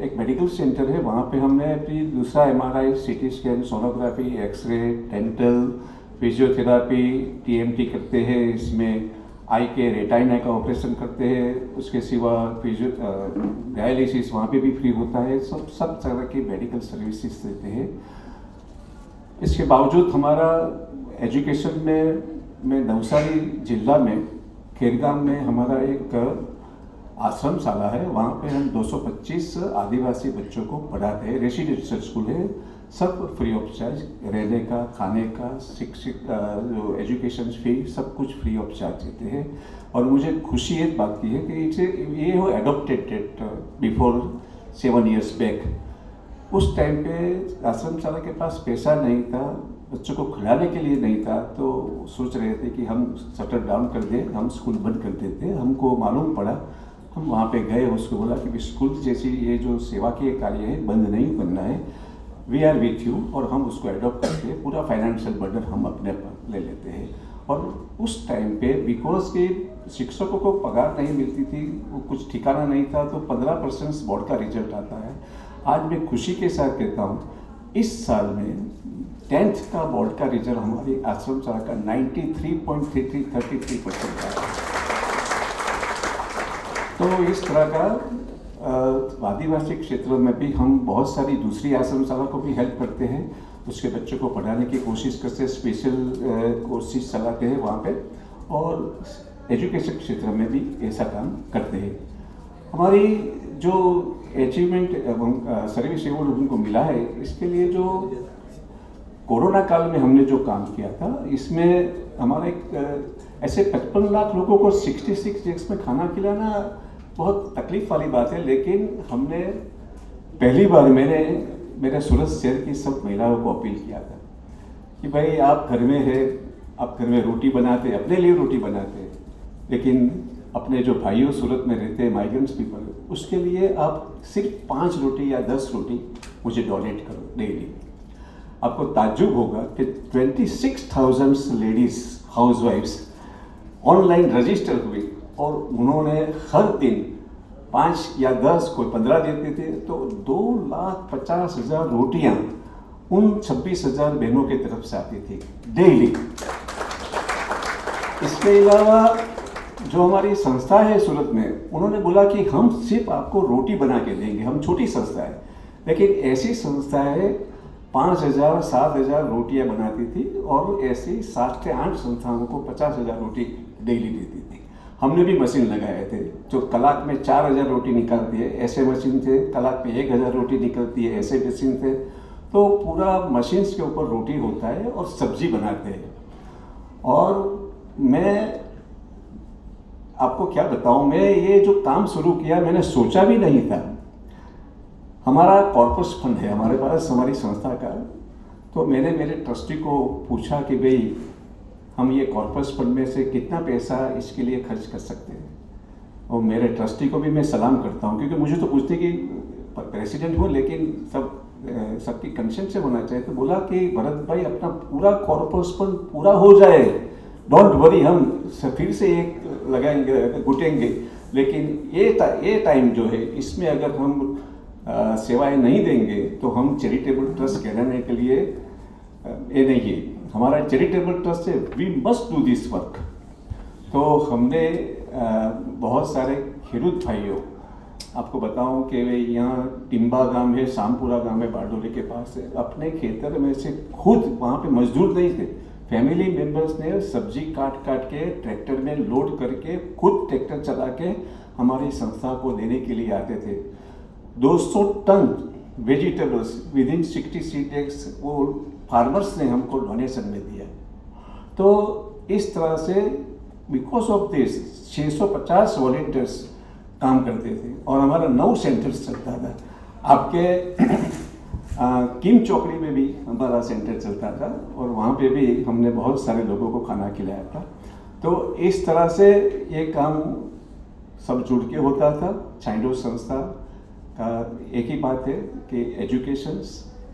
एक मेडिकल सेंटर है, वहाँ पे हमने अपनी दूसरा MRI, CT scan, sonography, X-ray, dental, physiotherapy, TMT करते हैं। इसमें आई के रेटाइना का ऑपरेशन करते हैं। उसके सिवा डायलिसिस वहाँ पे भी फ्री होता है। सब तरह की मेडिकल सर्विसेज देते हैं। इसके बावजूद हमारा एजुकेशन में नवसारी जिला में खेरगांव में हमारा एक आश्रम शाला है, वहाँ पे हम 225 आदिवासी बच्चों को पढ़ाते हैं। रेसिडेंशियल स्कूल है, सब फ्री ऑफ चार्ज, रहने का, खाने का, शिक्षक जो एजुकेशन फी सब कुछ फ्री ऑफ चार्ज देते हैं। और मुझे खुशी इस बात की है कि ये हो एडॉप्टेड बिफोर 7 years बैक। उस टाइम पे आश्रम शाला के पास पैसा नहीं था, बच्चों को खिलाने के लिए नहीं था, तो सोच रहे थे कि हम शटर डाउन कर दें, हम स्कूल बंद कर देते। हमको मालूम पड़ा, हम वहाँ पे गए, उसको बोला कि स्कूल जैसी ये जो सेवा के कार्य है बंद नहीं करना है, वी आर विथ यू, और हम उसको एडॉप्ट करके पूरा फाइनेंशियल बर्डन हम अपने पर ले लेते हैं। और उस टाइम पे बिकॉज के शिक्षकों को पगार नहीं मिलती थी, वो कुछ ठिकाना नहीं था, तो 15% बोर्ड का रिजल्ट आता है। आज मैं खुशी के साथ कहता हूँ, इस साल में 10th का बोर्ड का रिजल्ट हमारी आश्रम शाला का 93.33% का है। तो इस तरह का आदिवासी क्षेत्रों में भी हम बहुत सारी दूसरी आश्रम शाला को भी हेल्प करते हैं, उसके बच्चों को पढ़ाने की कोशिश करते हैं, स्पेशल कोर्सेज चलाते हैं वहाँ पे, और एजुकेशन क्षेत्र में भी ऐसा काम करते हैं। हमारी जो अचीवमेंट सर्विस अवार्ड उनको मिला है, इसके लिए जो कोरोना काल में हमने जो काम किया था, इसमें हमारे ऐसे 55 लाख लोगों को 66 डेज में खाना खिलाना बहुत तकलीफ वाली बात है। लेकिन हमने पहली बार मेरे सूरत शहर की सब महिलाओं को अपील किया था कि भाई आप घर में है, आप घर में रोटी बनाते, अपने लिए रोटी बनाते, लेकिन अपने जो भाइयों सूरत में रहते हैं माइग्रेंट्स पीपल, उसके लिए आप सिर्फ 5 रोटी या 10 रोटी मुझे डोनेट करो डेली। आपको ताज्जुब होगा कि 26,000 लेडीज हाउसवाइफ्स ऑनलाइन रजिस्टर हुई और उन्होंने हर दिन 5 या 10 कोई 15 देते थे, तो 2,50,000 रोटियां उन 26,000 बहनों की तरफ से आती थी डेली। इसके अलावा जो हमारी संस्था है सूरत में, उन्होंने बोला कि हम सिर्फ आपको रोटी बना के देंगे, हम छोटी संस्था है, लेकिन ऐसी संस्था है 5,000 7,000 रोटियां बनाती थी और ऐसी 7 से 8 संस्थाओं को 50,000 रोटी डेली देती थी। हमने भी मशीन लगाए थे जो कलाक में 4,000 रोटी निकालती है, ऐसे मशीन थे। कलाक में 1,000 रोटी निकलती है, ऐसे मशीन थे। तो पूरा मशीन्स के ऊपर रोटी होता है और सब्जी बनाते हैं। और मैं आपको क्या बताऊं, मैं ये जो काम शुरू किया मैंने सोचा भी नहीं था। हमारा कॉर्पस फंड है हमारे पास, हमारी संस्था का, तो मैंने मेरे ट्रस्टी को पूछा कि भाई हम ये कॉर्पस फंड में से कितना पैसा इसके लिए खर्च कर सकते हैं। और मेरे ट्रस्टी को भी मैं सलाम करता हूँ, क्योंकि मुझे तो पूछते कि प्रेसिडेंट हो लेकिन सबकी कंसेंट से होना चाहिए। तो बोला कि भरत भाई अपना पूरा कॉर्पस फंड पूरा हो जाए, डोंट वरी, हम फिर से एक लगाएंगे, गुटेंगे, लेकिन ये टाइम जो है इसमें अगर हम सेवाएं नहीं देंगे तो हम चैरिटेबल ट्रस्ट कहलाने के लिए ये नहीं है। हमारा चैरिटेबल ट्रस्ट है, we must do this work. तो हमने बहुत सारे खेडूत भाइयों, आपको बताऊं कि वे यहाँ टिम्बा गांव है, शामपुरा गांव है, बारडोली के पास है, अपने खेतर में से खुद, वहाँ पे मजदूर नहीं थे, फैमिली मेंबर्स ने सब्जी काट के ट्रैक्टर में लोड करके खुद ट्रैक्टर चला के हमारी संस्था को देने के लिए आते थे। 200 ton vegetables within 66 days वो फार्मर्स ने हमको डोनेशन में दिया। तो इस तरह से बिकॉज ऑफ दिस 650 वॉलेंटियर्स काम करते थे और हमारा 9 सेंटर्स चलता था। आपके किम चौकड़ी में भी हमारा सेंटर चलता था और वहाँ पे भी हमने बहुत सारे लोगों को खाना खिलाया था। तो इस तरह से ये काम सब जुड़ के होता था। चाइल्ड संस्था का एक ही बात है कि एजुकेशन,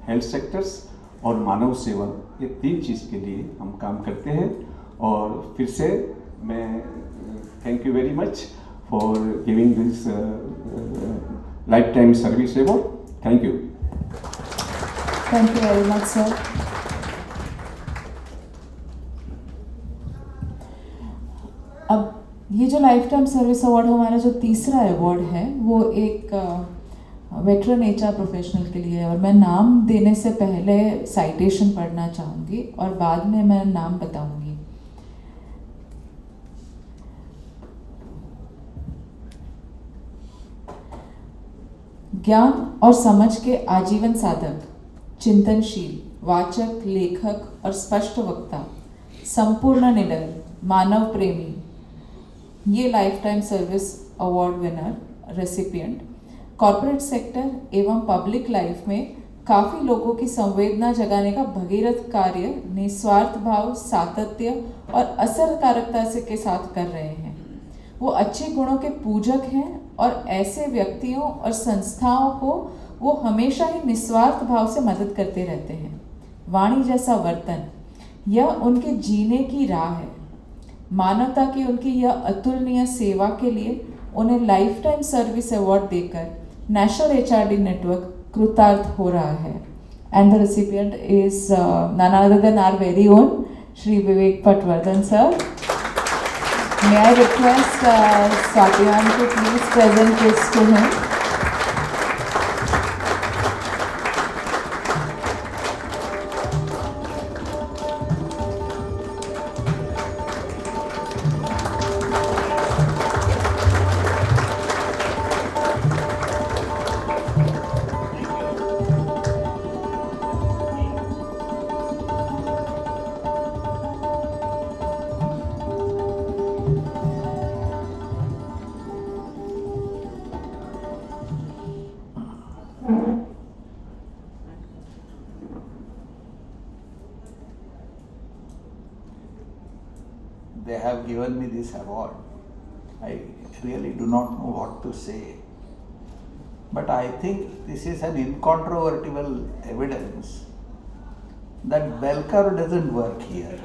हेल्थ सेक्टर्स और मानव सेवा, ये 3 चीज़ के लिए हम काम करते हैं। और फिर से मैं thank you very much for giving this life time service award. Thank you. Thank you very much sir. अब ये जो लाइफ टाइम सर्विस अवार्ड हमारा जो तीसरा अवार्ड है वो एक वेटरन एचआर प्रोफेशनल के लिए है और मैं नाम देने से पहले साइटेशन पढ़ना चाहूँगी और बाद में मैं नाम बताऊँगी। ज्ञान और समझ के आजीवन साधक, चिंतनशील, वाचक, लेखक और स्पष्ट वक्ता, संपूर्ण निडर, मानव प्रेमी, ये life time service award winner recipient corporate sector एवं पब्लिक लाइफ में काफ़ी लोगों की संवेदना जगाने का भगीरथ कार्य निस्वार्थ भाव, सातत्य और असरकारकता से के साथ कर रहे हैं। वो अच्छे गुणों के पूजक हैं और ऐसे व्यक्तियों और संस्थाओं को वो हमेशा ही निस्वार्थ भाव से मदद करते रहते हैं। वाणी जैसा वर्तन यह उनके जीने की राह है। मानवता की उनकी यह अतुलनीय सेवा के लिए उन्हें लाइफ टाइम सर्विस अवार्ड देकर नेशनल एचआरडी नेटवर्क कृतार्थ हो रहा है। And the recipient is none other than our very own Shri Vivek Patwardhan sir. May I request Swatihan to please present this to him. They have given me this award. I really do not know what to say. But I think this is an incontrovertible evidence that bell curve doesn't work here.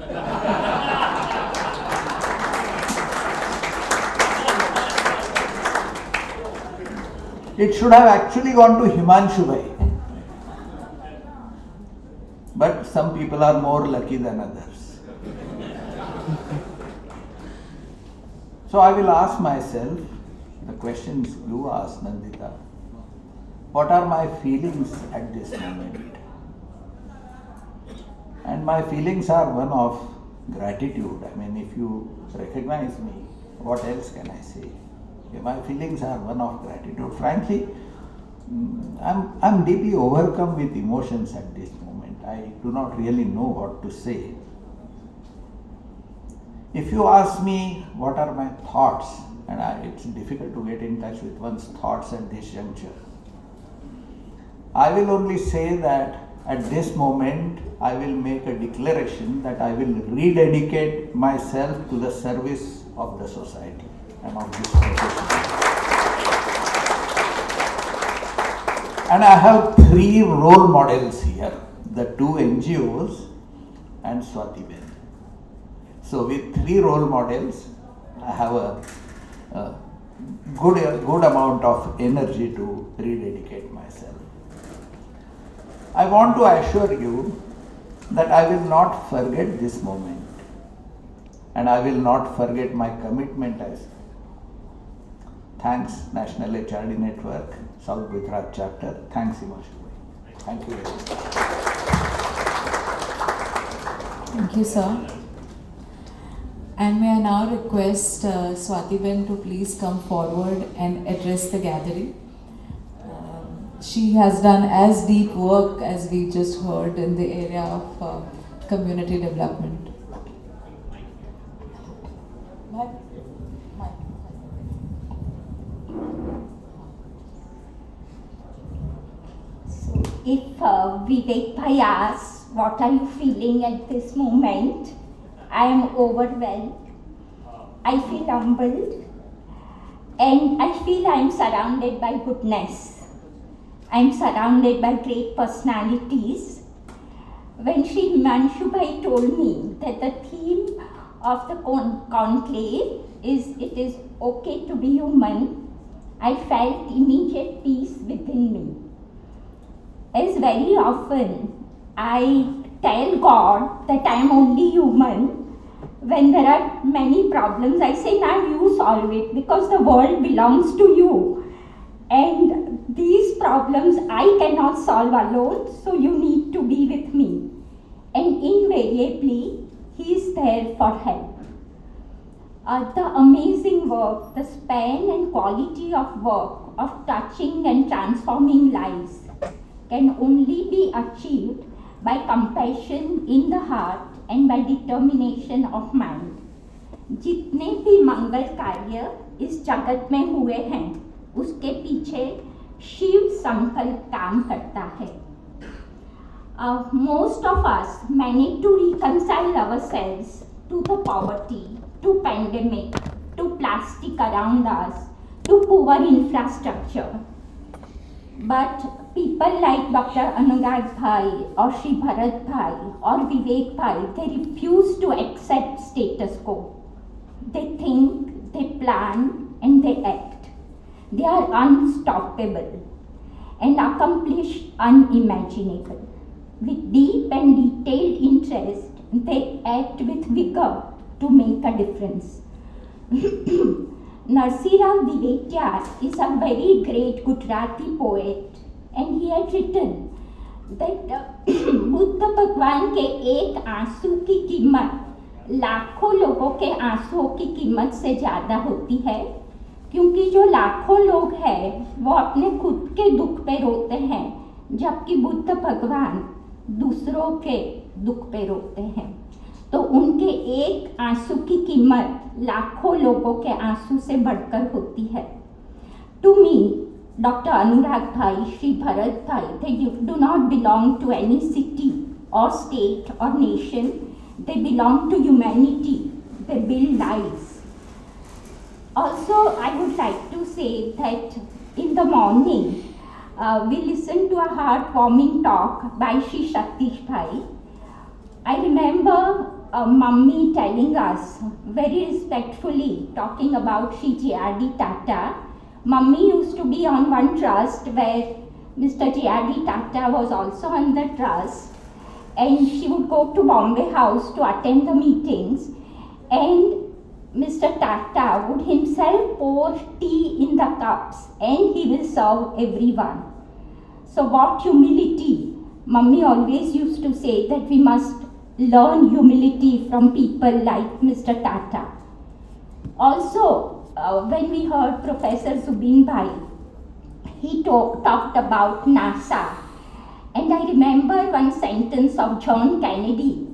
It should have actually gone to Himanshu Bhatt. But some people are more lucky than others. So I will ask myself the questions you asked, Nandita. What are my feelings at this moment? And my feelings are one of gratitude. I mean, if you recognize me, what else can I say? Okay, my feelings are one of gratitude. Frankly, I'm deeply overcome with emotions at this moment. I do not really know what to say. If you ask me what are my thoughts, and it's difficult to get in touch with one's thoughts at this juncture, I will only say that at this moment I will make a declaration that I will rededicate myself to the service of the society and of this profession. And I have 3 role models here, the 2 NGOs and Swati Ben. So with 3 role models, I have a good amount of energy to rededicate myself. I want to assure you that I will not forget this moment, and I will not forget my commitment as thanks National HRD Network, South Gujarat Chapter. Thanks Himanshu. Thank you very much. Thank you, sir. And may I now request Swati Ben to please come forward and address the gathering. She has done as deep work as we just heard in the area of community development. have mic. So if Vivek Bhai asks, what are you feeling at this moment? I am overwhelmed. I feel humbled. And I feel I am surrounded by goodness. I am surrounded by great personalities. When Shri Himanshu Bhai told me that the theme of the conclave is "It is okay to be human," I felt immediate peace within me. As very often I tell God that I am only human. When there are many problems, I say, now you solve it, because the world belongs to you. And these problems I cannot solve alone, so you need to be with me. And invariably, he is there for help. The amazing work, the span and quality of work of touching and transforming lives can only be achieved by compassion in the heart and by determination of mind. जितने भी मंगल कार्य इस जगत में हुए हैं, उसके पीछे शिव संकल्प काम करता है. Most of us manage to reconcile ourselves to the poverty, to pandemic, to plastic around us, to poor infrastructure. But people like Dr. Anurag Bhai or Shri Bharat Bhai or Vivek Bhai, they refuse to accept status quo. They think, they plan, and they act. They are unstoppable and accomplish unimaginable. With deep and detailed interest, they act with vigor to make a difference. Narsirao Divetya is a very great Gujarati poet, and he had written that Buddha भगवान के एक आंसू की कीमत लाखों लोगों के आंसुओं की कीमत से ज़्यादा होती है, क्योंकि जो लाखों लोग हैं वो अपने खुद के दुख पे रोते हैं, जबकि बुद्ध भगवान दूसरों के दुख पे रोते हैं. तो उनके एक आंसू की कीमत लाखों लोगों के आंसू से बढ़कर होती है. To me, Dr. Anurag Bhai, Shri Bharat Bhai, they do not belong to any city or state or nation. They belong to humanity. They build lives. Also, I would like to say that in the morning, we listened to a heartwarming talk by Shri Satish Bhai. I remember Mummy telling us very respectfully, talking about Shri J.R.D. Tata. Mummy used to be on one trust where Mr. J.R.D. Tata was also on the trust, and she would go to Bombay House to attend the meetings, and Mr. Tata would himself pour tea in the cups and he will serve everyone. So what humility! Mummy always used to say that we must learn humility from people like Mr. Tata. Also, when we heard Professor Zubin Bhai, he talked about NASA. And I remember one sentence of John Kennedy.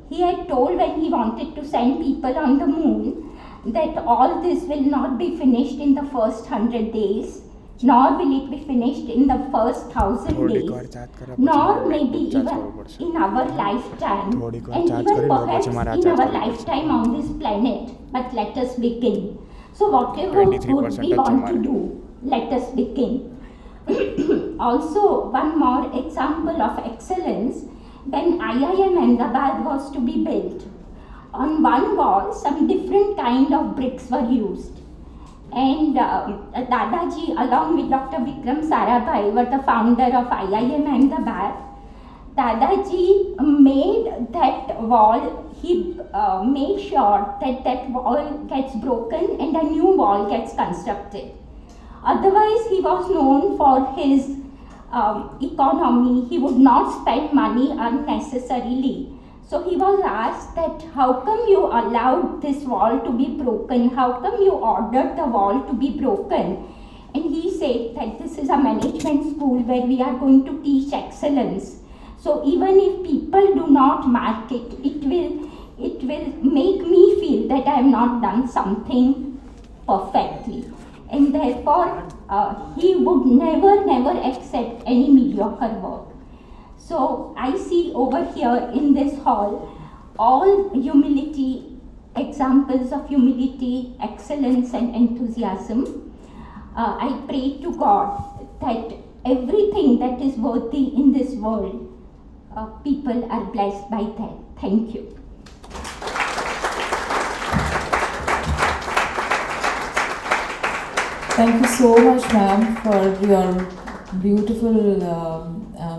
He had told when he wanted to send people on the moon that all this will not be finished in the first 100 days, nor will it be finished in the first 1,000 days, nor maybe even in our lifetime, and even perhaps in our lifetime on this planet. But let us begin. So whatever good we want to do, let us begin. Also, one more example of excellence, when IIM Ahmedabad was to be built, on one wall some different kind of bricks were used. And Dadaji, along with Dr. Vikram Sarabhai, were the founder of IIM Ahmedabad. Dadaji made that wall, he made sure that that wall gets broken and a new wall gets constructed. Otherwise, he was known for his economy. He would not spend money unnecessarily. So he was asked that how come you allowed this wall to be broken? How come you ordered the wall to be broken? And he said that this is a management school where we are going to teach excellence. So even if people do not mark it, it will it will make me feel that I have not done something perfectly. And therefore, he would never accept any mediocre work. So I see over here in this hall all humility, examples of humility, excellence and enthusiasm. I pray to God that everything that is worthy in this world, people are blessed by that. Thank you. Thank you so much, ma'am, for your beautiful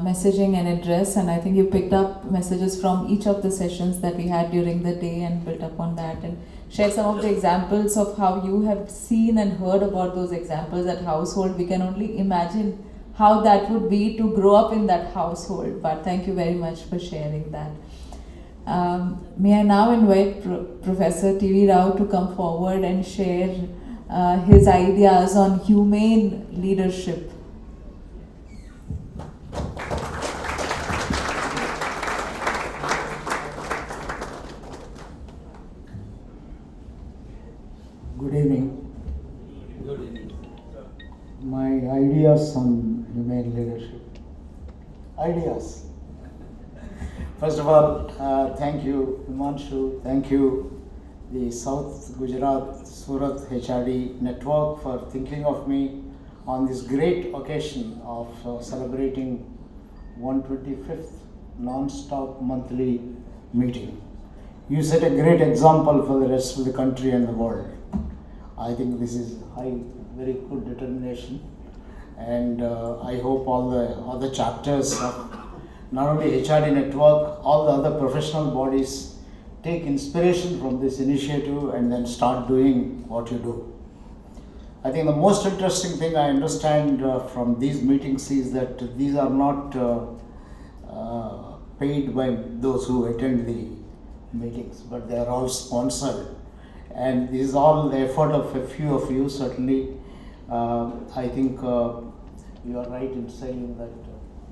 messaging and address. And I think you picked up messages from each of the sessions that we had during the day and built upon that and shared some of the examples of how you have seen and heard about those examples at household. We can only imagine how that would be to grow up in that household. But thank you very much for sharing that. May I now invite Professor T.V. Rao to come forward and share his ideas on humane leadership. Good evening. Good evening. My ideas on humane leadership. Ideas. First of all, thank you, Himanshu. Thank you, the South Gujarat Surat HRD network, for thinking of me on this great occasion of celebrating 125th non-stop monthly meeting. You set a great example for the rest of the country and the world. I think this is very good determination, and I hope all the other chapters of not only HRD network, all the other professional bodies take inspiration from this initiative and then start doing what you do. I think the most interesting thing I understand from these meetings is that these are not paid by those who attend the meetings, but they are all sponsored. And this is all the effort of a few of you, certainly. I think you are right in saying that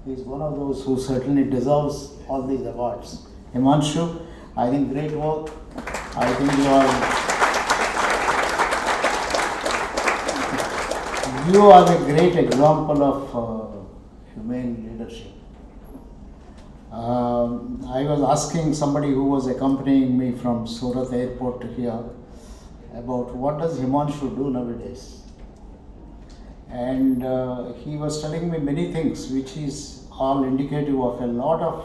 he is one of those who certainly deserves all these awards. Himanshu, I think great work. I think you are a great example of humane leadership. I was asking somebody who was accompanying me from Surat airport to here about what does Himanshu do nowadays. And he was telling me many things which is all indicative of a lot of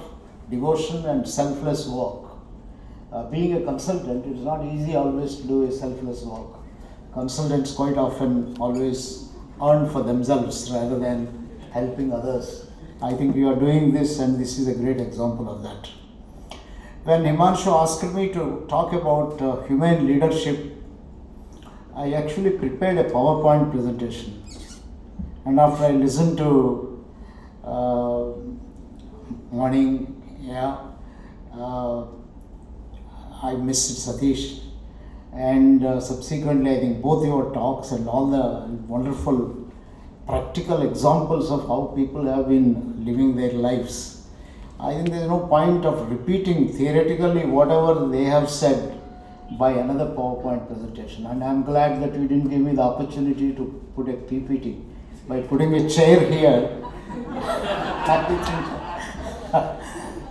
devotion and selfless work. Being a consultant, it is not easy always to do a selfless work. Consultants quite often always earn for themselves rather than helping others. I think you are doing this, and this is a great example of that. When Himanshu asked me to talk about humane leadership, I actually prepared a PowerPoint presentation. And after I listened to morning, I missed Satish, and subsequently I think both your talks and all the wonderful practical examples of how people have been living their lives. I think there is no point of repeating theoretically whatever they have said by another PowerPoint presentation, and I am glad that you didn't give me the opportunity to put a PPT. By putting a chair here,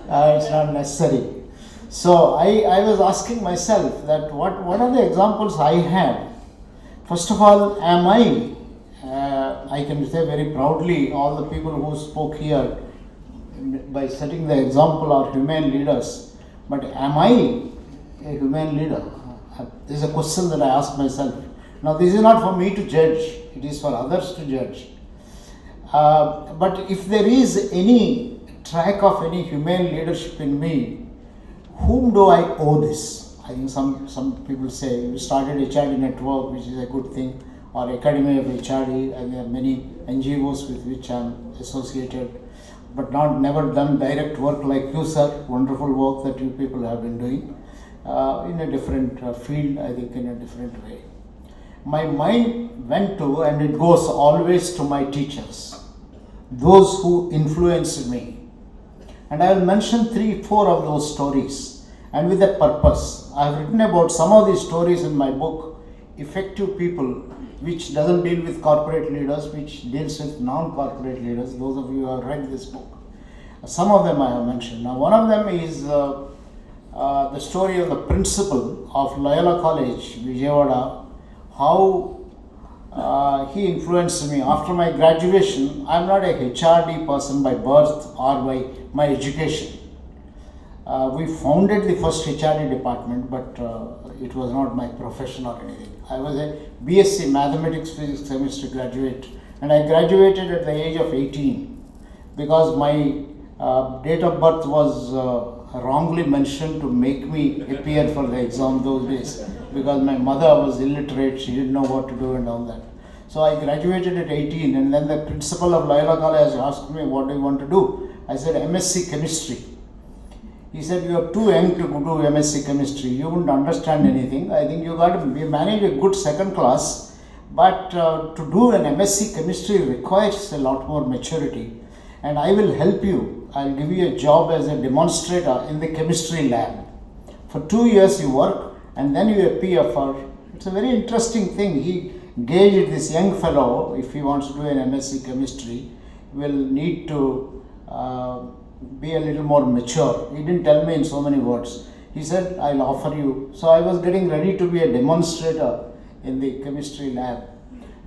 it's not necessary. So I was asking myself that what are the examples I have? First of all, am I can say very proudly, all the people who spoke here by setting the example are humane leaders, but am I a humane leader? This is a question that I ask myself. Now this is not for me to judge, it is for others to judge. But if there is any track of any humane leadership in me, whom do I owe this? I think some people say we started HRD network, which is a good thing, or Academy of HRD, and there are many NGOs with which I am associated, but never done direct work like you, sir. Wonderful work that you people have been doing in a different field, I think in a different way. My mind went to, and it goes always to my teachers, those who influenced me. And I will mention 3-4 of those stories. and with that purpose. I have written about some of these stories in my book, Effective People, which doesn't deal with corporate leaders, which deals with non-corporate leaders. Those of you who have read this book, some of them I have mentioned. Now, one of them is the story of the principal of Loyola College, Vijayawada, how he influenced me. After my graduation, I am not a HRD person by birth or by my education. We founded the first HRD department, but it was not my profession or anything. I was a BSc Mathematics Physics Chemistry graduate, and I graduated at the age of 18 because my date of birth was wrongly mentioned to make me appear for the exam those days, because my mother was illiterate, she didn't know what to do and all that. So I graduated at 18, and then the principal of Loyola College asked me, what do you want to do? I said, MSc Chemistry. He said, you are too young to do MSc Chemistry, you wouldn't understand anything. I think you manage a good second class, but to do an MSc Chemistry requires a lot more maturity, and I will help you. I'll give you a job as a demonstrator in the chemistry lab. For 2 years you work, and then you appear for, it's a very interesting thing. He gauged this young fellow, if he wants to do an MSc Chemistry, will need to be a little more mature. He didn't tell me in so many words. He said, I'll offer you. So I was getting ready to be a demonstrator in the chemistry lab.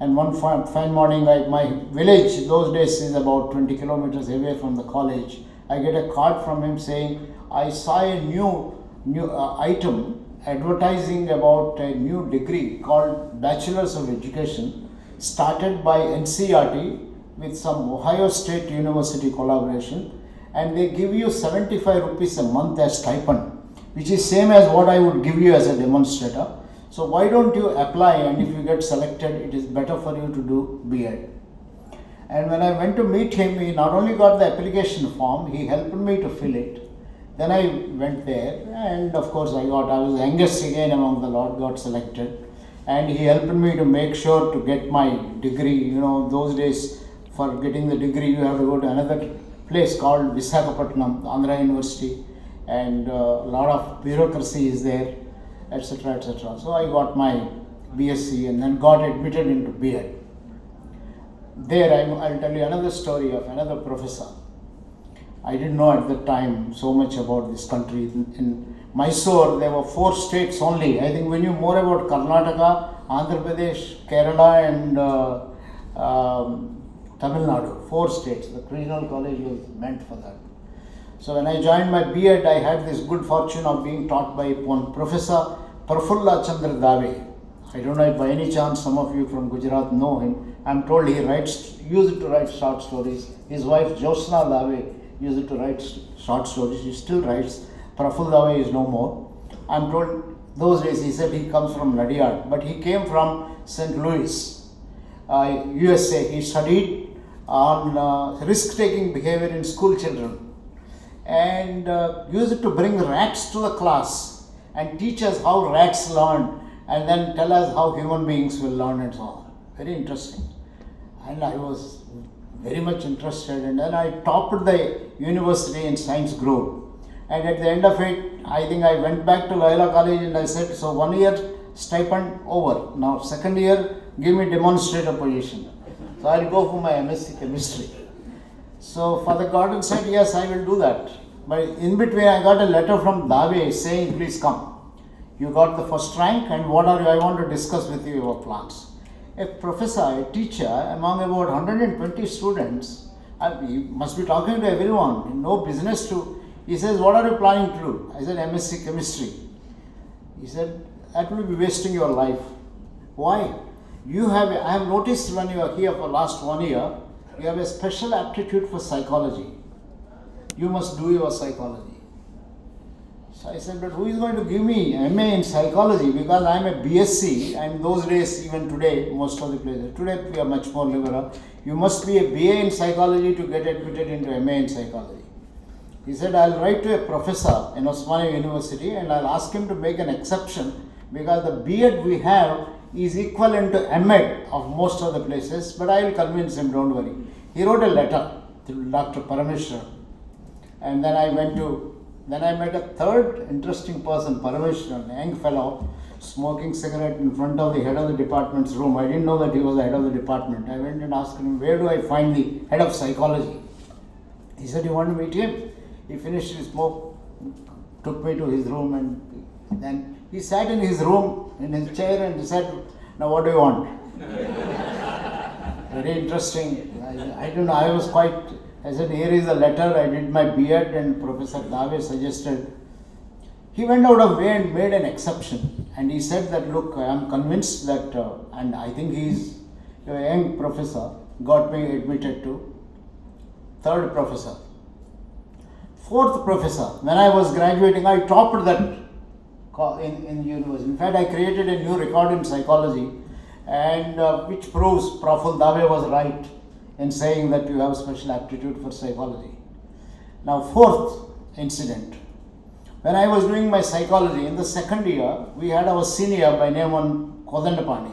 And one fine morning, my village those days is about 20 kilometers away from the college. I get a card from him saying, I saw a new item advertising about a new degree called Bachelor's of Education, started by NCERT with some Ohio State University collaboration, and they give you 75 rupees a month as stipend, which is same as what I would give you as a demonstrator. So why don't you apply, and if you get selected, it is better for you to do B.Ed. And when I went to meet him, he not only got the application form, he helped me to fill it. Then I went there, and of course I was the youngest again among the lot, got selected. And he helped me to make sure to get my degree. You know, those days for getting the degree, you have to go to another place called Visakhapatnam, Andhra University, and a lot of bureaucracy is there, etc., etc. So I got my BSc and then got admitted into B.Ed. There I'll tell you another story of another professor. I didn't know at the time so much about this country. In Mysore, there were 4 states only. I think we knew more about Karnataka, Andhra Pradesh, Kerala, and Tamil Nadu. 4 states. The regional college was meant for that. So when I joined my B.Ed, I had this good fortune of being taught by one Professor Prafulla Chandra Dave. I don't know if by any chance some of you from Gujarat know him. I'm told he used to write short stories. His wife Josna Dave used to write short stories. He still writes. Prafulla Dave is no more. I'm told those days he said he comes from Nadiyad, but he came from St. Louis, USA. He studied on risk-taking behavior in school children, and used to bring rats to the class and teach us how rats learn, and then tell us how human beings will learn and so on. Very interesting. And I was very much interested, and then I topped the university in science group. And at the end of it, I think I went back to Loyola College and I said, so 1 year stipend over. Now 2nd year, give me demonstrator position. So I'll go for my MSc Chemistry. So Father Gordon said, yes, I will do that. But in between, I got a letter from Dave saying, please come. You got the first rank, and I want to discuss with you your plans. A professor, a teacher, among about 120 students, you must be talking to everyone, no business to. He says, what are you planning to do? I said, MSc Chemistry. He said, that will be wasting your life. Why? I have noticed when you are here for last 1 year, you have a special aptitude for psychology. You must do your psychology. So I said, but who is going to give me MA in psychology? Because I am a BSc, and those days, even today, most of the places, today we are much more liberal. You must be a BA in psychology to get admitted into MA in psychology. He said, I'll write to a professor in Osmania University and I'll ask him to make an exception, because the B.Ed we have is equivalent to M.Ed of most of the places, but I will convince him, don't worry. He wrote a letter to Dr. Parameshwar, and then I went to Then I met a third interesting person, Parameshwaran, a young fellow, smoking cigarette in front of the head of the department's room. I didn't know that he was the head of the department. I went and asked him, where do I find the head of psychology? He said, you want to meet him? He finished his smoke, took me to his room, and then he sat in his room, in his chair, and he said, now what do you want? Very interesting. I don't know, I was quite, I said, here is a letter, I did my B.Ed, and Professor Dave suggested. He went out of way and made an exception, and he said that, look, I am convinced that, and I think he's a young professor, got me admitted to third professor. Fourth professor, when I was graduating, I topped that in university. In fact, I created a new record in psychology, and which proves Professor Dave was right in saying that you have special aptitude for psychology. Now, fourth incident. When I was doing my psychology in the second year, we had our senior by name on Kodandapani.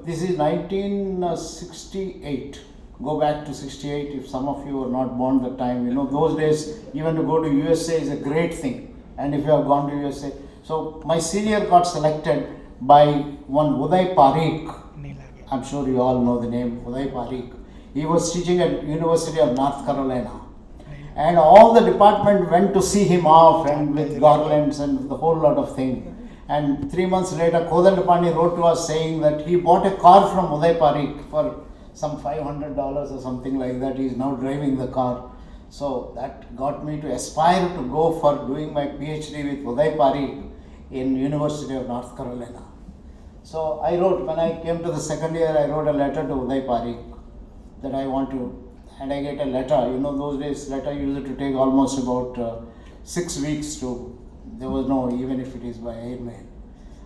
This is 1968. Go back to 68 if some of you were not born that time. You know, those days, even to go to USA is a great thing. And if you have gone to USA. So my senior got selected by one Uday Parikh. I'm sure you all know the name Uday Parikh. He was teaching at University of North Carolina. And all the department went to see him off and with garlands and the whole lot of things. And 3 months later, Kodandapani wrote to us saying that he bought a car from Uday Parikh for some $500 or something like that. He is now driving the car. So that got me to aspire to go for doing my PhD with Uday Parikh in University of North Carolina. So I wrote, when I came to the second year, I wrote a letter to Uday Parikh that I want to, and I get a letter. You know, those days letter used to take almost about 6 weeks to, there was no, even if it is by airmail.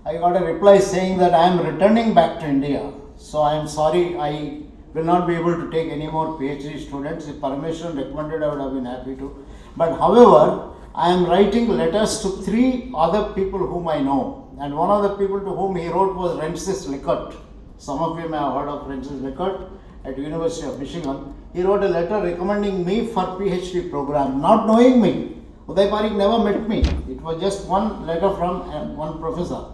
I got a reply saying that I am returning back to India. So I am sorry, I will not be able to take any more PhD students. If Parameshwaran recommended, I would have been happy to. But however, I am writing letters to 3 other people whom I know. And one of the people to whom he wrote was Rensis Likert. Some of you may have heard of Rensis Likert at University of Michigan. He wrote a letter recommending me for PhD program, not knowing me. Uday Parikh never met me. It was just one letter from one professor.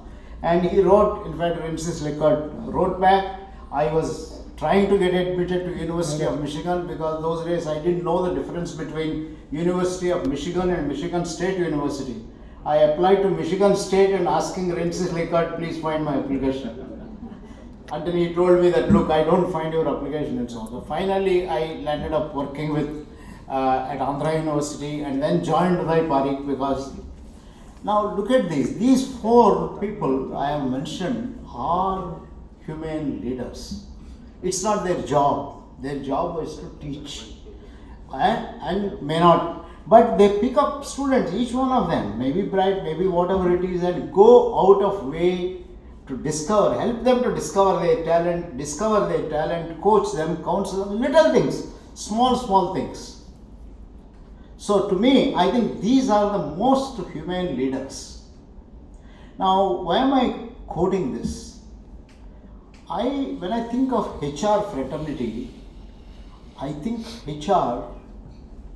And he wrote, in fact, Rensis Likert wrote back, I was trying to get admitted to University of Michigan because those days I didn't know the difference between University of Michigan and Michigan State University. I applied to Michigan State and asking Rensis Likert, please find my application. Until he told me that, look, I don't find your application and so on. So finally, I landed up working with at Andhra University and then joined Uday Parikh because, now look at this. These 4 people I have mentioned are humane leaders. It's not their job. Their job was to teach and may not. But they pick up students, each one of them, maybe bright, maybe whatever it is, and go out of way to discover, help them to discover their talent, coach them, counsel them, little things, small things. So to me, I think these are the most humane leaders. Now, why am I quoting this? When I think of HR fraternity, I think HR,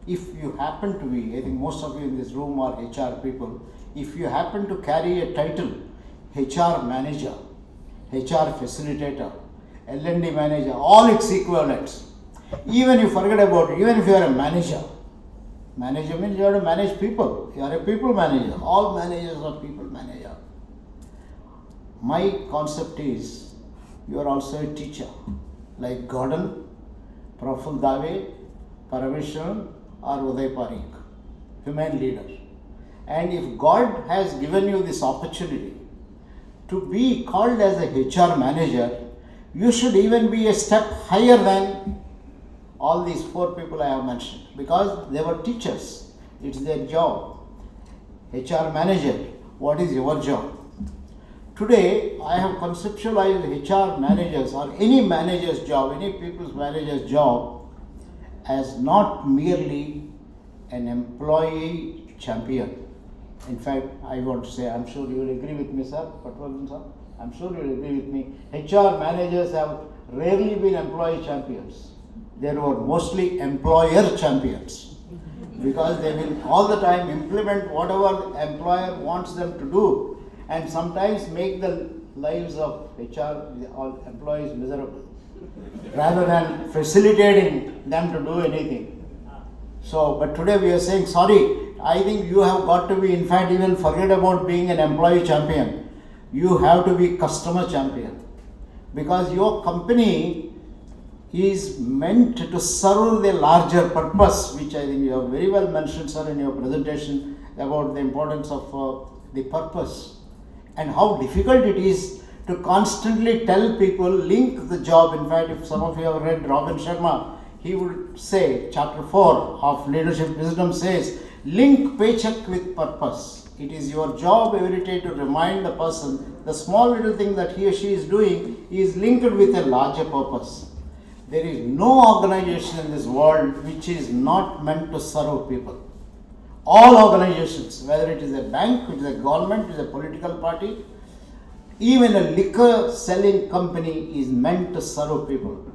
if you happen to be, I think most of you in this room are HR people, if you happen to carry a title, HR manager, HR facilitator, L&D manager, all its equivalents, even you forget about it, even if you are a manager means you have to manage people, you are a people manager, all managers are people manager. My concept is, you are also a teacher, like Gordon, Praful Dave, Parameshwaran, or Uday Parikh, humane leader. And if God has given you this opportunity to be called as a HR manager, you should even be a step higher than all these 4 people I have mentioned, because they were teachers. It's their job. HR manager, what is your job? Today, I have conceptualized HR managers or any manager's job, any people's manager's job as not merely an employee champion. In fact, I want to say, I'm sure you will agree with me, sir, Patwardhan sir. I'm sure you will agree with me. HR managers have rarely been employee champions. They were mostly employer champions. because they will all the time implement whatever the employer wants them to do, and sometimes make the lives of HR or employees miserable, rather than facilitating them to do anything. So, but today we are saying, sorry, I think you have got to be, in fact, even forget about being an employee champion. You have to be customer champion, because your company is meant to serve the larger purpose, which I think you have very well mentioned, sir, in your presentation about the importance of the purpose and how difficult it is to constantly tell people, link the job. In fact, if some of you have read Robin Sharma, he would say, chapter 4 of Leadership Wisdom says, link paycheck with purpose. It is your job every day to remind the person the small little thing that he or she is doing is linked with a larger purpose. There is no organization in this world which is not meant to serve people. All organizations, whether it is a bank, it is a government, it is a political party, even a liquor selling company is meant to serve people.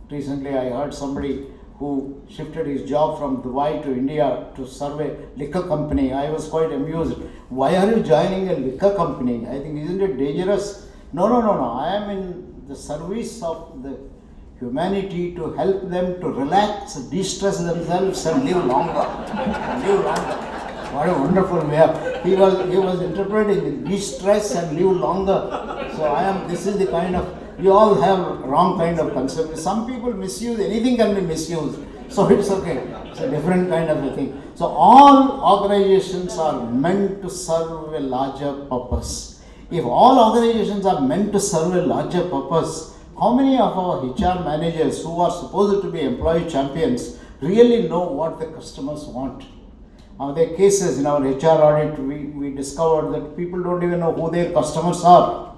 Recently I heard somebody who shifted his job from Dubai to India to serve a liquor company. I was quite amused. Why are you joining a liquor company? I think, isn't it dangerous? No. I am in the service of the humanity to help them to relax, de-stress themselves and live longer. What a wonderful way. He was interpreting de-stress and live longer. So this is the kind of, you all have wrong kind of concept. Some people misuse, anything can be misused. So it's okay. It's a different kind of a thing. So all organizations are meant to serve a larger purpose. If all organizations are meant to serve a larger purpose, how many of our HR managers who are supposed to be employee champions really know what the customers want? There are cases in our HR audit, we discovered that people don't even know who their customers are.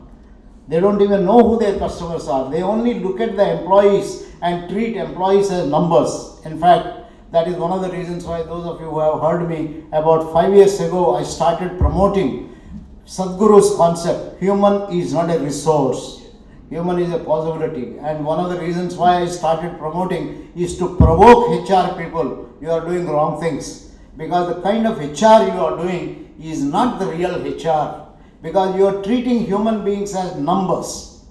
They don't even know who their customers are. They only look at the employees and treat employees as numbers. In fact, that is one of the reasons why those of you who have heard me, about 5 years ago, I started promoting Sadhguru's concept, human is not a resource. Human is a possibility, and one of the reasons why I started promoting is to provoke HR people. You are doing wrong things, because the kind of HR you are doing is not the real HR, because you are treating human beings as numbers.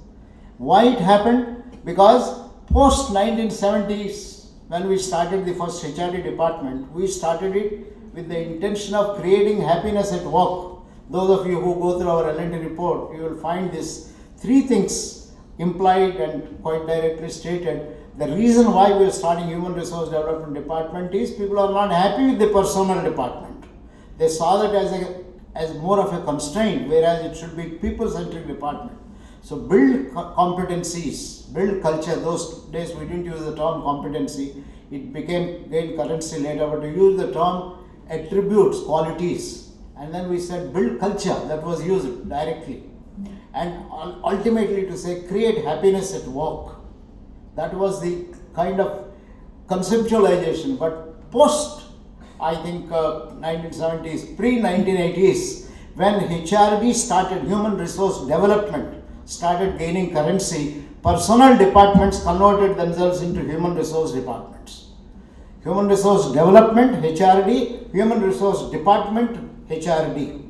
Why it happened? Because post 1970s, when we started the first HRD department, we started it with the intention of creating happiness at work. Those of you who go through our L&T report, you will find these 3 things implied and quite directly stated. The reason why we are starting Human Resource Development Department is people are not happy with the personnel department. They saw that as more of a constraint, whereas it should be people-centric department. So build competencies, build culture. Those days we didn't use the term competency. It gained currency later, but we used the term attributes, qualities. And then we said build culture, that was used directly. And ultimately to say create happiness at work. That was the kind of conceptualization. But post, I think 1970s, pre-1980s, when HRD started, Human Resource Development, started gaining currency, personnel departments converted themselves into Human Resource Departments. Human Resource Development, HRD, Human Resource Department, HRD.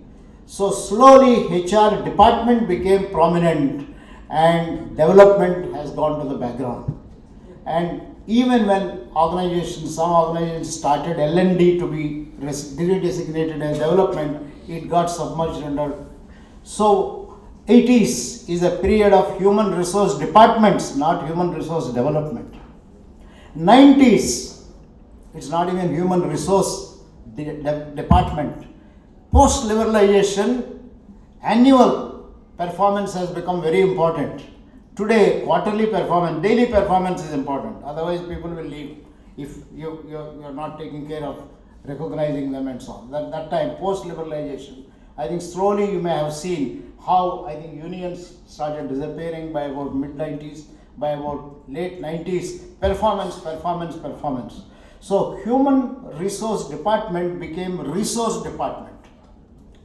So slowly HR department became prominent and development has gone to the background. And even when some organizations started L&D to be designated as development, it got submerged under. So 80s is a period of human resource departments, not human resource development. 90s, it's not even human resource department. Post-liberalization, annual performance has become very important. Today, quarterly performance, daily performance is important. Otherwise, people will leave if you're not taking care of recognizing them and so on. That time, post-liberalization, I think slowly you may have seen how I think unions started disappearing by about mid-90s, by about late 90s, performance. So human resource department became resource department.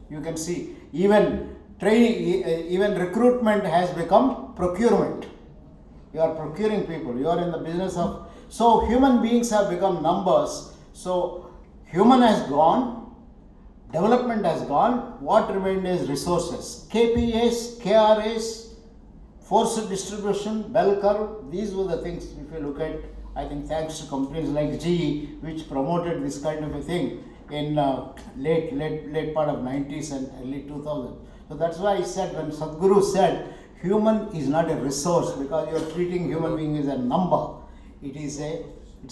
You can see even training, even recruitment has become procurement. You are procuring people, you are in the business of, so human beings have become numbers. So human has gone, development has gone, what remained is resources. KPAs, KRAs, forced distribution, bell curve, these were the things if you look at, I think thanks to companies like GE which promoted this kind of a thing in late part of 90s and early 2000s. So that's why I said when Sadhguru said human is not a resource because you are treating human being as a number. It's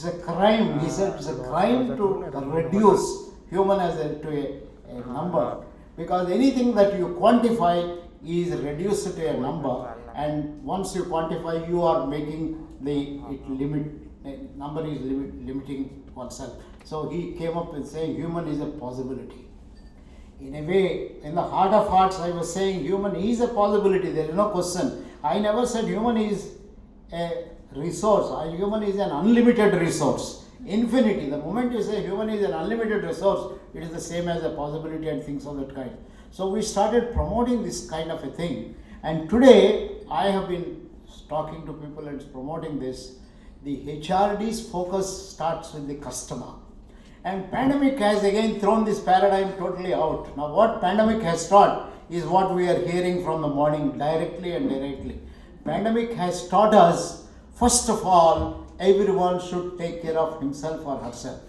a crime. He said it's a crime to reduce human as to a number because anything that you quantify is reduced to a number, and once you quantify you are making number is limiting oneself. So he came up with saying human is a possibility. In a way, in the heart of hearts, I was saying human is a possibility. There is no question. I never said human is a resource. Human is an unlimited resource. Infinity. The moment you say human is an unlimited resource, it is the same as a possibility and things of that kind. So we started promoting this kind of a thing. And today, I have been talking to people and promoting this. The HRD's focus starts with the customer. And pandemic has again thrown this paradigm totally out. Now what pandemic has taught is what we are hearing from the morning directly and indirectly. Pandemic has taught us, first of all, everyone should take care of himself or herself.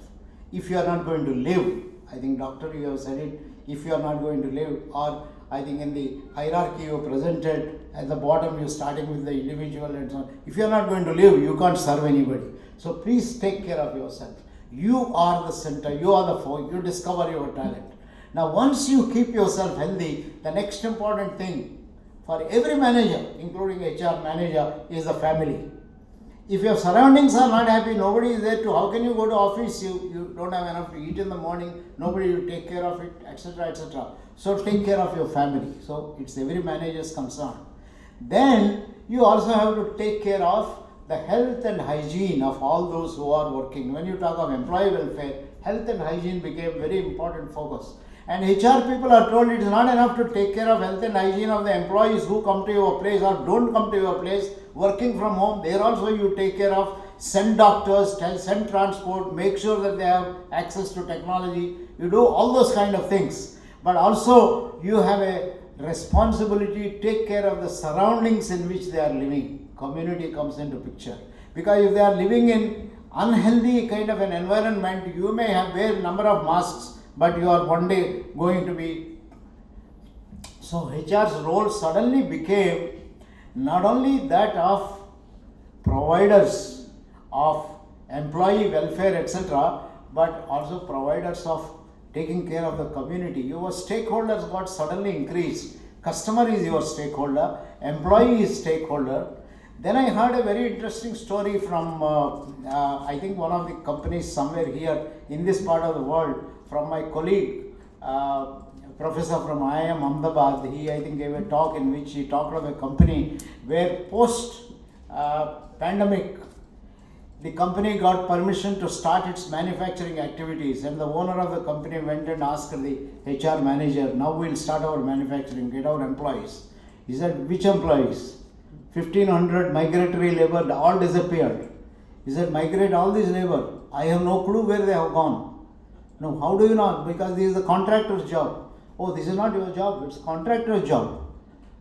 If you are not going to live, I think doctor you have said it, if you are not going to live, or I think in the hierarchy you presented, at the bottom you starting with the individual and so on. If you are not going to live, you can't serve anybody. So please take care of yourself. You are the center, you are the foe, you discover your talent. Now once you keep yourself healthy, the next important thing for every manager, including HR manager, is the family. If your surroundings are not happy, nobody is there to, how can you go to office? You don't have enough to eat in the morning, nobody will take care of it, etc., etc. So take care of your family. So it's every manager's concern. Then you also have to take care of the health and hygiene of all those who are working. When you talk of employee welfare, health and hygiene became very important focus. And HR people are told it is not enough to take care of health and hygiene of the employees who come to your place or don't come to your place, working from home. There also you take care of, send doctors, send transport, make sure that they have access to technology. You do all those kind of things. But also you have a responsibility to take care of the surroundings in which they are living. Community comes into picture. Because if they are living in unhealthy kind of an environment, you may have wear number of masks, but you are one day going to be. So HR's role suddenly became not only that of providers of employee welfare, etc., but also providers of taking care of the community. Your stakeholders got suddenly increased. Customer is your stakeholder, employee is stakeholder. Then I heard a very interesting story from, I think one of the companies somewhere here in this part of the world, from my colleague, professor from IIM Ahmedabad. He, I think, gave a talk in which he talked of a company where post-pandemic, the company got permission to start its manufacturing activities, and the owner of the company went and asked the HR manager, now we'll start our manufacturing, get our employees. He said, which employees? 1500 migratory labor all disappeared. He said, migrate all this labor. I have no clue where they have gone. No, how do you know? Because this is the contractor's job. Oh, this is not your job, it's contractor's job.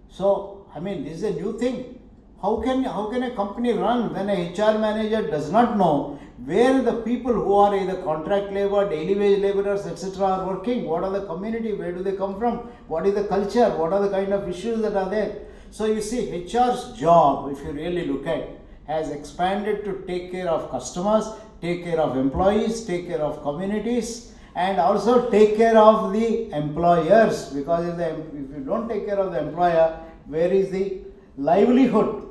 So, I mean, this is a new thing. How can a company run when a HR manager does not know where the people who are either contract labor, daily wage laborers, etc. are working? What are the community? Where do they come from? What is the culture? What are the kind of issues that are there? So you see, HR's job, if you really look at, has expanded to take care of customers, take care of employees, take care of communities, and also take care of the employers. Because if you don't take care of the employer, where is the livelihood?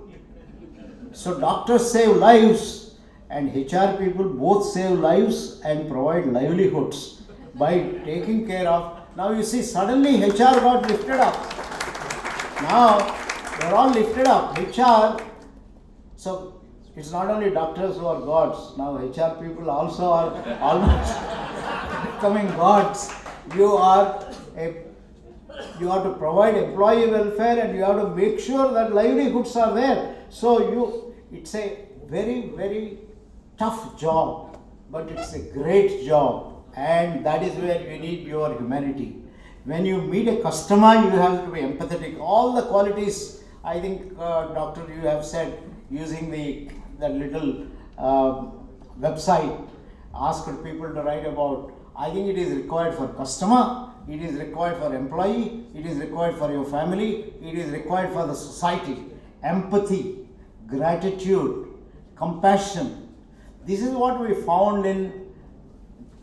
So doctors save lives, and HR people both save lives and provide livelihoods by taking care of. Now you see, suddenly HR got lifted up. Now they're all lifted up. HR, so it's not only doctors who are gods. Now HR people also are almost becoming gods. You have to provide employee welfare, and you have to make sure that livelihoods are there. So it's a very, very tough job but it's a great job, and that is where you need your humanity. When you meet a customer, you have to be empathetic. All the qualities, I think, Doctor, you have said, using the little website, asked people to write about. I think it is required for customer, it is required for employee, it is required for your family, it is required for the society. Empathy, gratitude, compassion. This is what we found in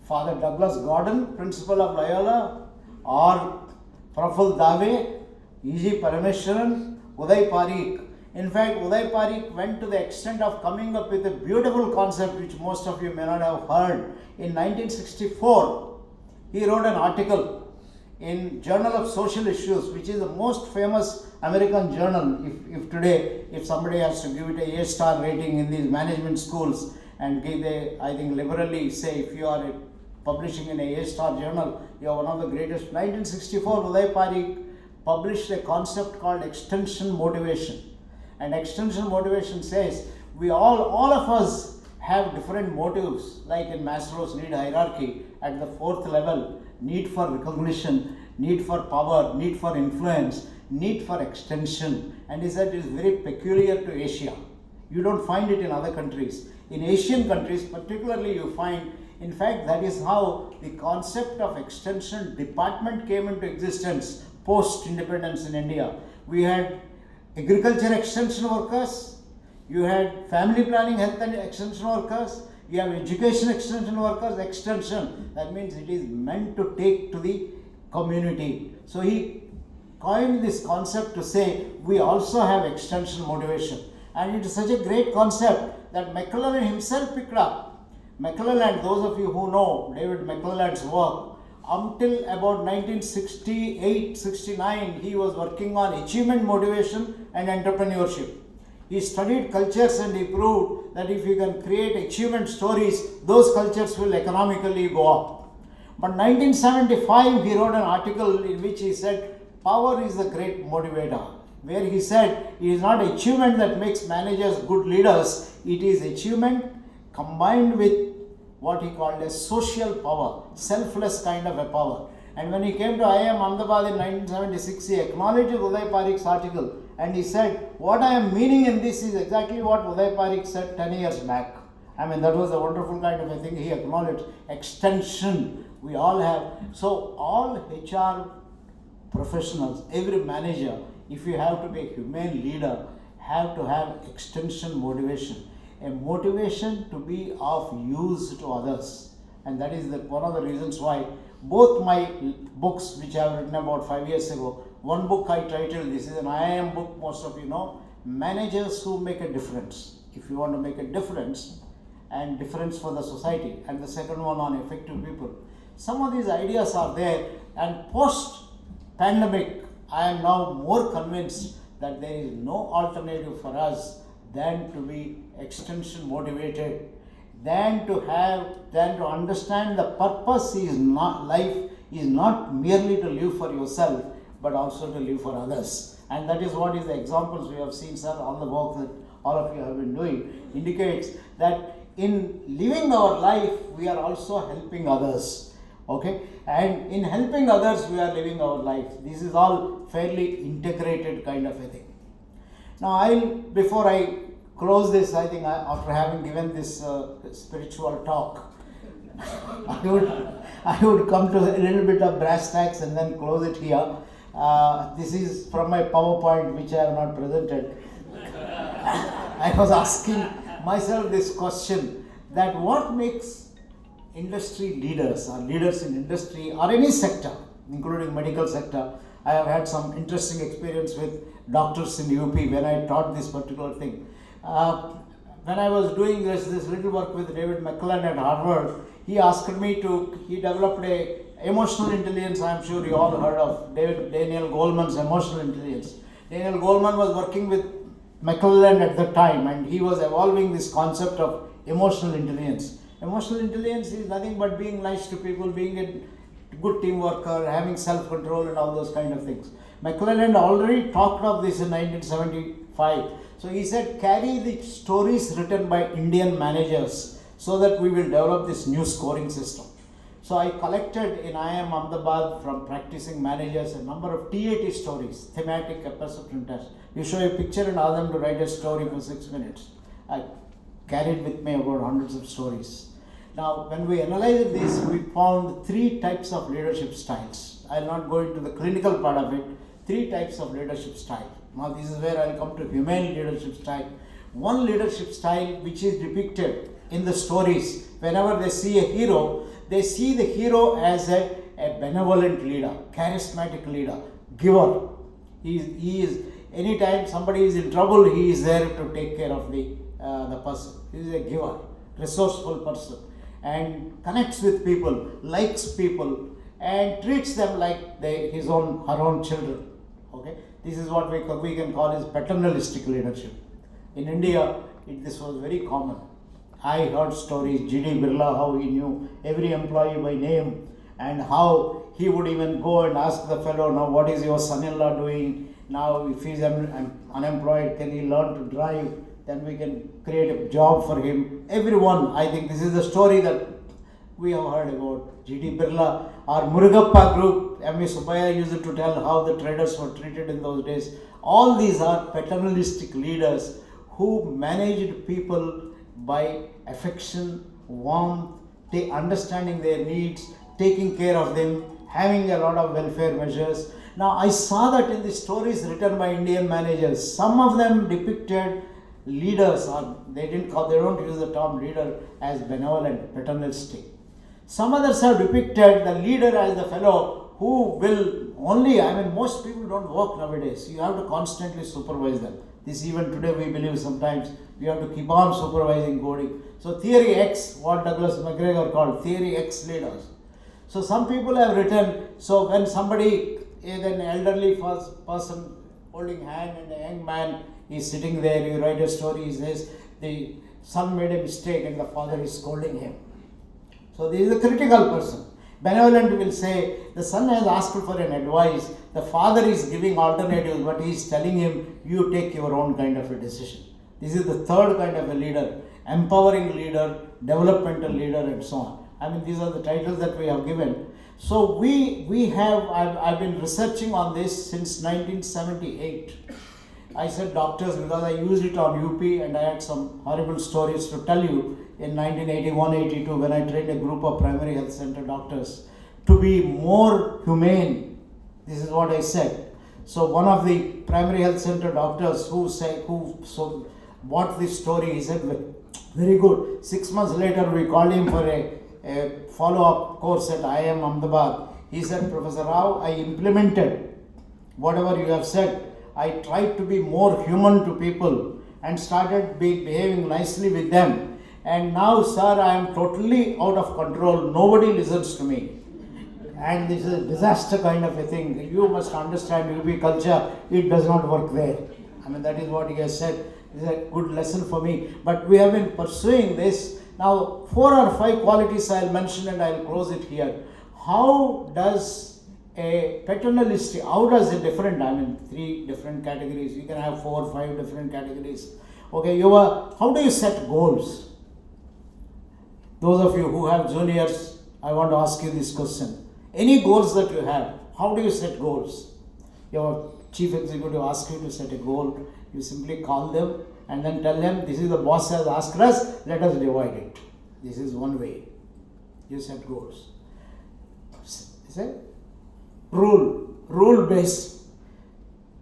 Father Douglas Gordon, Principal of Loyola, or Praful Dave, E.G. Parameswaran, Uday Parikh. In fact, Uday Parikh went to the extent of coming up with a beautiful concept which most of you may not have heard. In 1964, he wrote an article in Journal of Social Issues, which is the most famous American journal. If today, if somebody has to give it a A-star rating in these management schools, and I think liberally say, if you are publishing in a A-star journal, you are one of the greatest. 1964, Uday Parikh published a concept called extension motivation. And extension motivation says, we all of us have different motives, like in Maslow's need hierarchy, at the 4th level, need for recognition, need for power, need for influence, need for extension. And he said it is very peculiar to Asia. You don't find it in other countries. In Asian countries particularly, you find, in fact, that is how the concept of extension department came into existence post-independence in India. We had agriculture extension workers, you had family planning health and extension workers, you have education extension workers. Extension, that means it is meant to take to the community. So he coined this concept to say we also have extension motivation, and it is such a great concept that McClellan himself picked up. McClellan, those of you who know David McClellan's work, until about 1968-69, he was working on achievement motivation and entrepreneurship. He studied cultures and he proved that if you can create achievement stories, those cultures will economically go up. But 1975, he wrote an article in which he said, power is the great motivator, where he said it is not achievement that makes managers good leaders, it is achievement combined with what he called as social power, selfless kind of a power. And when he came to IIM Ahmedabad in 1976, he acknowledged Uday Parikh's article and he said, what I am meaning in this is exactly what Uday Parikh said 10 years back. I mean, that was a wonderful kind of a thing. He acknowledged extension. We all have. So all HR professionals, every manager, if you have to be a humane leader, have to have extension motivation. A motivation to be of use to others. And that is one of the reasons why both my books, which I have written about 5 years ago, one book I titled, this is an IIM book, most of you know, Managers Who Make a Difference. If you want to make a difference, and difference for the society, and the second one on effective people. Some of these ideas are there, and post-pandemic, I am now more convinced that there is no alternative for us than to be extension motivated, than to understand the purpose is not, life is not merely to live for yourself, but also to live for others. And that is what is the examples we have seen, sir, all the work that all of you have been doing indicates that in living our life, we are also helping others. Okay, and in helping others, we are living our life. This is all fairly integrated kind of a thing. Now, before I close this, I think after having given this spiritual talk, I would come to a little bit of brass tacks and then close it here. This is from my PowerPoint, which I have not presented. I was asking myself this question, that what makes industry leaders or leaders in industry or any sector, including medical sector. I have had some interesting experience with doctors in UP when I taught this particular thing. When I was doing this little work with David McClellan at Harvard, he developed a emotional intelligence. I am sure you all heard of Daniel Goleman's emotional intelligence. Daniel Goleman was working with McClellan at the time, and he was evolving this concept of emotional intelligence. Emotional intelligence is nothing but being nice to people, being a good team worker, having self-control and all those kind of things. McClellan already talked of this in 1975. So he said, carry the stories written by Indian managers so that we will develop this new scoring system. So I collected in IIM Ahmedabad from practicing managers a number of TAT stories, thematic perception test. You show a picture and ask them to write a story for 6 minutes. I carried with me about hundreds of stories. Now, when we analyzed this, we found 3 types of leadership styles. I'll not go into the clinical part of it. 3 types of leadership style. Now, this is where I'll come to humane leadership style. One leadership style which is depicted in the stories, whenever they see a hero, they see the hero as a benevolent leader, charismatic leader, giver. He is anytime somebody is in trouble, he is there to take care of the person. He is a giver, resourceful person, and connects with people, likes people, and treats them like her own children. Okay, this is what we can call as paternalistic leadership. In India, this was very common. I heard stories, G.D. Birla, how he knew every employee by name, and how he would even go and ask the fellow, now what is your son-in-law doing? Now if he is unemployed, can he learn to drive? Then we can create a job for him. Everyone, I think this is the story that we have heard about. G.D. Birla, our Murugappa group, M.V. Subbaiah used to tell how the traders were treated in those days. All these are paternalistic leaders who managed people by affection, warmth, understanding their needs, taking care of them, having a lot of welfare measures. Now, I saw that in the stories written by Indian managers. Some of them depicted leaders, or they don't use the term leader as benevolent, paternalistic. Some others have depicted the leader as the fellow who will only, most people don't work nowadays. You have to constantly supervise them. This even today we believe sometimes we have to keep on supervising coding. So theory X, what Douglas McGregor called theory X leaders. So some people have written, so when somebody is an elderly person holding hand and a young man is sitting there, you write a story, he says the son made a mistake and the father is scolding him. So this is a critical person. Benevolent will say, the son has asked for an advice, the father is giving alternatives, but he is telling him, you take your own kind of a decision. This is the third kind of a leader, empowering leader, developmental leader, and so on. These are the titles that we have given. So I've been researching on this since 1978. I said doctors because I used it on UP and I had some horrible stories to tell you in 1981-82 when I trained a group of primary health center doctors to be more humane. This is what I said. So one of the primary health center doctors who bought this story, he said, very good. 6 months later, we called him for a follow-up course at IIM Ahmedabad. He said, Professor Rao, I implemented whatever you have said. I tried to be more human to people and started behaving nicely with them. And now, sir, I am totally out of control. Nobody listens to me. And this is a disaster kind of a thing. You must understand UP culture, it does not work there. That is what he has said. This is a good lesson for me. But we have been pursuing this. Now, 4 or 5 qualities I will mention and I will close it here. How does a paternalistic, how does a different, 3 different categories, you can have 4 or 5 different categories. Okay, how do you set goals? Those of you who have juniors, I want to ask you this question. Any goals that you have, how do you set goals? Your chief executive asks you to set a goal, you simply call them and then tell them, this is the boss has asked us, let us divide it. This is one way. You set goals. Say, rule based.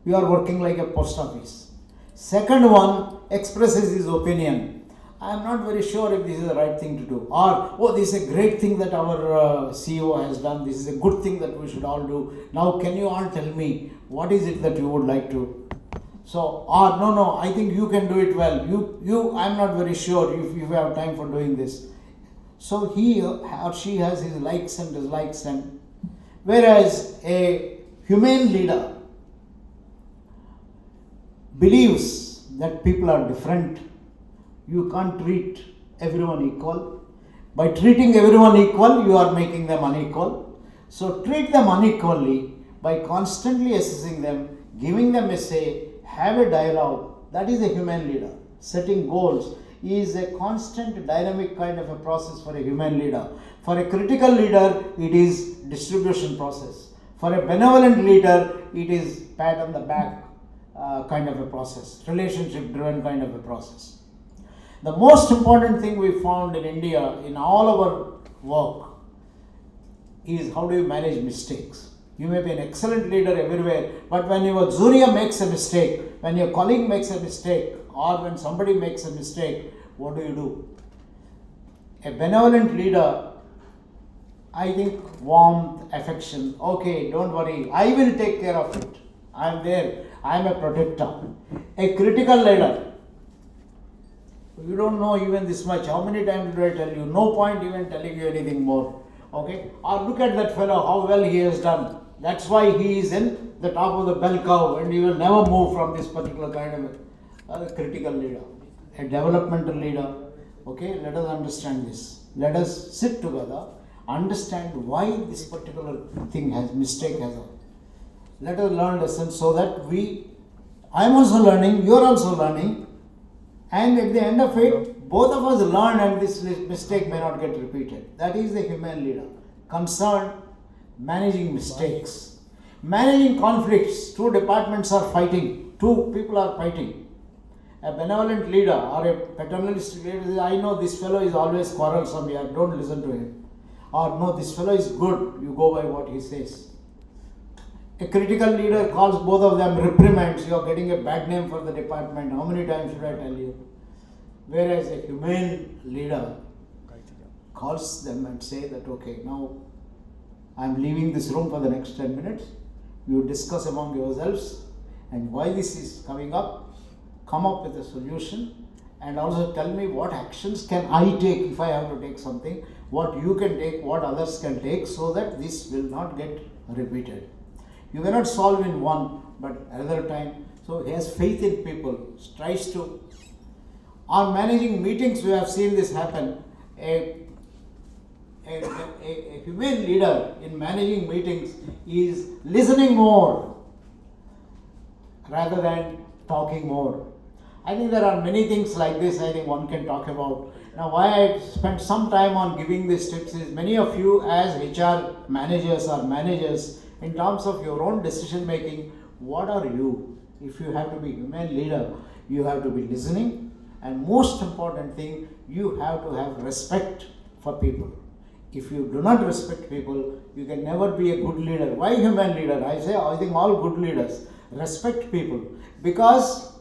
You are working like a post office. Second one, expresses his opinion. I am not very sure if this is the right thing to do. Or, this is a great thing that our CEO has done. This is a good thing that we should all do. Now, can you all tell me, what is it that you would like to? So, no, I think you can do it well. I am not very sure if you have time for doing this. So, he or she has his likes and dislikes. And whereas a humane leader believes that people are different, you can't treat everyone equal. By treating everyone equal, you are making them unequal. So treat them unequally by constantly assessing them, giving them a say, have a dialogue. That is a human leader. Setting goals. is a constant dynamic kind of a process for a human leader. For a critical leader, it is distribution process. For a benevolent leader, it is pat on the back kind of a process, relationship driven kind of a process. The most important thing we found in India in all our work is how do you manage mistakes. You may be an excellent leader everywhere, but when your junior makes a mistake, when your colleague makes a mistake, or when somebody makes a mistake, what do? A benevolent leader, I think warmth, affection, okay, don't worry, I will take care of it. I am there, I am a protector. A critical leader, you don't know even this much. How many times did I tell you? No point even telling you anything more. Okay? Or look at that fellow, how well he has done. That's why he is in the top of the bell curve and he will never move from this particular kind of a critical leader. A developmental leader. Okay? Let us understand this. Let us sit together, understand why this particular mistake has happened. Let us learn lessons so that I am also learning, you are also learning. And at the end of it, both of us learn and this mistake may not get repeated. That is the human leader. Concerned, managing mistakes, managing conflicts. Two departments are fighting, two people are fighting. A benevolent leader or a paternalistic leader says, I know this fellow is always quarrelsome here, don't listen to him. Or no, this fellow is good, you go by what he says. A critical leader calls both of them reprimands, you are getting a bad name for the department. How many times should I tell you? Whereas a humane leader calls them and say that, okay, now I am leaving this room for the next 10 minutes. You discuss among yourselves and why this is coming up, come up with a solution and also tell me what actions can I take if I have to take something, what you can take, what others can take so that this will not get repeated. You cannot solve in one, but another time. So he has faith in people, tries to. On managing meetings, we have seen this happen. A humane leader in managing meetings is listening more rather than talking more. I think there are many things like this I think one can talk about. Now, why I spent some time on giving these tips is many of you as HR managers or managers, in terms of your own decision making, what are you? If you have to be a human leader, you have to be listening, and most important thing, you have to have respect for people. If you do not respect people, you can never be a good leader. Why human leader? I think all good leaders respect people, because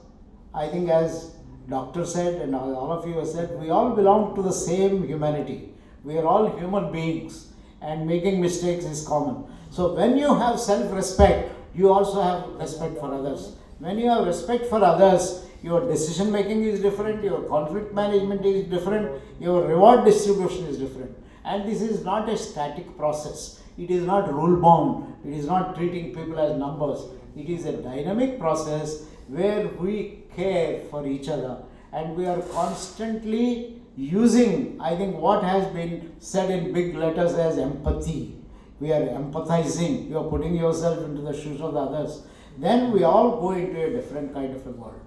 I think as doctor said and all of you have said, we all belong to the same humanity. We are all human beings and making mistakes is common. So when you have self-respect, you also have respect for others. When you have respect for others, your decision making is different, your conflict management is different, your reward distribution is different. And this is not a static process. It is not rule bound. It is not treating people as numbers. It is a dynamic process where we care for each other and we are constantly using, I think, what has been said in big letters as empathy. We are empathizing, you are putting yourself into the shoes of the others. Then we all go into a different kind of a world.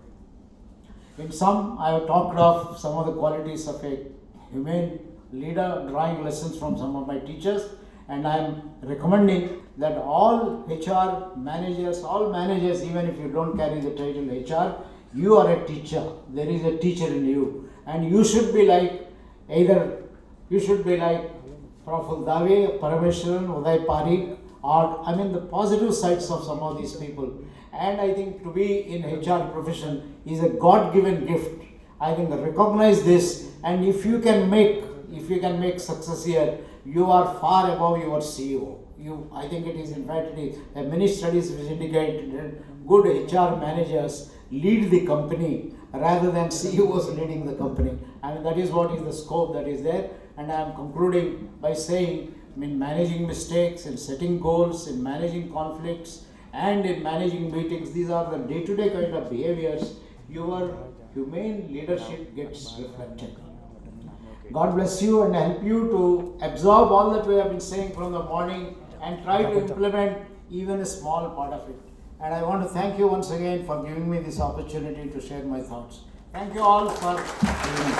In some, I have talked of some of the qualities of a humane leader, drawing lessons from some of my teachers, and I am recommending that all HR managers, all managers, even if you don't carry the title HR, you are a teacher. There is a teacher in you, and you should be like Praful Dave, Parameshwaran, Uday Parikh, or the positive sides of some of these people. And I think to be in HR profession is a God-given gift. I think recognize this, and if you can make success here, you are far above your CEO. I think it is, in fact, many studies which indicate that good HR managers lead the company rather than CEOs leading the company. That is what is the scope that is there. And I am concluding by saying, in managing mistakes, in setting goals, in managing conflicts, and in managing meetings, these are the day-to-day kind of behaviors, your humane leadership gets reflected. God bless you and help you to absorb all that we have been saying from the morning and try to implement even a small part of it. And I want to thank you once again for giving me this opportunity to share my thoughts. Thank you all for being here.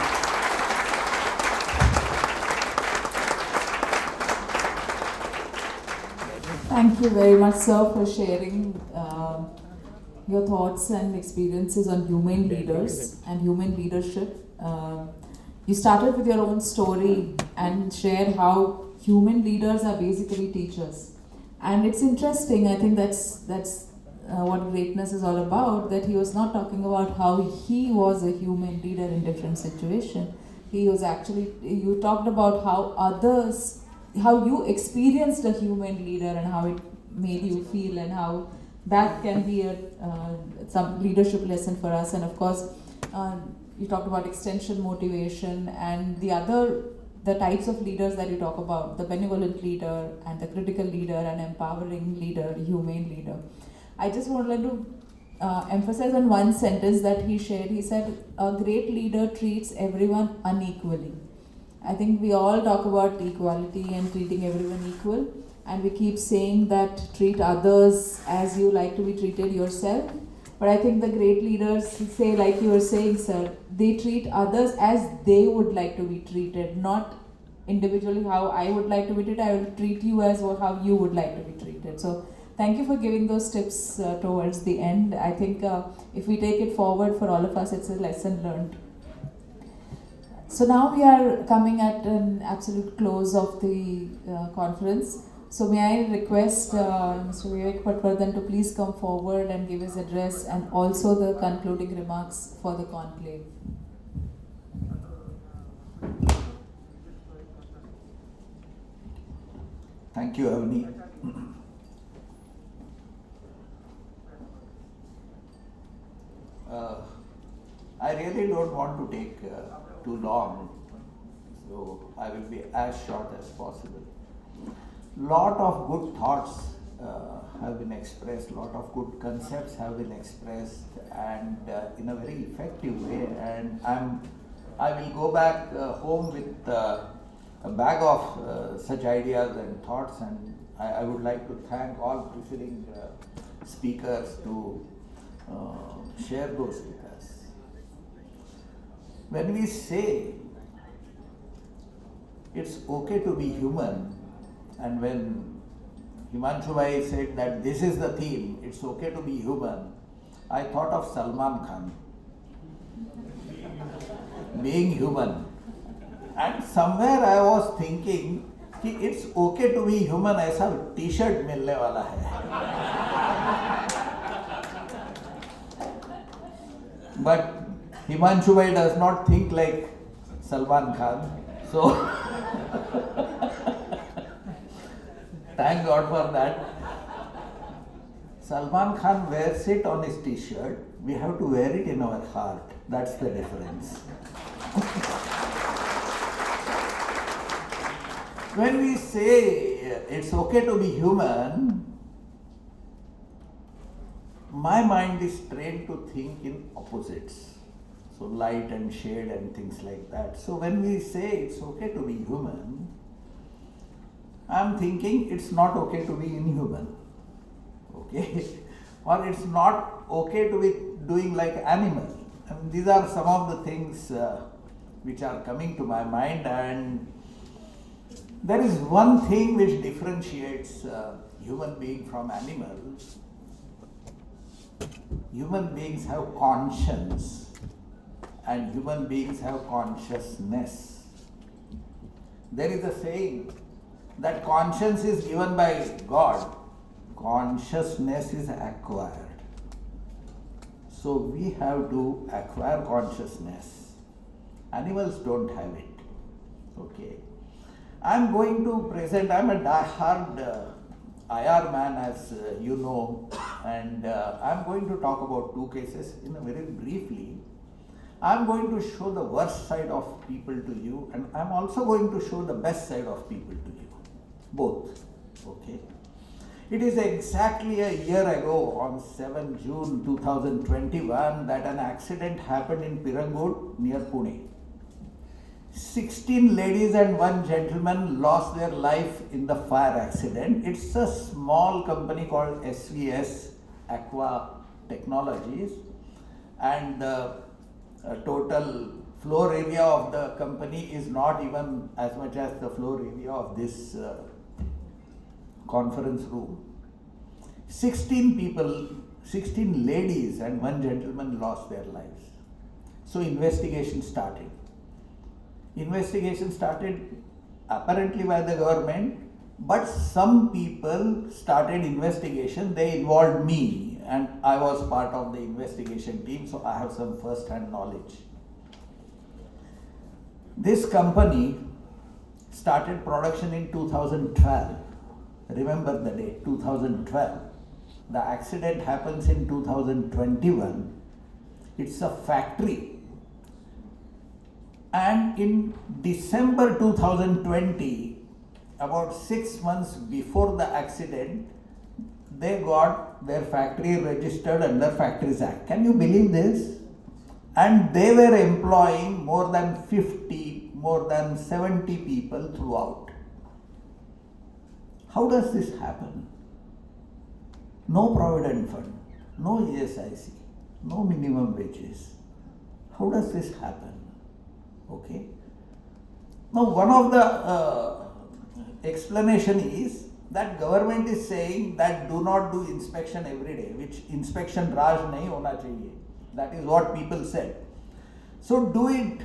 Thank you very much, sir, for sharing your thoughts and experiences on human leaders and human leadership. You started with your own story and shared how human leaders are basically teachers. And it's interesting, I think that's what greatness is all about, that he was not talking about how he was a human leader in different situations. He was actually, you talked about how you experienced a human leader and how it made you feel, and how that can be some leadership lesson for us. And of course, you talked about extension motivation and the types of leaders that you talk about, the benevolent leader and the critical leader and empowering leader, humane leader. I just wanted to emphasize on one sentence that he shared. He said, a great leader treats everyone unequally. I think we all talk about equality and treating everyone equal, and we keep saying that treat others as you like to be treated yourself. But I think the great leaders say, like you were saying, sir, they treat others as they would like to be treated, not individually how I would like to be treated. I will treat you as how you would like to be treated. So thank you for giving those tips towards the end. I think if we take it forward for all of us, it's a lesson learned. So now we are coming at an absolute close of the conference. So may I request Mr. Vivek Patwardhan to please come forward and give his address and also the concluding remarks for the conclave. Thank you, Avni. I really don't want to take too long, so I will be as short as possible. Lot of good thoughts have been expressed, lot of good concepts have been expressed, and in a very effective way. And I will go back home with a bag of such ideas and thoughts, and I would like to thank all preceding speakers to share those with us. When we say it's okay to be human, and when Himanshu Bhai said that this is the theme, it's okay to be human, I thought of Salman Khan being human. And somewhere I was thinking कि it's okay to be human ऐसा t-shirt मिलने वाला है. But Himanshu Bhai does not think like Salman Khan, so thank God for that. Salman Khan wears it on his t-shirt, we have to wear it in our heart. That's the difference. When we say it's okay to be human, my mind is trained to think in opposites. So light and shade and things like that. So when we say it's okay to be human, I'm thinking it's not okay to be inhuman. Okay? Or it's not okay to be doing like animal. I mean, these are some of the things which are coming to my mind, and there is one thing which differentiates human being from animals. Human beings have conscience and human beings have consciousness. There is a saying that conscience is given by God, consciousness is acquired. So we have to acquire consciousness. Animals don't have it. Okay. I'm going to present, I'm a die-hard IR man, as you know, and I'm going to talk about two cases in a very briefly. I'm going to show the worst side of people to you, and I'm also going to show the best side of people to you, both. Okay. It is exactly a year ago, on 7 June 2021, that an accident happened in Pirangud near Pune. 16 ladies and 1 gentleman lost their life in the fire accident. It's a small company called SVS Aqua Technologies, and total floor area of the company is not even as much as the floor area of this conference room. 16 people, 16 ladies and one gentleman lost their lives. So investigation started. Investigation started apparently by the government, but some people started investigation. They involved me and I was part of the investigation team, so I have some first-hand knowledge. This company started production in 2012. Remember the day, 2012. The accident happens in 2021. It's a factory. And in December 2020, about 6 months before the accident, they got their factory registered under Factories Act. Can you believe this? And they were employing more than 50, more than 70 people throughout. How does this happen? No provident fund, no ESIC, no minimum wages. How does this happen? Okay. Now, one of the explanation is that government is saying that do not do inspection every day, which inspection Raj nahi hona chahiye. That is what people said. So do it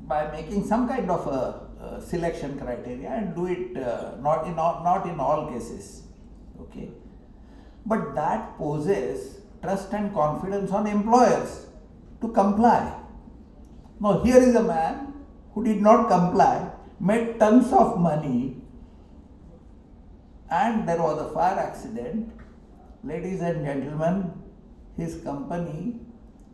by making some kind of a selection criteria and do it not in all cases. Okay. But that poses trust and confidence on employers to comply. Now here is a man who did not comply, made tons of money, and there was a fire accident. Ladies and gentlemen, his company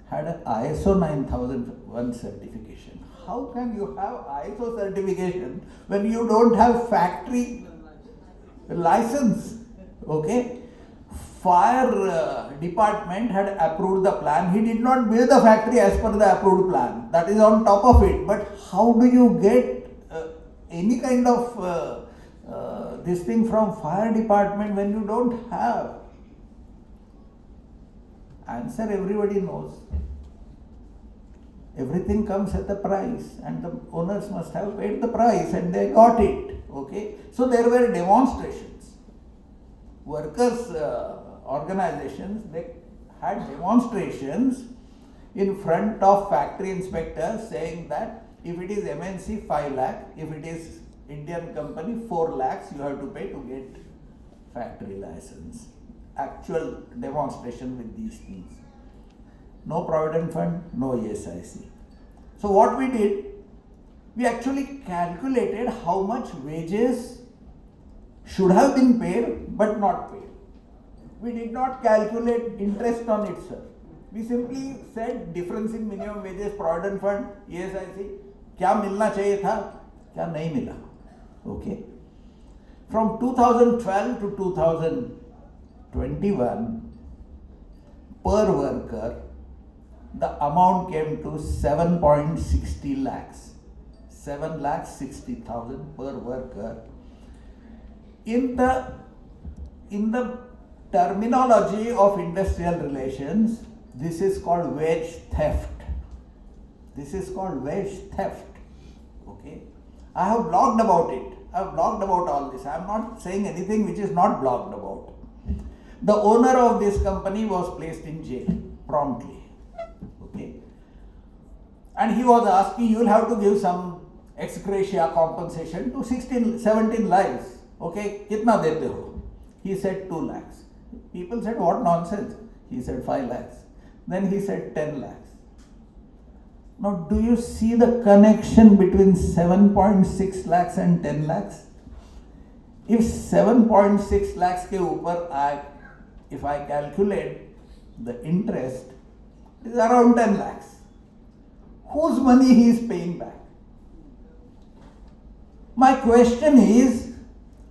had an ISO 9001 certification. How can you have ISO certification when you don't have factory license? Okay. Fire department had approved the plan. He did not build the factory as per the approved plan. That is on top of it. But how do you get any kind of this thing from fire department when you don't have? Answer everybody knows. Everything comes at the price and the owners must have paid the price and they got it. Okay. So there were demonstrations. Workers organizations, they had demonstrations in front of factory inspectors saying that if it is MNC 5 lakh, if it is Indian company 4 lakhs you have to pay to get factory license. Actual demonstration with these things. No provident fund, no ESIC. So what we did, we actually calculated how much wages should have been paid but not paid. We did not calculate interest on it, sir. We simply said difference in minimum wages, provident fund, ESIC, क्या मिलना चाहिए था, क्या नहीं मिला. Okay. From 2012 to 2021, per worker, the amount came to 7.60 lakhs. 7,60,000 per worker. In the terminology of industrial relations, this is called wage theft. This is called wage theft. Okay. I have blogged about it. I have blogged about all this. I am not saying anything which is not blogged about. The owner of this company was placed in jail promptly. Okay. And he was asking, you will have to give some ex gratia compensation to 17 lives. Okay. Kitna dete ho? He said 2 lakhs. People said, what nonsense? He said 5 lakhs. Then he said 10 lakhs. Now, do you see the connection between 7.6 lakhs and 10 lakhs? If 7.6 lakhs ke upar if I calculate the interest, it is around 10 lakhs. Whose money he is paying back? My question is,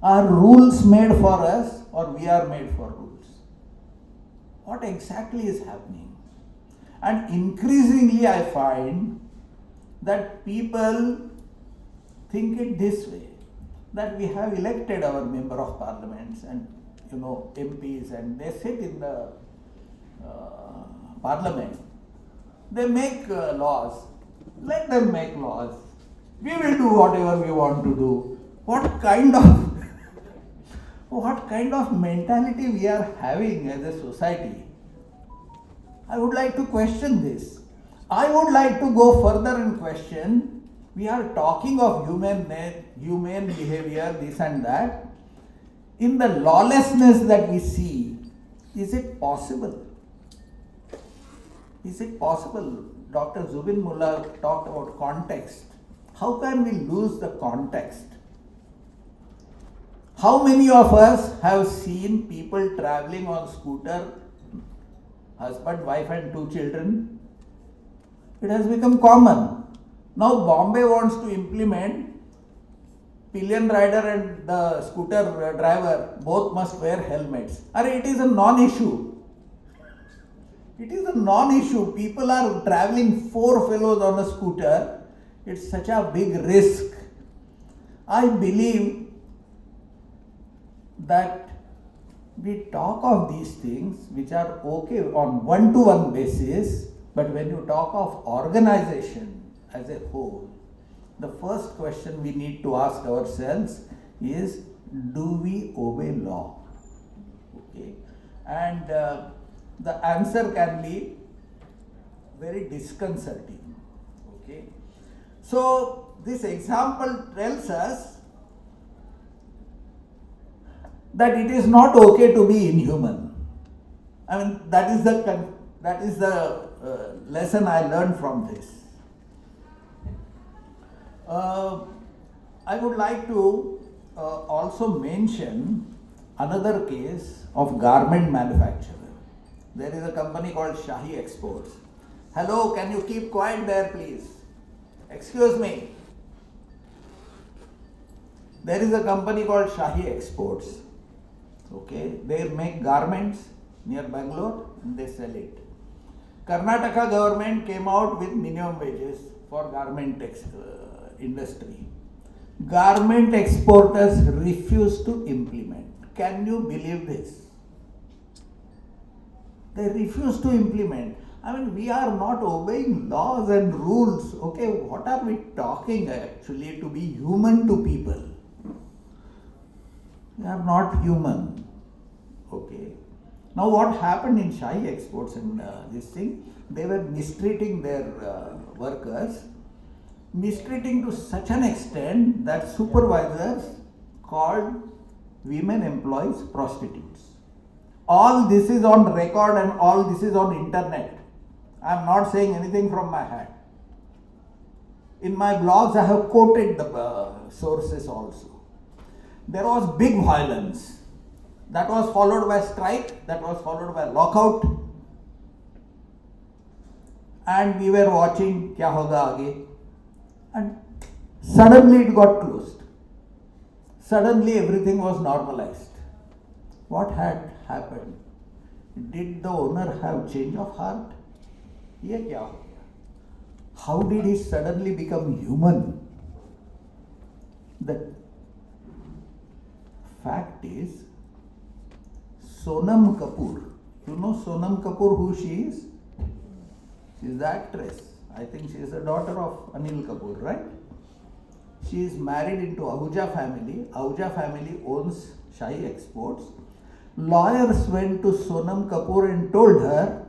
are rules made for us or we are made for rules? What exactly is happening? And increasingly I find that people think it this way, that we have elected our member of parliaments and MPs and they sit in the parliament, they make laws. Let them make laws. We will do whatever we want to do. What kind of mentality we are having as a society? I would like to question this. I would like to go further and question. We are talking of humane behavior, this and that. In the lawlessness that we see, is it possible? Is it possible? Dr. Zubin Mullah talked about context. How can we lose the context? How many of us have seen people traveling on scooter, husband, wife and 2 children? It has become common. Now Bombay wants to implement pillion rider and the scooter driver both must wear helmets. It is a non-issue. It is a non-issue. People are traveling 4 fellows on a scooter. It's such a big risk. I believe that we talk of these things which are okay on one-to-one basis, but when you talk of organization as a whole, the first question we need to ask ourselves is, do we obey law? Okay, and the answer can be very disconcerting. Okay, so this example tells us that it is not okay to be inhuman. I mean, that is the lesson I learned from this. I would like to also mention another case of garment manufacturer. There is a company called Shahi Exports. Hello, can you keep quiet there, please? Excuse me. There is a company called Shahi Exports. Okay, they make garments near Bangalore and they sell it. Karnataka government came out with minimum wages for garment industry. Garment exporters refused to implement. Can you believe this? They refuse to implement. I mean, we are not obeying laws and rules. Okay, what are we talking actually to be human to people? We are not human. Okay. Now what happened in Shahi Exports and this thing, they were mistreating their workers, mistreating to such an extent that supervisors called women employees prostitutes. All this is on record and all this is on internet. I am not saying anything from my head. In my blogs I have quoted the sources also. There was big violence. That was followed by strike, that was followed by lockout. And we were watching Kya Hoga Aage. And suddenly it got closed. Suddenly everything was normalized. What had happened? Did the owner have change of heart? Ye kya ho gaya? How did he suddenly become human? The fact is, Sonam Kapoor, you know Sonam Kapoor who she is? She is the actress. I think she is a daughter of Anil Kapoor, right? She is married into Ahuja family. Ahuja family owns Shahi Exports. Lawyers went to Sonam Kapoor and told her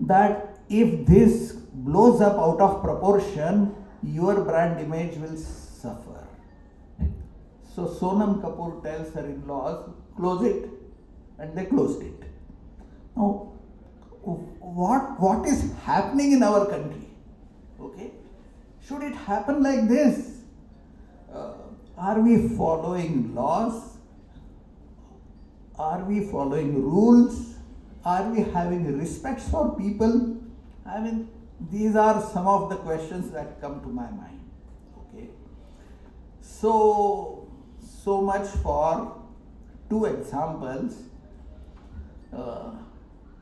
that if this blows up out of proportion, your brand image will suffer. So Sonam Kapoor tells her in-laws, close it, and they closed it. Now, what is happening in our country? Okay, should it happen like this? Are we following laws? Are we following rules? Are we having respect for people? I mean, these are some of the questions that come to my mind. Okay, so much for 2 examples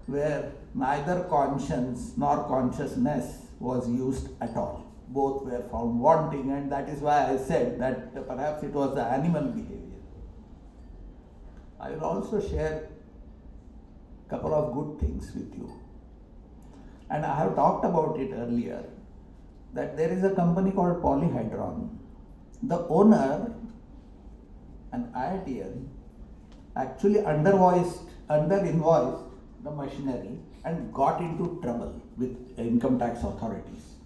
where neither conscience nor consciousness was used at all. Both were found wanting, and that is why I said that perhaps it was the animal behavior. I will also share a couple of good things with you. and I have talked about it earlier, that there is a company called Polyhedron. The owner, an IITian, actually underinvoiced the machinery and got into trouble with income tax authorities.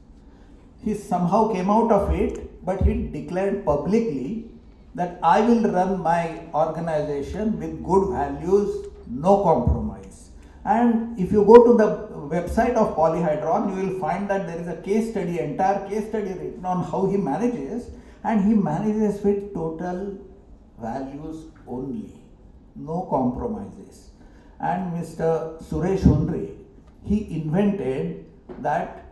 He somehow came out of it, but he declared publicly that I will run my organization with good values, no compromise. And if you go to the website of Polyhedron, you will find that there is a case study, entire case study written on how he manages, and he manages with total values only, no compromises. And Mr. Suresh Hundre, he invented that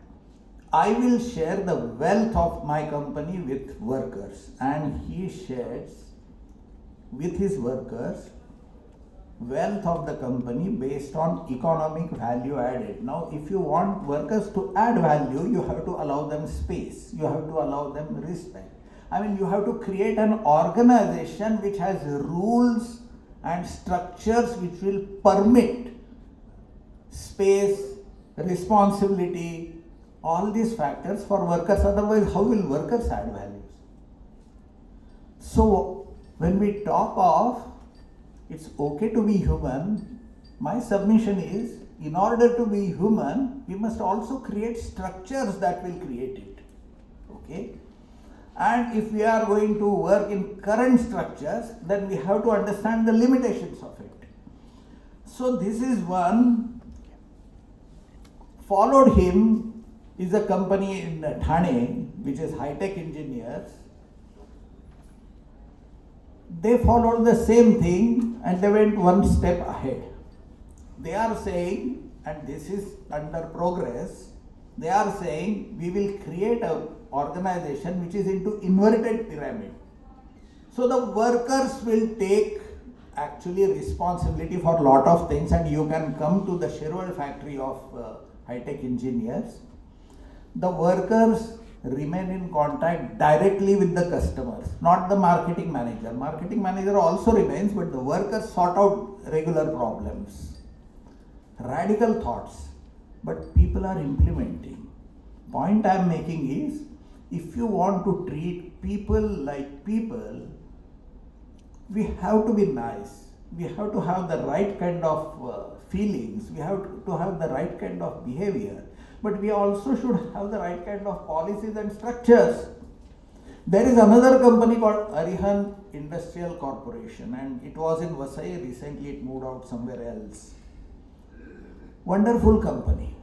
I will share the wealth of my company with workers, and he shares with his workers wealth of the company based on economic value added. Now, if you want workers to add value, you have to allow them space, you have to allow them respect. I mean, you have to create an organization which has rules and structures which will permit space, responsibility, all these factors for workers. Otherwise, how will workers add values? So, when we talk of it's okay to be human, my submission is, in order to be human, we must also create structures that will create it. Okay? And if we are going to work in current structures, then we have to understand the limitations of it. So this is one. Followed him is a company in Thane, which is high-tech engineers. They followed the same thing and they went one step ahead. They are saying, and this is under progress, they are saying we will create an organization which is into inverted pyramid. So the workers will take actually responsibility for a lot of things, and you can come to the Sherwell factory of high-tech engineers. The workers remain in contact directly with the customers, not the marketing manager. Marketing manager also remains, but the workers sort out regular problems. Radical thoughts, but people are implementing. Point I am making is, if you want to treat people like people, we have to be nice. We have to have the right kind of feelings. We have to have the right kind of behavior. But we also should have the right kind of policies and structures. There is another company called Arihan Industrial Corporation, and it was in Vasai. Recently it moved out somewhere else. Wonderful company.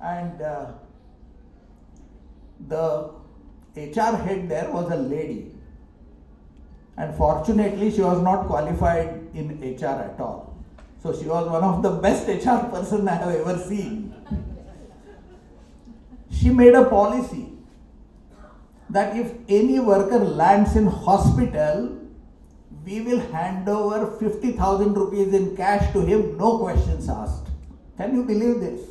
And the HR head there was a lady. And fortunately she was not qualified in HR at all. So she was one of the best HR person I have ever seen. She made a policy that if any worker lands in hospital, we will hand over 50,000 rupees in cash to him, no questions asked. Can you believe this?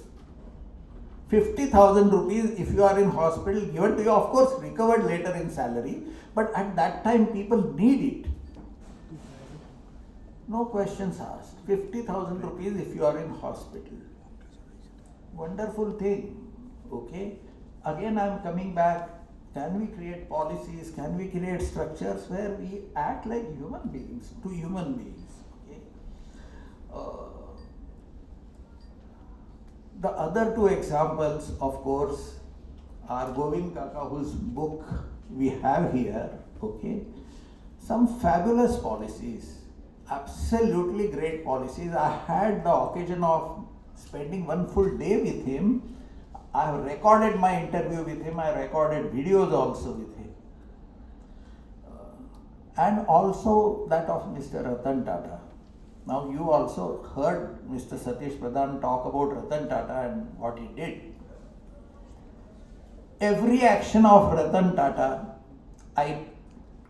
50,000 rupees if you are in hospital given to you, of course recovered later in salary, but at that time people need it. No questions asked. 50,000 rupees if you are in hospital. Wonderful thing. Okay. Again I am coming back. Can we create policies? Can we create structures where we act like human beings to human beings? Okay. The other two examples, of course, are Govind Kaka, whose book we have here. Okay. Some fabulous policies. Absolutely great policies. I had the occasion of spending one full day with him. I have recorded my interview with him. I recorded videos also with him. And also that of Mr. Ratan Tata. Now you also heard Mr. Satish Pradhan talk about Ratan Tata and what he did. Every action of Ratan Tata, I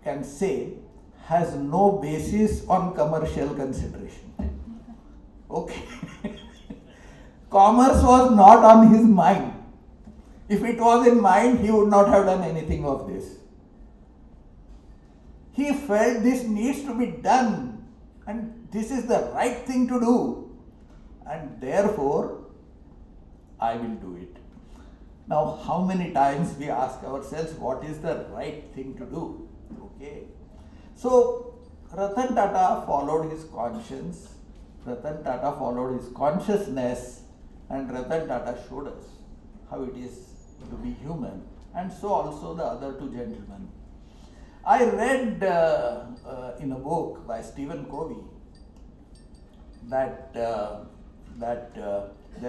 can say, has no basis on commercial consideration. Okay. Commerce was not on his mind. If it was in mind, he would not have done anything of this. He felt this needs to be done and this is the right thing to do. And therefore, I will do it. Now, how many times we ask ourselves what is the right thing to do? Okay. So, Ratan Tata followed his conscience, Ratan Tata followed his consciousness, and Ratan Tata showed us how it is to be human, and so also the other two gentlemen. I read in a book by Stephen Covey that there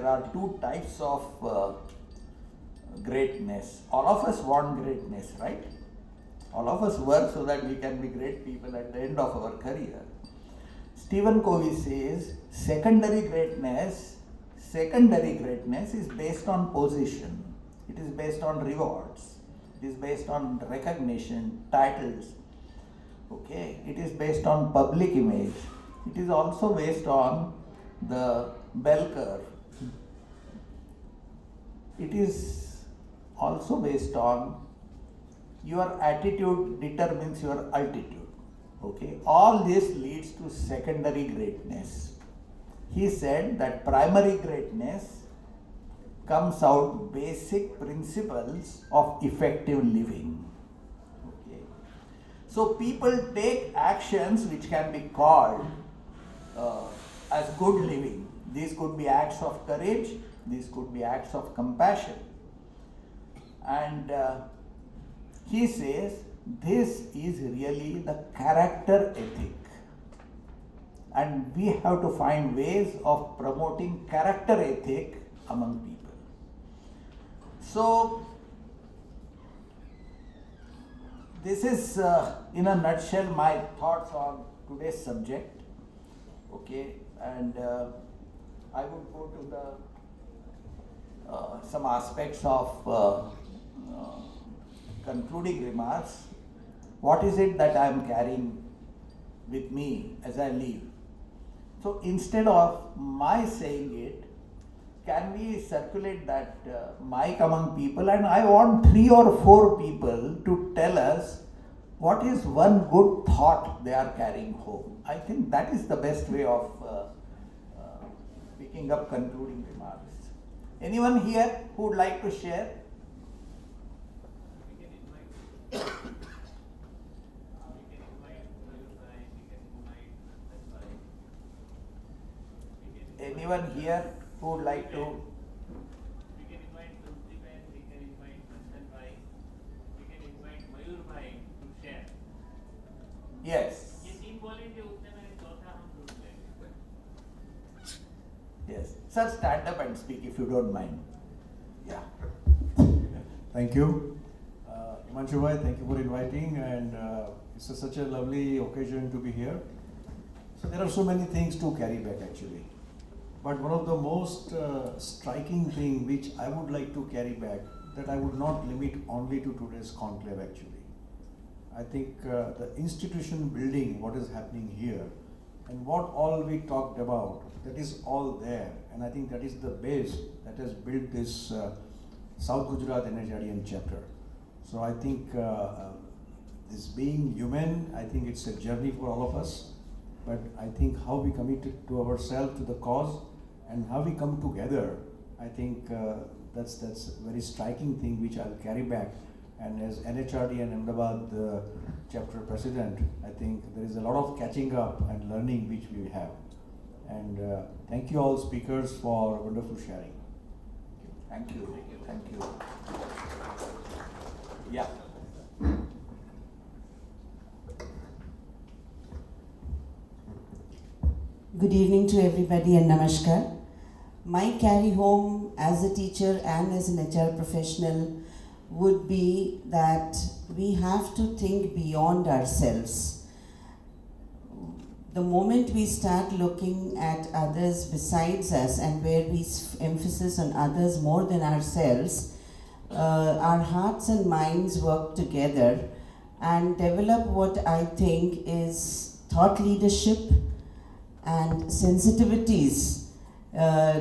are two types of greatness. All of us want greatness, right? All of us work so that we can be great people at the end of our career. Stephen Covey says secondary greatness is based on position. It is based on rewards. It is based on recognition, titles. Okay, it is based on public image. It is also based on the bell curve. It is also based on your attitude determines your altitude. Okay, all this leads to secondary greatness. He said that primary greatness comes out basic principles of effective living. Okay. So people take actions which can be called as good living. These could be acts of courage, these could be acts of compassion. And he says this is really the character ethic. And we have to find ways of promoting character ethic among people. So, this is in a nutshell my thoughts on today's subject. Okay, and I would go to the some aspects of concluding remarks. What is it that I am carrying with me as I leave? So instead of my saying it, can we circulate that mic among people, and I want 3 or 4 people to tell us what is one good thought they are carrying home. I think that is the best way of picking up concluding remarks. Anyone here who would like to share? Anyone here who would like to? We can invite Tulsiben, we can invite Kanchan Bhai, we can invite Mayur Bhai to share. Yes. ये 3 बोलेंगे उतने में चौथा हम शुरू करेंगे. Yes. Sir, stand up and speak if you don't mind. Yeah. Thank you. Himanshu Bhatt, thank you for inviting, and it's such a lovely occasion to be here. So there are so many things to carry back actually. But one of the most striking thing which I would like to carry back, that I would not limit only to today's conclave actually. I think the institution building, what is happening here, and what all we talked about, that is all there. And I think that is the base that has built this South Gujarat NHRDN chapter. So I think this being human, I think it's a journey for all of us. But I think how we committed to ourselves, to the cause, and how we come together, I think that's a very striking thing which I'll carry back. And as NHRD and Ahmedabad chapter president, I think there is a lot of catching up and learning which we have. And thank you all speakers for wonderful sharing. Thank you. Thank you. Yeah. Good evening to everybody and namaskar. My carry home as a teacher and as an HR professional would be that we have to think beyond ourselves. The moment we start looking at others besides us and where we emphasis on others more than ourselves, our hearts and minds work together and develop what I think is thought leadership and sensitivities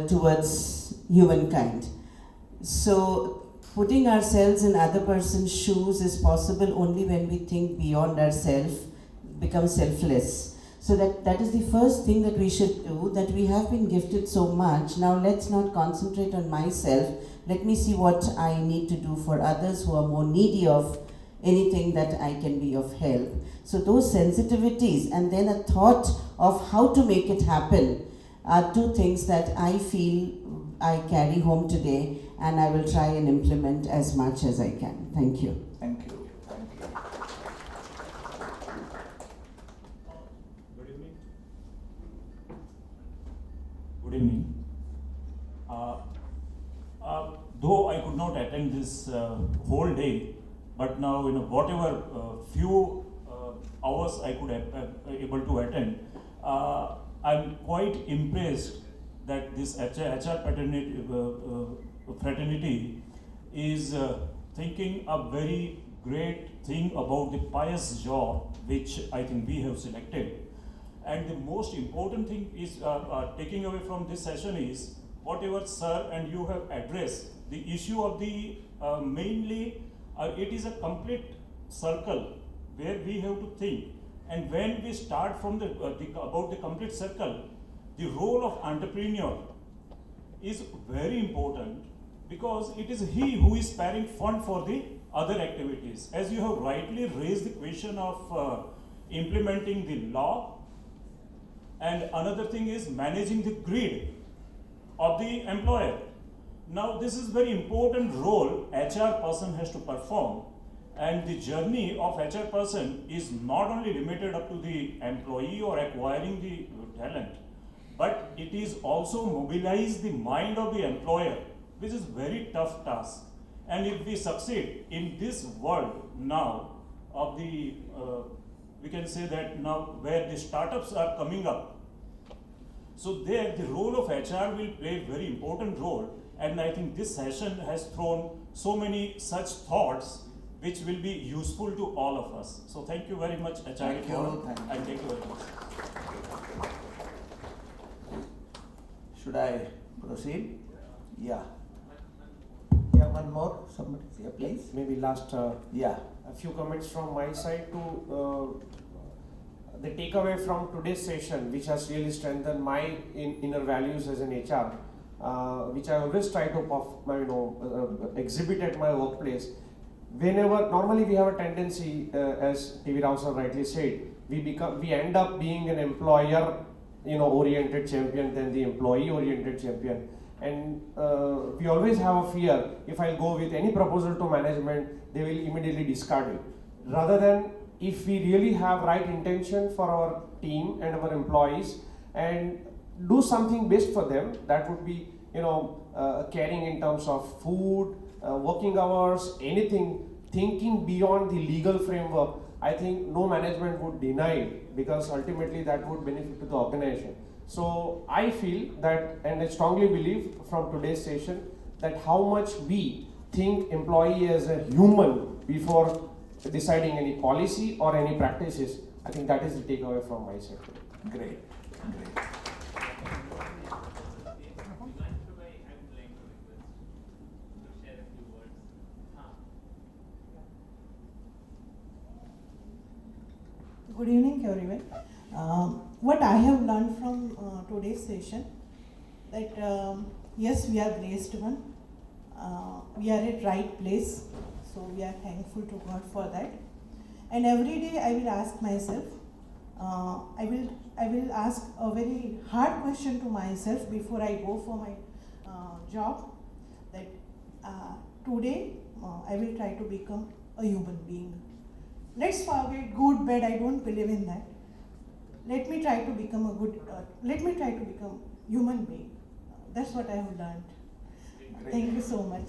towards humankind. So putting ourselves in other person's shoes is possible only when we think beyond ourselves, become selfless. So that is the first thing that we should do, that we have been gifted so much. Now let's not concentrate on myself. Let me see what I need to do for others who are more needy of anything that I can be of help. So those sensitivities and then a thought of how to make it happen are two things that I feel I carry home today, and I will try and implement as much as I can. Thank you. Thank you. Thank you. Good evening. Good evening. Though I could not attend this whole day, but now whatever few hours I could able to attend, I'm quite impressed that this HR fraternity is thinking a very great thing about the pious job which I think we have selected. And the most important thing is taking away from this session is whatever sir and you have addressed, the issue of the mainly it is a complete circle where we have to think. And when we start from about the complete circle, the role of entrepreneur is very important, because it is he who is sparing fund for the other activities. As you have rightly raised the question of implementing the law, and another thing is managing the greed of the employer. Now this is very important role HR person has to perform, and the journey of HR person is not only limited up to the employee or acquiring the talent, but it is also mobilize the mind of the employer, which is very tough task. And if we succeed in this world now of the, we can say that now where the startups are coming up, so there the role of HR will play a very important role. And I think this session has thrown so many such thoughts which will be useful to all of us. So thank you very much, Acharya, Thank you. and thank you very much. Should I proceed? Yeah. Yeah, one more. Somebody, yeah, please. Maybe last Yeah. a few comments from my side to the takeaway from today's session, which has really strengthened my inner values as an HR, which I always try to exhibit at my workplace. Whenever, normally we have a tendency, as TV Rao sir rightly said, we end up being an employer oriented champion than the employee oriented champion. And we always have a fear, if I go with any proposal to management, they will immediately discard it. Rather than, if we really have right intention for our team and our employees and do something best for them, that would be caring in terms of food, working hours, anything, thinking beyond the legal framework, I think no management would deny it, because ultimately that would benefit to the organization. So I feel that, and I strongly believe from today's session, that how much we think employee as a human before deciding any policy or any practices, I think that is the takeaway from my side. Great. Great. Good evening, everyone. What I have learned from today's session, that yes, we are blessed one. We are at right place, so we are thankful to God for that. And every day I will ask myself, I will ask a very hard question to myself before I go for my job. That today I will try to become a human being. Let's forget good, bad, I don't believe in that. Let me try to become human being. That's what I have learned. Thank you so much.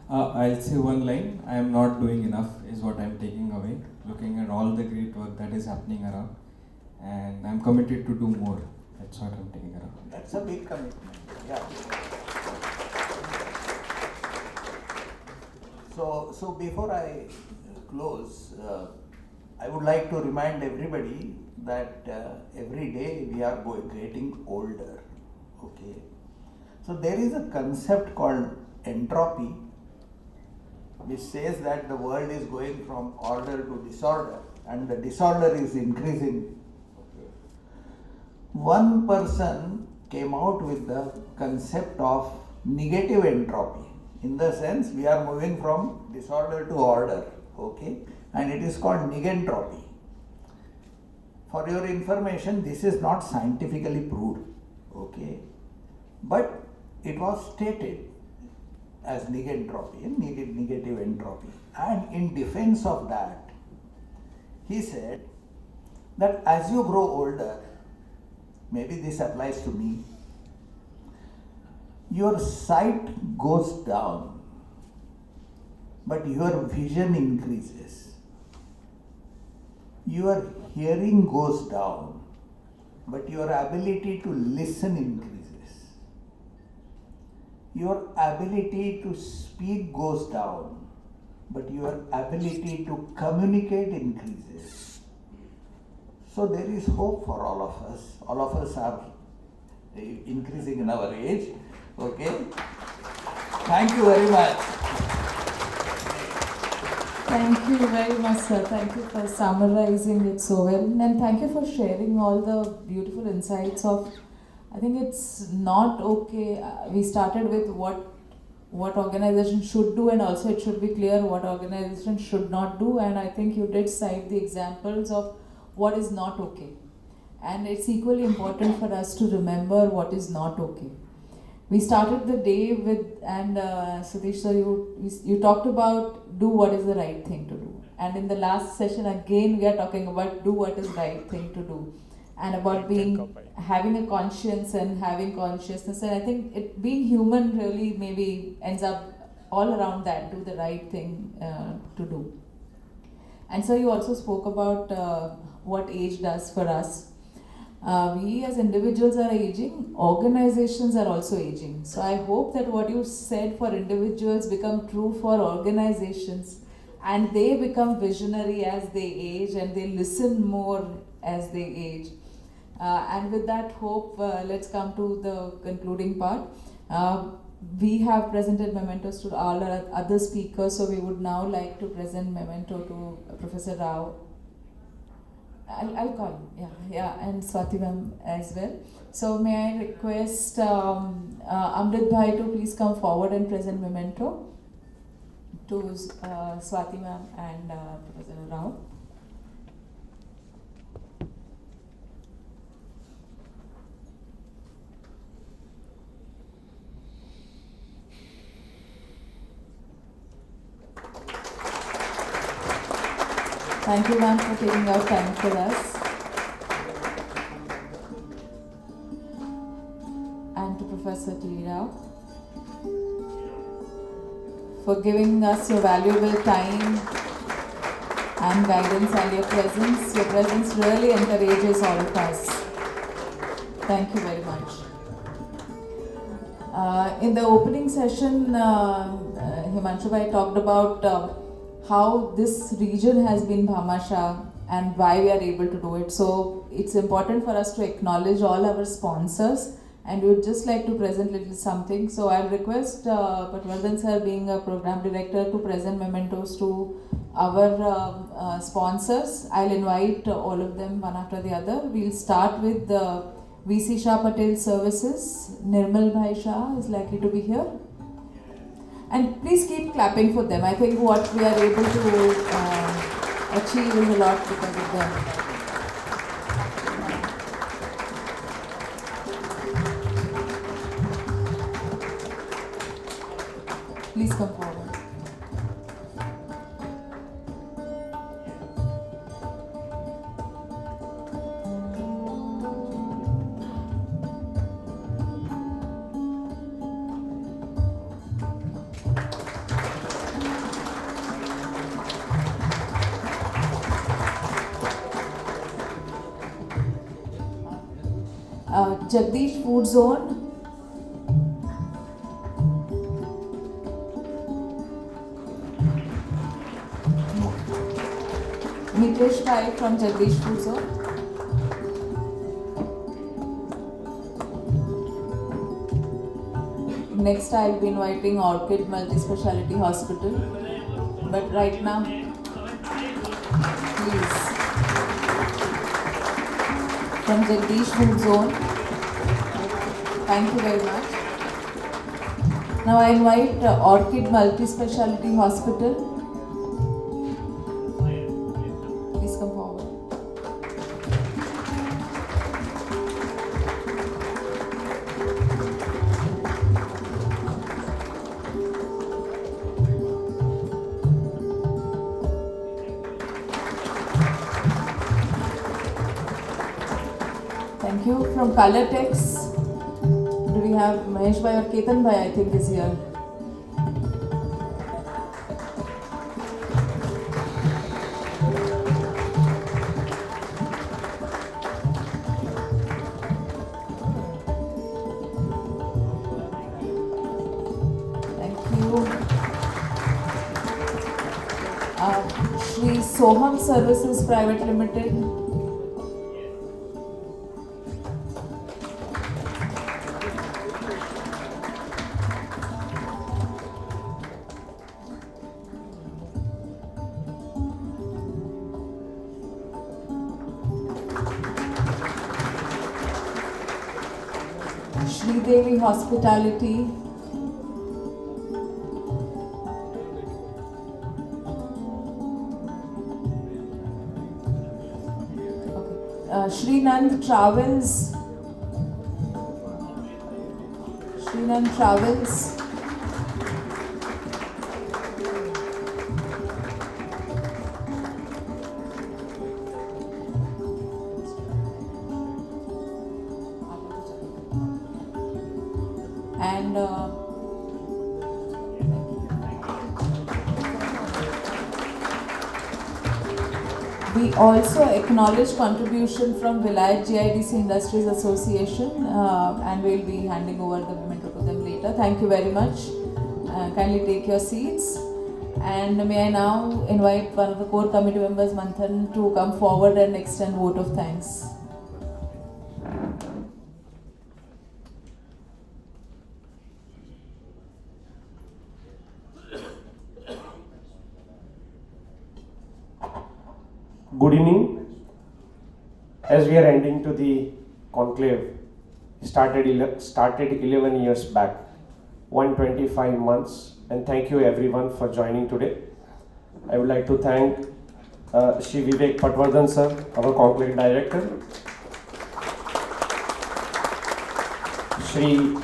I'll say one line, I am not doing enough is what I'm taking away, looking at all the great work that is happening around, and I'm committed to do more. That's what I'm taking around. That's a big commitment. Yeah. So before I close, I would like to remind everybody that every day we are getting older. Okay. So there is a concept called entropy, which says that the world is going from order to disorder and the disorder is increasing. One person came out with the concept of negative entropy. In the sense, we are moving from disorder to order, okay? And it is called negentropy. For your information, this is not scientifically proved, okay? But it was stated as negentropy, negative entropy. And in defense of that, he said that as you grow older, maybe this applies to me, your sight goes down, but your vision increases. Your hearing goes down, but your ability to listen increases. Your ability to speak goes down, but your ability to communicate increases. So there is hope for all of us. All of us are increasing in our age. Okay? Thank you very much. Thank you very much, sir. Thank you for summarizing it so well. And thank you for sharing all the beautiful insights of, I think it's not okay. We started with what organization should do, and also it should be clear what organization should not do. And I think you did cite the examples of what is not okay. And it's equally important for us to remember what is not okay. We started the day with, and Satish sir, you talked about do what is the right thing to do. And in the last session again we are talking about do what is right thing to do. And about having a conscience and having consciousness. And I think being human really maybe ends up all around that, do the right thing to do. And so you also spoke about what age does for us. We as individuals are aging, organizations are also aging. So I hope that what you said for individuals become true for organizations, and they become visionary as they age and they listen more as they age. And with that hope, let's come to the concluding part. We have presented mementos to all our other speakers, so we would now like to present memento to Professor Rao. I'll call him, yeah, and Swati ma'am as well. So may I request Amrit Bhai to please come forward and present memento to Swati ma'am and Professor Rao. Thank you, ma'am, for taking out time for us. And to Professor T. Rao for giving us your valuable time and guidance and your presence. Your presence really encourages all of us. Thank you very much. In the opening session, Himanshu Bhatt talked about how this region has been Bhamasha and why we are able to do it. So it's important for us to acknowledge all our sponsors, and we would just like to present little something. So I'll request Patwardhan sir, being a program director, to present mementos to our sponsors. I'll invite all of them one after the other. We'll start with the VC Shah Patel Services. Nirmal Bhai Shah is likely to be here. And please keep clapping for them. I think what we are able to achieve is a lot because of them. Please come forward. Jagdish Food Zone. Mitesh Pai from Jagdish Food Zone. Next, I'll be inviting Orchid Multi Speciality Hospital. but right now, please. From Jagdish Food Zone. Thank you very much. Now I invite Orchid Multi-Speciality Hospital. Please come forward. Thank you. From Colortex. Do we have Mahesh Bhai or Ketan Bhai, I think, is here. Thank you. Shri Soham Services Private Limited. Devi Hospitality. Srinand Travels. Srinand Travels. And we also acknowledge contribution from Vilayat GIDC Industries Association, and we'll be handing over the memento to them later. Thank you very much. Kindly take your seats. And may I now invite one of the core committee members, Manthan, to come forward and extend vote of thanks. Good evening. As we are ending to the conclave, started 11 years back, 125 months, and thank you everyone for joining today. I would like to thank Shri Vivek Patwardhan sir, our conclave director, Shri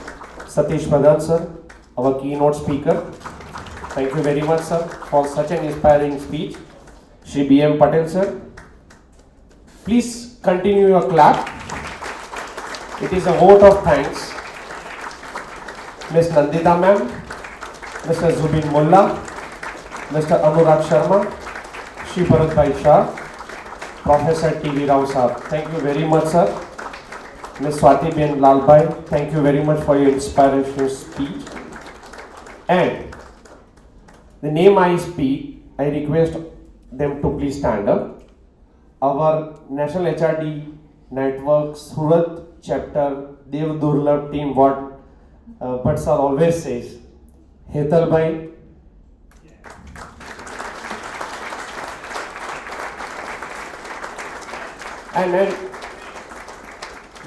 Satish Pradhan sir, our keynote speaker. Thank you very much sir for such an inspiring speech. Shri B.M. Patel sir, please continue your clap. It is a vote of thanks. Ms. Nandita ma'am, Mr. Zubin Mullah, Mr. Anurag Sharma, Shri Bharat Bhai Shah, Professor T.V. Rao sir, thank you very much sir. Ms. Swati Ben Lalbhai, thank you very much for your inspirational speech. And the name I speak, I request them to please stand up. Our National HRD Network Surat chapter Dev Durlabh team, what Bhatt sir always says, Hetal Bhai, and then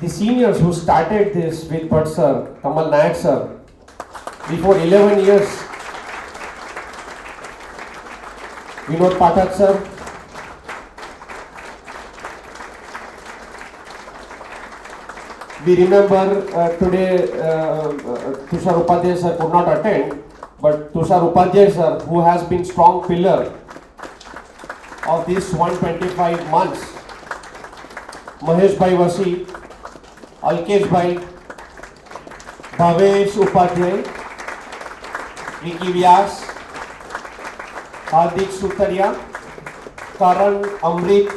the seniors who started this with Bhatt sir, Kamal Nayak sir, before 11 years, Vinod Pathak sir, we remember today Tushar Upadhyay sir could not attend, but Tushar Upadhyay sir, who has been strong pillar of these 125 months, Mahesh Bhai Wasi, Alkesh Bhai, Bhavesh Upadhyay, Vicky Vyas, Hardik Sutaria, Karan, Amrit,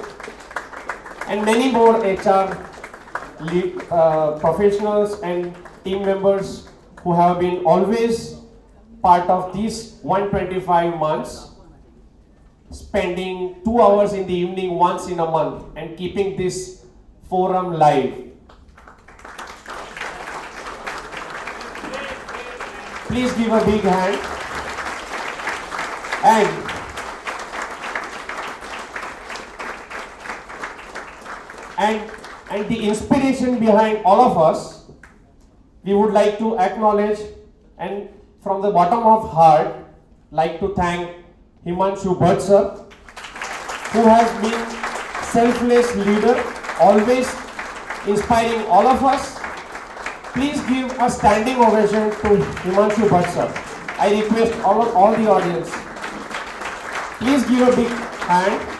and many more HR lead, professionals and team members who have been always part of these 125 months, spending 2 hours in the evening once in a month and keeping this forum live. Please give a big hand. And and the inspiration behind all of us, we would like to acknowledge and from the bottom of heart like to thank Himanshu Bhatt sir, who has been selfless leader, always inspiring all of us. Please give a standing ovation to Himanshu Bhatt sir. I request all the audience, please give a big hand.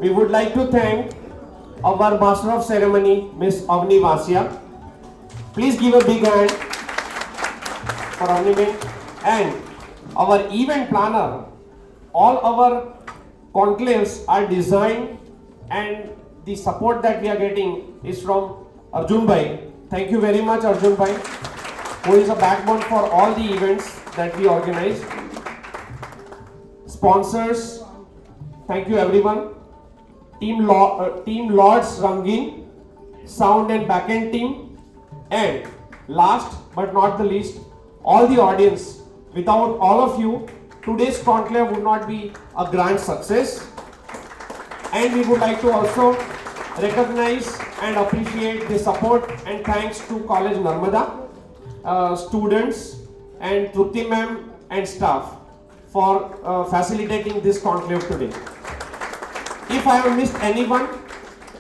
We would like to thank our Master of Ceremony, Miss Avni Vasia. Please give a big hand for Avni, and our event planner. All our conclaves are designed and the support that we are getting is from Arjun Bhai. Thank you very much, Arjun Bhai, who is a backbone for all the events that we organize. Sponsors, thank you everyone. Team Lords Rangin, sound and backend team, and last but not the least, all the audience. Without all of you, today's conclave would not be a grand success. And we would like to also recognize and appreciate the support and thanks to College Narmada, students and Trupti ma'am and staff for facilitating this conclave today. If I have missed anyone,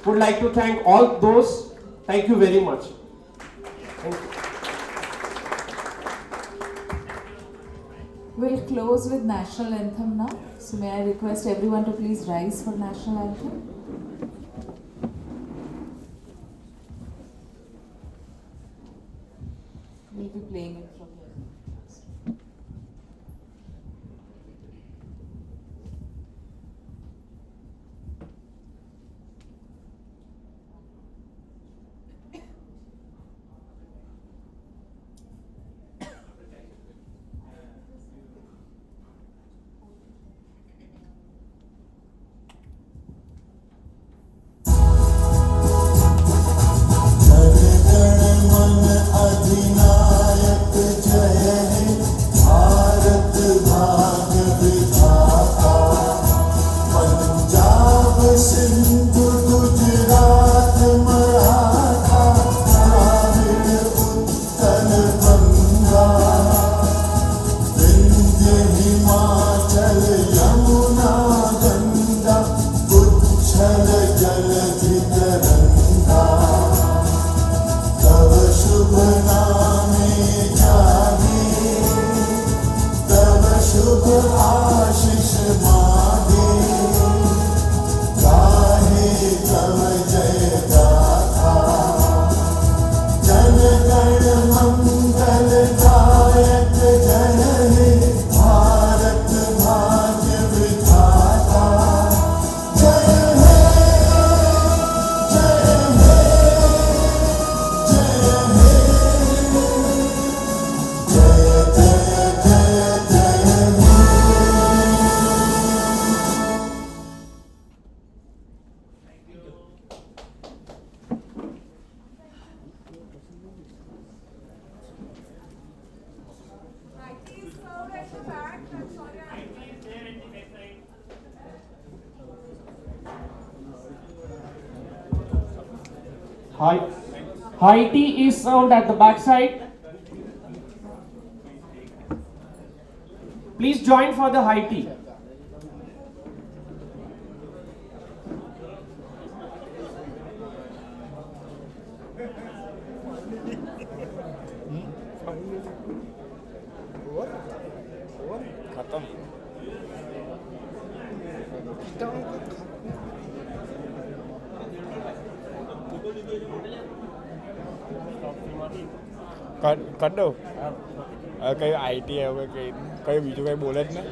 would like to thank all those. Thank you very much. Thank you. We'll close with national anthem now. So may I request everyone to please rise for national anthem. We'll be playing it from here. High tea is served at the back side. Please join for the high tea. खत्म कर दो कहीं IT है कहीं बीजू कहीं बोले જ ને